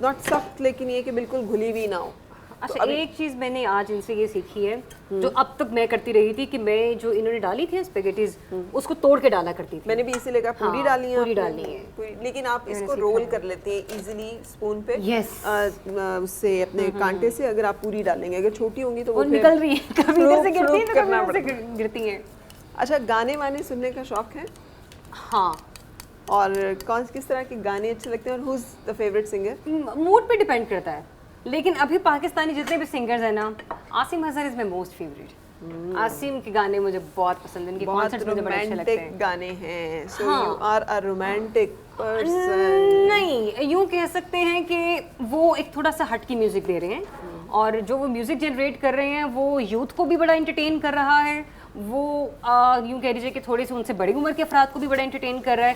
ناٹ سخت لیکن یہ کہ بالکل گھلی بھی نہ ہو. اچھا ایک چیز میں نے آج ان سے یہ سیکھی ہے جو اب تک میں کرتی رہی تھی کہ میں جو انہوں نے ڈالی تھی اسپیگیٹیز اس کو توڑ کے ڈالا کرتی تھی. میں نے بھی اسی لے کر پوری ڈالی پوری ڈالنی ہے, لیکن آپ اس کو رول کر لیتے ہیں ایزیلی اسپون پہ. یس, اس سے اپنے کانٹے سے اگر آپ پوری ڈالیں گے, اگر چھوٹی ہوں گی تو وہ نکل رہی ہے, کبھی ادھر سے گرتی ہے کبھی ادھر سے گرتی ہیں. اچھا, گانے وانے سننے کا شوق ہے؟ ہاں. اور کس طرح کے گانے اچھے لگتے ہیں, اور who's the favorite singer? Mood پہ ڈیپینڈ کرتا ہے, لیکن ابھی پاکستانی جتنے بھی سنگرز ہیں نا, عاصم اظہر از مائی موسٹ فیوریٹ. عاصم کے گانے مجھے بہت پسند ہیں, ان کے کانسرٹس مجھے بڑے اچھے لگتے ہیں. رومانٹک گانے ہیں, so you are a romantic person. نہیں, یوں کہہ سکتے ہیں کہ وہ ایک تھوڑا سا ہٹ کی میوزک دے رہے ہیں, اور جو وہ میوزک جنریٹ کر رہے ہیں وہ یوتھ کو بھی بڑا انٹرٹین کر رہا ہے, وہ یوں کہہ لیجیے کہ تھوڑے سے ان سے بڑی عمر کے افراد کو بھی بڑا انٹرٹین کر رہا ہے.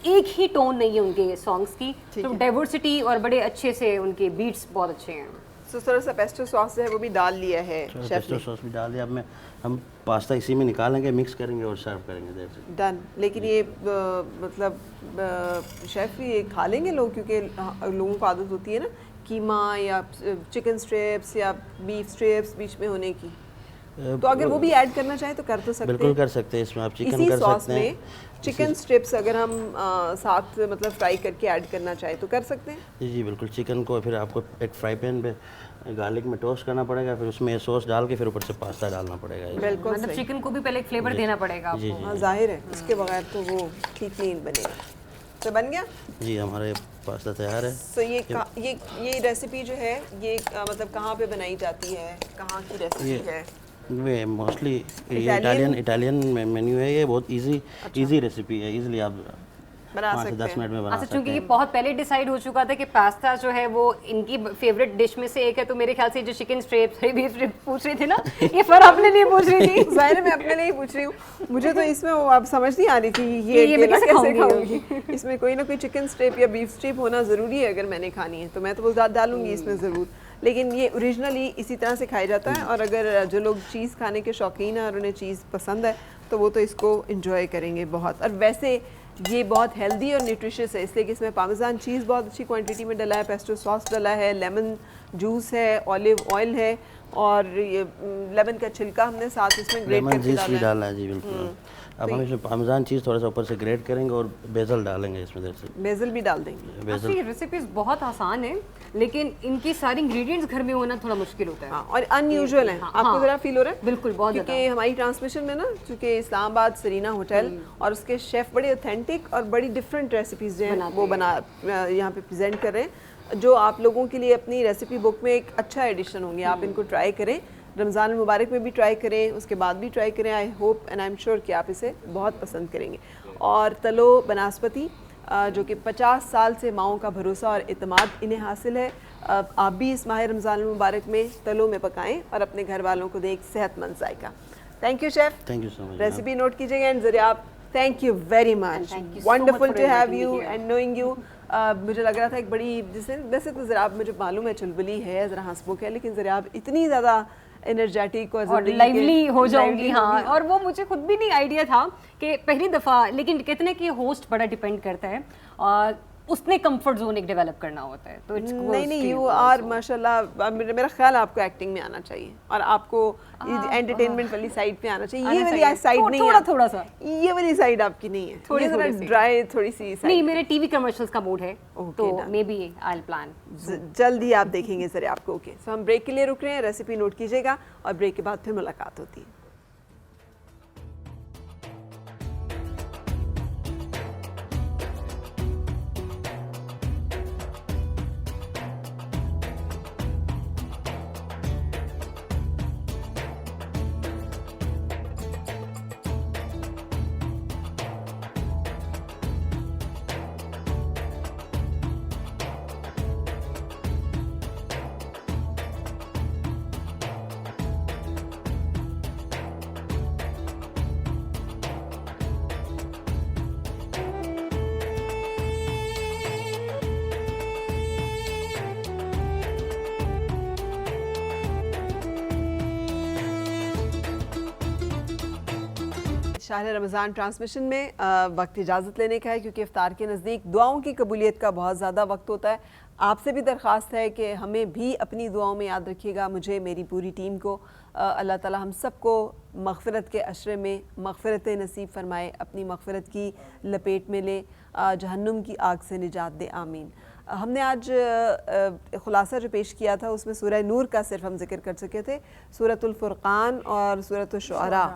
ایک ہی ٹون نہیں ہے ان کے سانگس کی, تو ڈائیورسٹی اور بڑے اچھے سے ان کے بیٹس بہت اچھے ہیں. سو تھوڑا سا پیسٹو ساس ہے وہ بھی ڈال لیا ہے شیف نے. پیسٹو ساس بھی ڈال دیا. اب ہم پاستا اسی میں نکالیں گے, مکس کریں گے اور سرو کریں گے. ڈن. لیکن یہ مطلب شیف یہ کھا لیں گے لوگ, کیونکہ لوگوں کو عادت ہوتی ہے نا قیمہ یا چکن اسٹرپس یا بیف اسٹرپس بیچ میں ہونے کی, تو اگر وہ بھی ایڈ کرنا چاہیں تو کر تو سکتے ہیں. بالکل کر سکتے ہیں, اس میں آپ چکن کر سکتے ہیں. چکن اسٹرپس اگر ہم ساتھ مطلب فرائی کر کے ایڈ کرنا چاہیں تو کر سکتے ہیں. جی جی بالکل. چکن کو پھر آپ کو ایک فرائی پین پہ گارلک میں ٹوسٹ کرنا پڑے گا, پھر اس میں سوس ڈال کے پھر اوپر سے پاستا ڈالنا پڑے گا. بالکل, مطلب چکن کو بھی پہلے ایک فلیور دینا پڑے گا. جی ہاں ظاہر ہے, اس کے بغیر تو وہ ٹھیک نہیں بنے گا. تو بن گیا جی, ہمارے پاستا تیار ہے. تو یہ ریسیپی جو ہے یہ مطلب کہاں پہ بنائی جاتی ہے, کہاں کی ریسیپی ہے؟ یہ موسٹلی اٹالین مینیو ہے. یہ بہت ایزی ریسیپی ہے, ایزیلی آپ بنا 5 سے 10 منٹ میں بنا اچھا, سکتے چونکہ ہیں. یہ بہت پہلے ڈیسائیڈ ہو چکا تھا کہ پاستا جو ہے وہ ان کی فیوریٹ ڈش میں سے ایک ہے, تو میرے خیال سے جو چکن اسٹرپس ہے بیف اسٹرپس پوچھ رہی تھی نا, یہ فر اپنے لیے پوچھ رہی تھی. ظاہر میں اپنے لیے پوچھ رہی ہوں, مجھے تو اس میں اب سمجھ نہیں آ رہی تھی یہ کیسے کھاؤں گی. اس میں کوئی نہ کوئی چکن اسٹرپ یا بیف اسٹرپ ہونا ضروری ہے, اگر میں نے کھانی ہے تو میں تو وہ زیادہ ڈالوں گی اس میں ضرور. لیکن یہ اوریجنلی اسی طرح سے کھایا جاتا ہے, اور اگر جو لوگ چیز کھانے کے شوقین ہیں اور انہیں چیز پسند ہے تو وہ تو اس کو انجوائے کریں گے بہت. اور ویسے یہ بہت ہیلدی اور نیوٹریشس ہے, اس لیے کہ اس میں پارمیزان چیز بہت اچھی کوانٹٹی میں ڈلا ہے, پیسٹو ساس ڈلا ہے, لیمن جوس ہے, اولیو آئل ہے, اور یہ لیمن کا چھلکا ہم نے ساتھ اس میں گریٹ کر کے لیمن جوس بھی ڈالا ہے. جی بالکل. اب ہم اس میں پارمیزان چیز تھوڑا سا اوپر سے گریٹ کریں گے اور بیزل ڈالیں گے اس میں. بیزل بھی ڈال دیں گے. اچھا, یہ ریسیپیز بہت آسان ہیں لیکن ان کی ساری انگریڈینٹس گھر میں ہونا تھوڑا مشکل ہوتا ہے, اور ان یوزول ہیں. آپ کو ذرا فیل ہو رہا ہے؟ بالکل, بہت زیادہ. کیونکہ ہماری ٹرانسمیشن میں نا, چونکہ اسلام آباد سرینا ہوٹل اور اس کے شیف بڑے اوتھینٹک اور بڑی ڈفرینٹ ریسیپیز جو ہیں وہ یہاں پہ پریزنٹ کر رہے ہیں, جو آپ لوگوں کے لیے اپنی ریسیپی بک میں ایک اچھا ایڈیشن ہوں گے. آپ ان کو ٹرائی کریں, رمضان المبارک میں بھی ٹرائی کریں, اس کے بعد بھی ٹرائی کریں. I hope and I am sure کہ آپ اسے بہت پسند کریں گے. اور تلو بناسپتی جو کہ 50 سال سے ماؤں کا بھروسہ اور اعتماد انہیں حاصل ہے, آپ بھی اس ماہ رمضان المبارک میں تلو میں پکائیں اور اپنے گھر والوں کو دیں ایک صحت مند ذائقہ. Thank you chef. Thank you so much. Recipe note کیجیے گا. اینڈ ذریعہ thank you very much, wonderful to have you and knowing you. مجھے لگ رہا تھا ایک بڑی, جسے ویسے تو ذرا مجھے معلوم ہے چلبلی ہے, ذرا ہنس بک ہے, لیکن ذرا اتنی زیادہ انرجیٹک اور لائیولی ہو جاؤں گی. ہاں, اور وہ مجھے خود بھی نہیں آئیڈیا تھا کہ پہلی دفعہ, لیکن کہتے ہیں کہ ہوسٹ بڑا ڈیپینڈ کرتا ہے اور اس نے کمفرٹ زون ایک ڈیولپ کرنا ہوتا ہے. تو نہیں یو آر ماشاء اللہ, میرا خیال آپ کو ایکٹنگ میں آنا چاہیے اور آپ کو انٹرٹینمنٹ والی سائڈ پہ آنا چاہیے. یہ والی سائڈ نہیں ہے, تھوڑا سا یہ والی سائڈ آپ کی نہیں ہے, تھوڑی ذرا ڈرائی تھوڑی سی. نہیں, میرے ٹی وی کمرشلز کا موڈ ہے تو مے بی آئی پلان جلد ہی آپ دیکھیں گے ذرا آپ کو. اوکے, سو ہم بریک کے لیے رک رہے ہیں, ریسیپی نوٹ کیجیے گا اور بریک کے بعد پھر ملاقات ہوتی ہے. شہر رمضان ٹرانسمیشن میں وقت اجازت لینے کا ہے کیونکہ افطار کے نزدیک دعاؤں کی قبولیت کا بہت زیادہ وقت ہوتا ہے. آپ سے بھی درخواست ہے کہ ہمیں بھی اپنی دعاؤں میں یاد رکھیے گا, مجھے, میری پوری ٹیم کو. اللہ تعالی ہم سب کو مغفرت کے عشرے میں مغفرت نصیب فرمائے, اپنی مغفرت کی لپیٹ میں لے, جہنم کی آگ سے نجات دے, آمین. ہم نے آج خلاصہ جو پیش کیا تھا اس میں سورہ نور کا صرف ہم ذکر کر سکے تھے. سورۃ الفرقان اور سورۃ الشعراء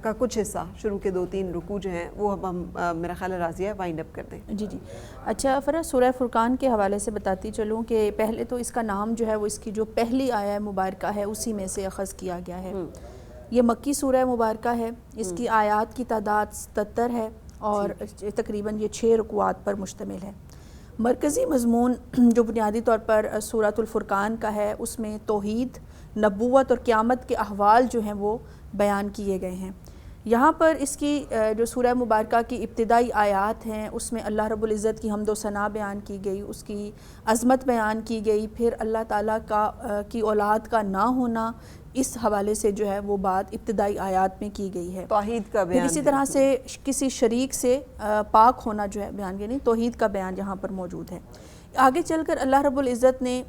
کا کچھ حصہ, شروع کے 2-3 رکوع جو ہیں وہ ہم میرا خیال ہے راضیہ وائنڈ اپ کر دیں. جی. اچھا فرا, سورہ فرقان کے حوالے سے بتاتی چلوں کہ پہلے تو اس کا نام جو ہے وہ اس کی جو پہلی آیہ مبارکہ ہے اسی میں سے اخذ کیا گیا ہے. یہ مکی سورہ مبارکہ ہے, اس کی آیات کی تعداد 77 ہے اور تقریباً یہ 6 رکوعات پر مشتمل ہے. مرکزی مضمون جو بنیادی طور پر سورۃ الفرقان کا ہے اس میں توحید, نبوت اور قیامت کے احوال جو ہیں وہ بیان کیے گئے ہیں. یہاں پر اس کی جو سورہ مبارکہ کی ابتدائی آیات ہیں اس میں اللہ رب العزت کی حمد و ثنا بیان کی گئی, اس کی عظمت بیان کی گئی, پھر اللہ تعالیٰ کی اولاد کا نہ ہونا اس حوالے سے جو ہے وہ بات ابتدائی آیات میں کی گئی ہے. توحید کا بیان, پھر اسی طرح سے کسی شریک سے پاک ہونا جو ہے بیان, یعنی توحید کا بیان یہاں پر موجود ہے. آگے چل کر اللہ رب العزت نے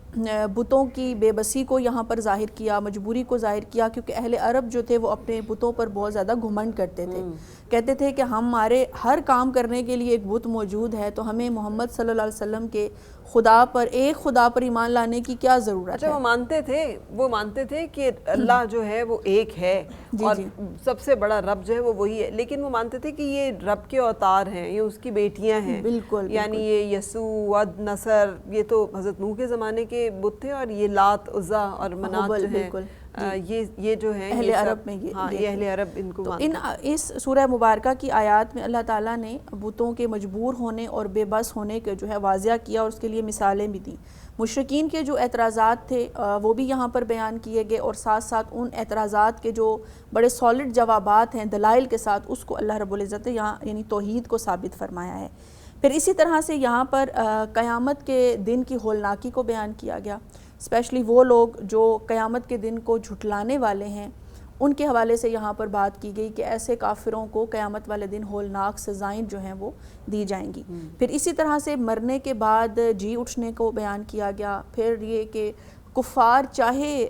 بتوں کی بے بسی کو یہاں پر ظاہر کیا, مجبوری کو ظاہر کیا, کیونکہ اہل عرب جو تھے وہ اپنے بتوں پر بہت زیادہ گھمنڈ کرتے تھے. کہتے تھے کہ ہمارے ہر کام کرنے کے لیے ایک بت موجود ہے, تو ہمیں محمد صلی اللہ علیہ وسلم کے خدا پر, ایک خدا پر ایمان لانے کی کیا ضرورت ہے. وہ مانتے تھے کہ اللہ جو ہے وہ ایک ہے اور سب سے بڑا رب جو ہے وہ وہی ہے, لیکن وہ مانتے تھے کہ یہ رب کے اوتار ہیں, یہ اس کی بیٹیاں ہیں. بالکل, یعنی یہ یسوع, ود, نصر, یہ تو حضرت نوح کے زمانے کے بت تھے, اور یہ لات, عزا اور منات جو ہیں یہ جو ہیں اہل عرب میں, یہ اہل عرب ان کو مانتے ہیں. اس سورہ مبارکہ کی آیات میں اللہ تعالیٰ نے بتوں کے مجبور ہونے اور بے بس ہونے کے جو ہے واضح کیا, اور اس کے لیے مثالیں بھی دیں. مشرکین کے جو اعتراضات تھے وہ بھی یہاں پر بیان کیے گئے, اور ساتھ ساتھ ان اعتراضات کے جو بڑے سالڈ جوابات ہیں دلائل کے ساتھ, اس کو اللہ رب العزت نے یہاں یعنی توحید کو ثابت فرمایا ہے. پھر اسی طرح سے یہاں پر قیامت کے دن کی ہولناکی کو بیان کیا گیا. اسپیشلی وہ لوگ جو قیامت کے دن کو جھٹلانے والے ہیں ان کے حوالے سے یہاں پر بات کی گئی کہ ایسے کافروں کو قیامت والے دن ہولناک سزائیں جو ہیں وہ دی جائیں گی. پھر اسی طرح سے مرنے کے بعد جی اٹھنے کو بیان کیا گیا. پھر یہ کہ کفار چاہے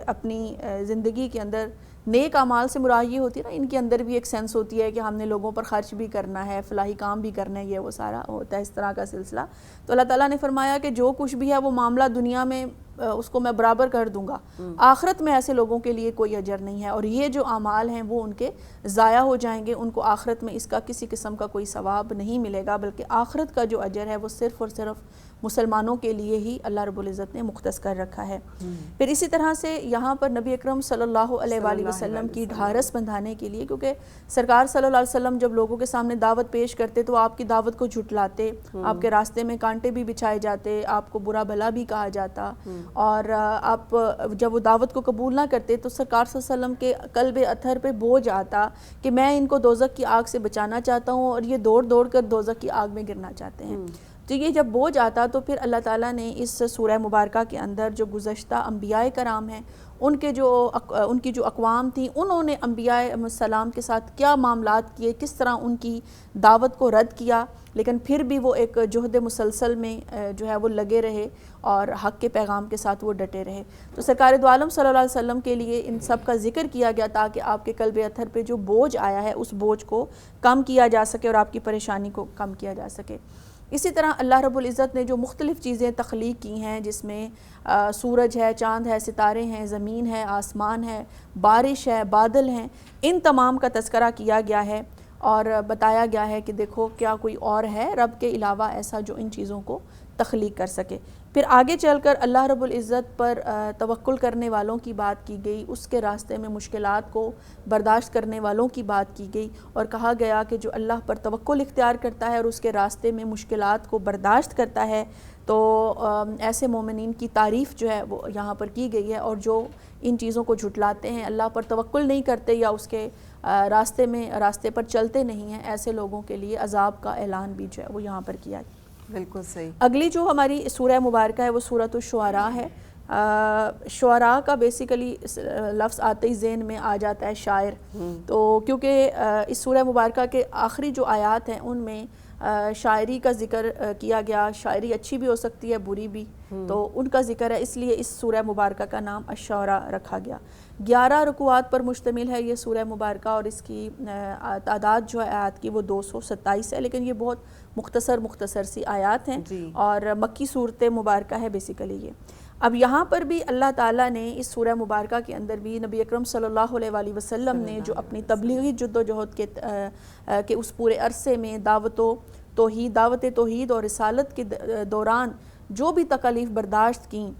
اپنی زندگی کے اندر نیک اعمال سے مراد یہ ہوتی ہے نا, ان کے اندر بھی ایک سینس ہوتی ہے کہ ہم نے لوگوں پر خرچ بھی کرنا ہے, فلاحی کام بھی کرنا ہے, یہ وہ سارا ہوتا ہے اس طرح کا سلسلہ. تو اللہ تعالیٰ نے فرمایا کہ جو کچھ بھی ہے وہ معاملہ دنیا میں اس کو میں برابر کر دوں گا, آخرت میں ایسے لوگوں کے لیے کوئی اجر نہیں ہے, اور یہ جو اعمال ہیں وہ ان کے ضائع ہو جائیں گے, ان کو آخرت میں اس کا کسی قسم کا کوئی ثواب نہیں ملے گا, بلکہ آخرت کا جو اجر ہے وہ صرف اور صرف مسلمانوں کے لیے ہی اللہ رب العزت نے مختص کر رکھا ہے. پھر اسی طرح سے یہاں پر نبی اکرم صلی اللہ علیہ وآلہ وسلم کی ڈھارس بندھانے کے لیے, کیونکہ سرکار صلی اللہ علیہ وسلم جب لوگوں کے سامنے دعوت پیش کرتے تو آپ کی دعوت کو جھٹلاتے, آپ کے راستے میں کانٹے بھی بچھائے جاتے, آپ کو برا بھلا بھی کہا جاتا, اور آپ جب وہ دعوت کو قبول نہ کرتے تو سرکار صلی اللہ علیہ وسلم کے قلب اطہر پہ بوجھ آتا کہ میں ان کو دوزخ کی آگ سے بچانا چاہتا ہوں, اور یہ دوڑ دوڑ کر دوزخ کی آگ میں گرنا چاہتے ہیں. تو یہ جب بوجھ آتا تو پھر اللہ تعالیٰ نے اس سورہ مبارکہ کے اندر جو گزشتہ انبیاء کرام ہیں ان کی جو اقوام تھیں انہوں نے انبیاء السلام کے ساتھ کیا معاملات کیے، کس طرح ان کی دعوت کو رد کیا، لیکن پھر بھی وہ ایک جہد مسلسل میں جو ہے وہ لگے رہے اور حق کے پیغام کے ساتھ وہ ڈٹے رہے۔ تو سرکار دو عالم صلی اللہ علیہ وسلم کے لیے ان سب کا ذکر کیا گیا تاکہ آپ کے قلب اطہر پہ جو بوجھ آیا ہے اس بوجھ کو کم کیا جا سکے اور آپ کی پریشانی کو کم کیا جا سکے۔ اسی طرح اللہ رب العزت نے جو مختلف چیزیں تخلیق کی ہیں، جس میں سورج ہے، چاند ہے، ستارے ہیں، زمین ہے، آسمان ہے، بارش ہے، بادل ہیں، ان تمام کا تذکرہ کیا گیا ہے اور بتایا گیا ہے کہ دیکھو کیا کوئی اور ہے رب کے علاوہ ایسا جو ان چیزوں کو تخلیق کر سکے۔ پھر آگے چل کر اللہ رب العزت پر توکل کرنے والوں کی بات کی گئی، اس کے راستے میں مشکلات کو برداشت کرنے والوں کی بات کی گئی اور کہا گیا کہ جو اللہ پر توکل اختیار کرتا ہے اور اس کے راستے میں مشکلات کو برداشت کرتا ہے تو ایسے مومنین کی تعریف جو ہے وہ یہاں پر کی گئی ہے، اور جو ان چیزوں کو جھٹلاتے ہیں، اللہ پر توکل نہیں کرتے یا اس کے راستے پر چلتے نہیں ہیں، ایسے لوگوں کے لیے عذاب کا اعلان بھی جو ہے وہ یہاں پر کیا گیا۔ بالکل صحیح۔ اگلی جو ہماری سورہ مبارکہ ہے وہ سورۃ الشعراء ہے۔ شعراء کا بیسیکلی لفظ آتے ہی ذہن میں آ جاتا ہے شاعر، تو کیونکہ اس سورہ مبارکہ کے آخری جو آیات ہیں ان میں شاعری کا ذکر کیا گیا، شاعری اچھی بھی ہو سکتی ہے بری بھی، تو ان کا ذکر ہے، اس لیے اس سورہ مبارکہ کا نام الشعراء رکھا گیا۔ 11 رکوعات پر مشتمل ہے یہ سورہ مبارکہ اور اس کی تعداد جو ہے آیات کی وہ 227 ہے، لیکن یہ بہت مختصر سی آیات ہیں اور مکی صورت مبارکہ ہے بیسیکلی یہ۔ اب یہاں پر بھی اللہ تعالیٰ نے اس سورہ مبارکہ کے اندر بھی نبی اکرم صلی اللہ علیہ وآلہ وسلم نے جو اپنی تبلیغی جد و جہد کے اس پورے عرصے میں دعوت توحید اور رسالت کے دوران جو بھی تکالیف برداشت کیں،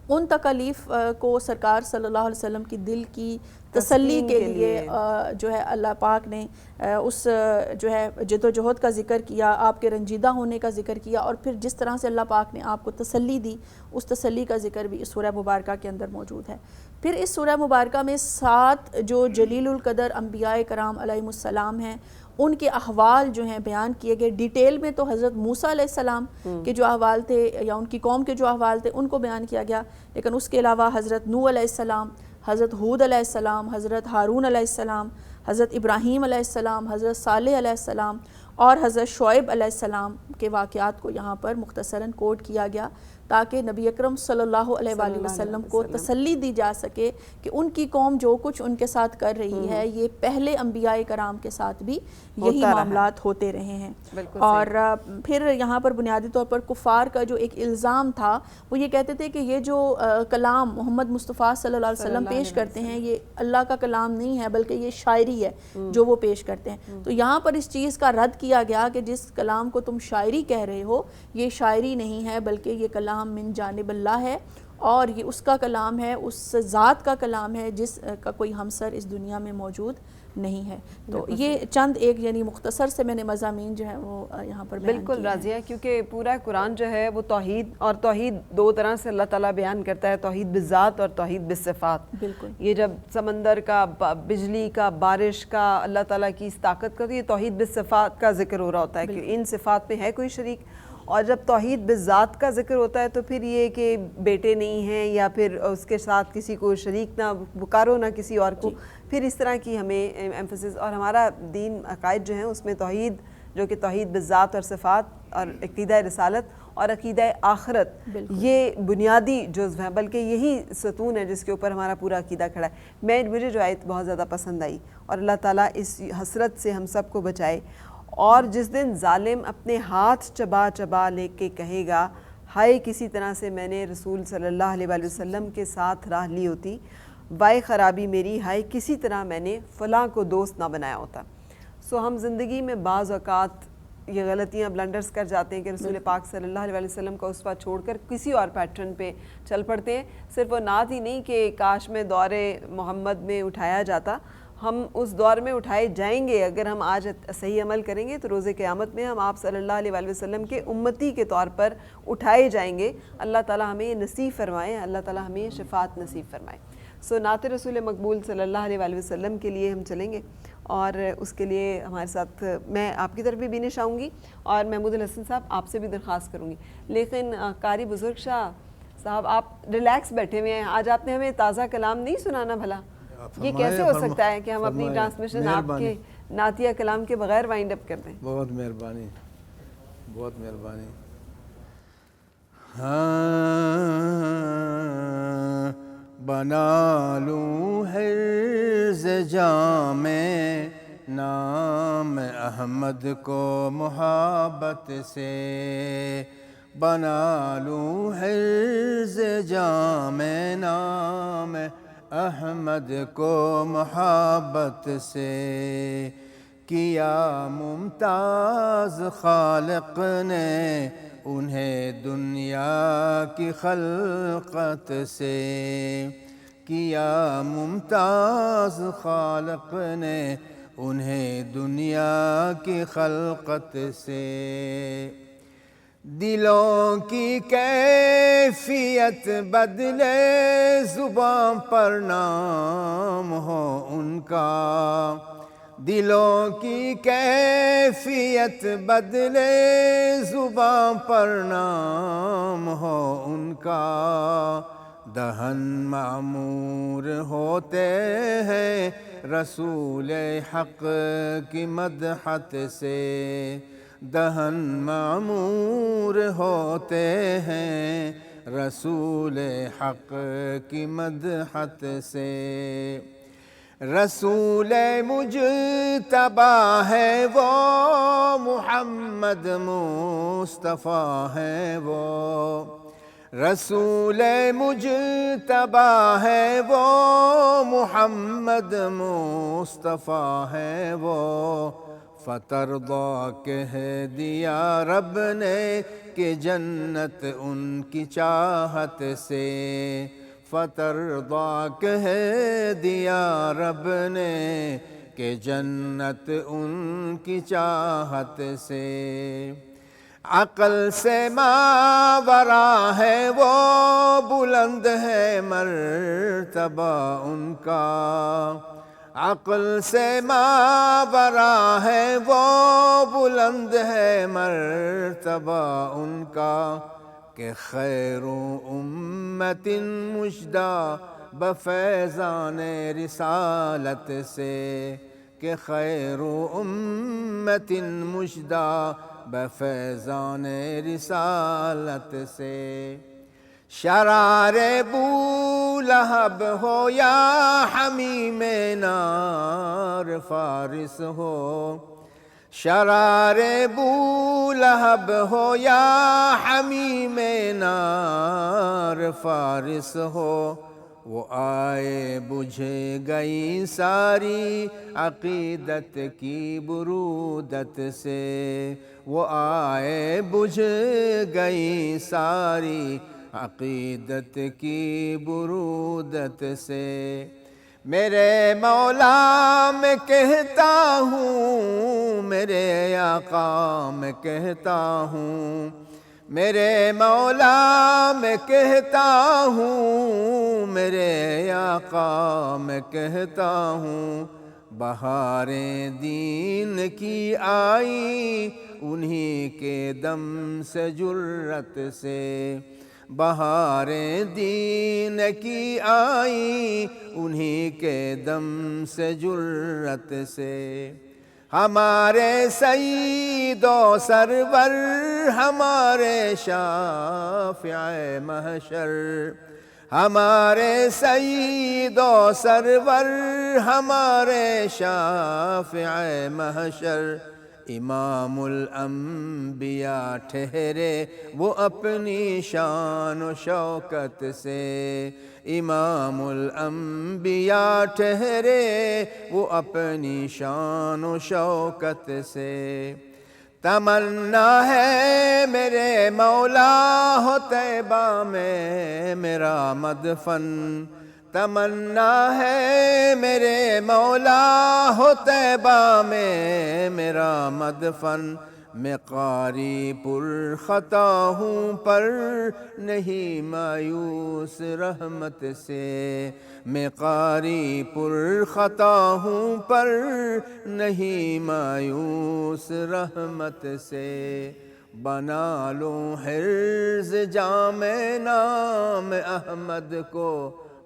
ان تکالیف کو سرکار صلی اللہ علیہ وسلم کی دل کی تسلی کے لیے جو ہے اللہ پاک نے اس جو ہے جد و جہد کا ذکر کیا، آپ کے رنجیدہ ہونے کا ذکر کیا، اور پھر جس طرح سے اللہ پاک نے آپ کو تسلی دی اس تسلی کا ذکر بھی اس سورہ مبارکہ کے اندر موجود ہے۔ پھر اس سورہ مبارکہ میں 7 جو جلیل القدر انبیاء کرام علیہم السلام ہیں ان کے احوال جو ہیں بیان کیے گئے ڈیٹیل میں، تو حضرت موسیٰ علیہ السلام کے جو احوال تھے یا ان کی قوم کے جو احوال تھے ان کو بیان کیا گیا، لیکن اس کے علاوہ حضرت نوح علیہ السلام، حضرت ہود علیہ السلام، حضرت ہارون علیہ السلام، حضرت ابراہیم علیہ السلام، حضرت صالح علیہ السلام اور حضرت شعیب علیہ السلام کے واقعات کو یہاں پر مختصراً کوٹ کیا گیا تاکہ نبی اکرم صلی اللہ علیہ وآلہ وسلم کو تسلی دی جا سکے کہ ان کی قوم جو کچھ ان کے ساتھ کر رہی ہے یہ پہلے انبیاء کرام کے ساتھ بھی یہی معاملات ہوتے رہے ہیں۔ اور پھر یہاں پر بنیادی طور پر کفار کا جو ایک الزام تھا وہ یہ کہتے تھے کہ یہ جو کلام محمد مصطفیٰ صلی اللہ علیہ وسلم پیش کرتے ہیں یہ اللہ کا کلام نہیں ہے بلکہ یہ شاعری ہے جو وہ پیش کرتے ہیں۔ تو یہاں پر اس چیز کا رد کیا گیا کہ جس کلام کو تم شاعری کہہ رہے ہو یہ شاعری نہیں ہے بلکہ یہ کلام من جانب اللہ ہے اور یہ اس کا کلام ہے، اس ذات کا کلام ہے جس کا کوئی ہمسر اس دنیا میں موجود نہیں ہے۔ تو یہ چند ایک یعنی مختصر سے میں نے مضامین جو ہے وہ یہاں پر بیان بالکل راضیہ، کیونکہ پورا قرآن جو ہے وہ توحید اور توحید دو طرح سے اللہ تعالیٰ بیان کرتا ہے، توحید بالذات اور توحید بالصفات۔ بالکل یہ جب سمندر کا، بجلی کا، بارش کا، اللہ تعالیٰ کی اس طاقت کا، تو یہ توحید بالصفات کا ذکر ہو رہا ہوتا ہے کہ ان صفات میں ہے کوئی شریک۔ اور جب توحید بالذات کا ذکر ہوتا ہے تو پھر یہ کہ بیٹے نہیں ہیں یا پھر اس کے ساتھ کسی کو شریک نہ پکارو نہ کسی اور کو، پھر اس طرح کی ہمیں ایمفسس، اور ہمارا دین عقائد جو ہیں اس میں توحید جو کہ توحید بالذات اور صفات اور عقیدہ رسالت اور عقیدہ آخرت یہ بنیادی جزو ہیں، بلکہ یہی ستون ہے جس کے اوپر ہمارا پورا عقیدہ کھڑا ہے۔ مجھے جو آیت بہت زیادہ پسند آئی، اور اللہ تعالیٰ اس حسرت سے ہم سب کو بچائے۔ اور جس دن ظالم اپنے ہاتھ چبا چبا لے کے کہے گا ہائے کسی طرح سے میں نے رسول صلی اللہ علیہ وآلہ وسلم کے ساتھ راہ لی ہوتی، وائے خرابی میری، ہائے کسی طرح میں نے فلاں کو دوست نہ بنایا ہوتا۔ ہم زندگی میں بعض اوقات یہ غلطیاں بلنڈرز کر جاتے ہیں کہ رسول پاک صلی اللہ علیہ وسلم کا اسوہ چھوڑ کر کسی اور پیٹرن پہ چل پڑتے ہیں۔ صرف وہ نعت ہی نہیں کہ کاش میں دور محمد میں اٹھایا جاتا، ہم اس دور میں اٹھائے جائیں گے اگر ہم آج صحیح عمل کریں گے تو روز قیامت میں ہم آپ صلی اللہ علیہ وآلہ وسلم کے امتی کے طور پر اٹھائے جائیں گے۔ اللہ تعالیٰ ہمیں یہ نصیب فرمائے، اللہ تعالیٰ ہمیں یہ شفاعت نصیب فرمائے۔ نعت رسول مقبول صلی اللہ علیہ وآلہ وسلم کے لیے ہم چلیں گے اور اس کے لیے ہمارے ساتھ میں آپ کی طرف بھی بینش آؤں گی اور محمود الحسن صاحب آپ سے بھی درخواست کروں گی. لیکن قاری بزرگ شاہ صاحب آپ ریلیکس بیٹھے ہوئے ہیں, آج آپ نے ہمیں تازہ کلام نہیں سنانا بھلا؟ یہ کیسے ہو سکتا ہے کہ ہم اپنی ٹرانسمیشن آپ کے نعتیہ کلام کے بغیر وائنڈ اپ کر دیں؟ بہت مہربانی, بہت مہربانی. ہاں بنا لوں حرز جام نام احمد کو محبت سے, بنا لوں حرز جام نام احمد کو محبت سے. کیا ممتاز خالق نے انہیں دنیا کی خلقت سے, کیا ممتاز خالق نے انہیں دنیا کی خلقت سے. دلوں کی کیفیت بدلے زباں پر نام ہو ان کا, دلوں کی کیفیت بدلے زباں پر نام ہو ان کا. دہن معمور ہوتے ہیں رسول حق کی مدحت سے, دہن معمور ہوتے ہیں رسول حق کی مدحت سے. رسول مجتبی ہے وہ محمد مصطفیٰ ہے وہ, رسول مجتبی ہے وہ محمد مصطفیٰ ہے وہ. فترضا کہہ دیا رب نے کہ جنت ان کی چاہت سے, فترضا کہہ دیا رب نے کہ جنت ان کی چاہت سے. عقل سے ماورا ہے وہ بلند ہے مرتبہ ان کا, عقل سے ماورا ہے وہ بلند ہے مرتبہ ان کا. کہ خیر امت مجدہ بفیضان رسالت سے, کہ خیر امت مجدہ بفیضان رسالت سے. شرار بولہب ہو یا حمیم نار فارس ہو, شرار بولہب ہو یا حمیم نار فارس ہو. وہ آئے بجھ گئی ساری عقیدت کی برودت سے, وہ آئے بجھ گئی ساری عقیدت کی برودت سے. میرے مولا میں کہتا ہوں, میرے آقا میں کہتا ہوں, میرے مولا میں کہتا ہوں, میرے آقا میں کہتا ہوں. بہاریں دین کی آئی انہی کے دم سے جرت سے, بہاریں دین کی آئی انہی کے دم سے جرت سے. ہمارے سید و سرور ہمارے شافع محشر, ہمارے سید و سرور ہمارے شافع محشر. امام الانبیاء ٹھہرے وہ اپنی شان و شوکت سے, امام الانبیاء ٹھہرے وہ اپنی شان و شوکت سے. تمنا ہے میرے مولا ہو طیبہ میں میرا مدفن, تمنا ہے میرے مولا ہو طیبہ میں میرا مدفن. میں قاری پر خطا ہوں پر نہیں مایوس رحمت سے، میں قاری پر خطا ہوں پر نہیں مایوس رحمت سے، بنا لوں حرز جام نام احمد کو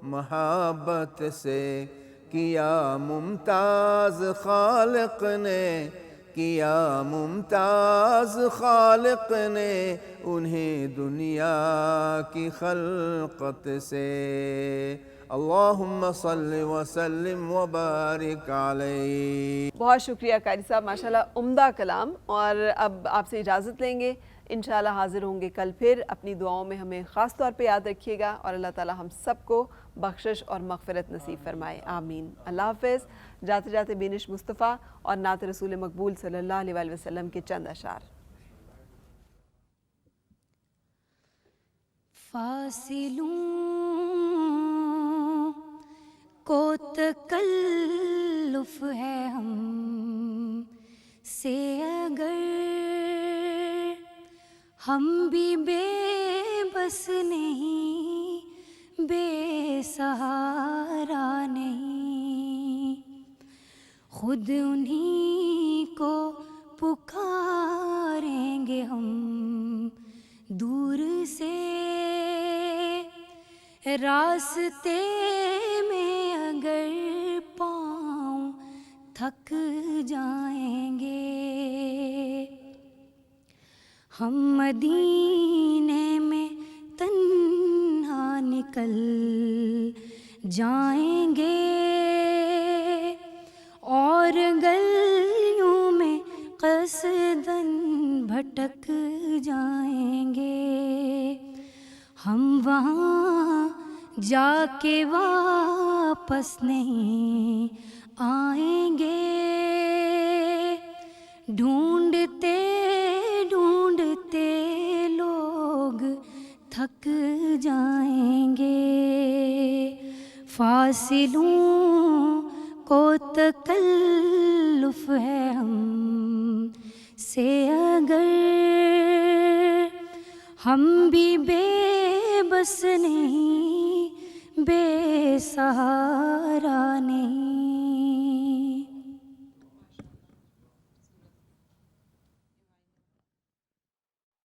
محبت سے، کیا ممتاز خالق نے، کیا ممتاز خالق نے انہیں دنیا کی خلقت سے، اللہم صلی وسلم وبارک علیہ۔ بہت شکریہ قاری صاحب، ماشاءاللہ عمدہ کلام۔ اور اب آپ سے اجازت لیں گے، انشاءاللہ حاضر ہوں گے کل پھر۔ اپنی دعاؤں میں ہمیں خاص طور پہ یاد رکھیے گا، اور اللہ تعالی ہم سب کو بخشش اور مغفرت نصیب فرمائے، آمین۔ اللہ حافظ۔ جاتے جاتے بینش مصطفیٰ اور نعت رسول مقبول صلی اللہ علیہ وآلہ وسلم کے چند اشعار۔ فاصلوں کو تکلف ہے ہم سے اگر، ہم بھی بے بس نہیں، بے سہارا نہیں، خود انہی کو پکاریں گے ہم دور سے، راستے میں اگر پاؤں تھک جائیں گے، ہم مدینے میں تنہا نکل جائیں گے، اور گلیوں میں قصداً بھٹک جائیں گے، ہم وہاں جا کے واپس نہیں آئیں گے، ڈھونڈتے ڈھونڈتے لوگ تھک جائیں گے، فاصلوں کو تکلف ہے ہم سے اگر، ہم بھی بے بس نہیں، بے سہارا نہیں۔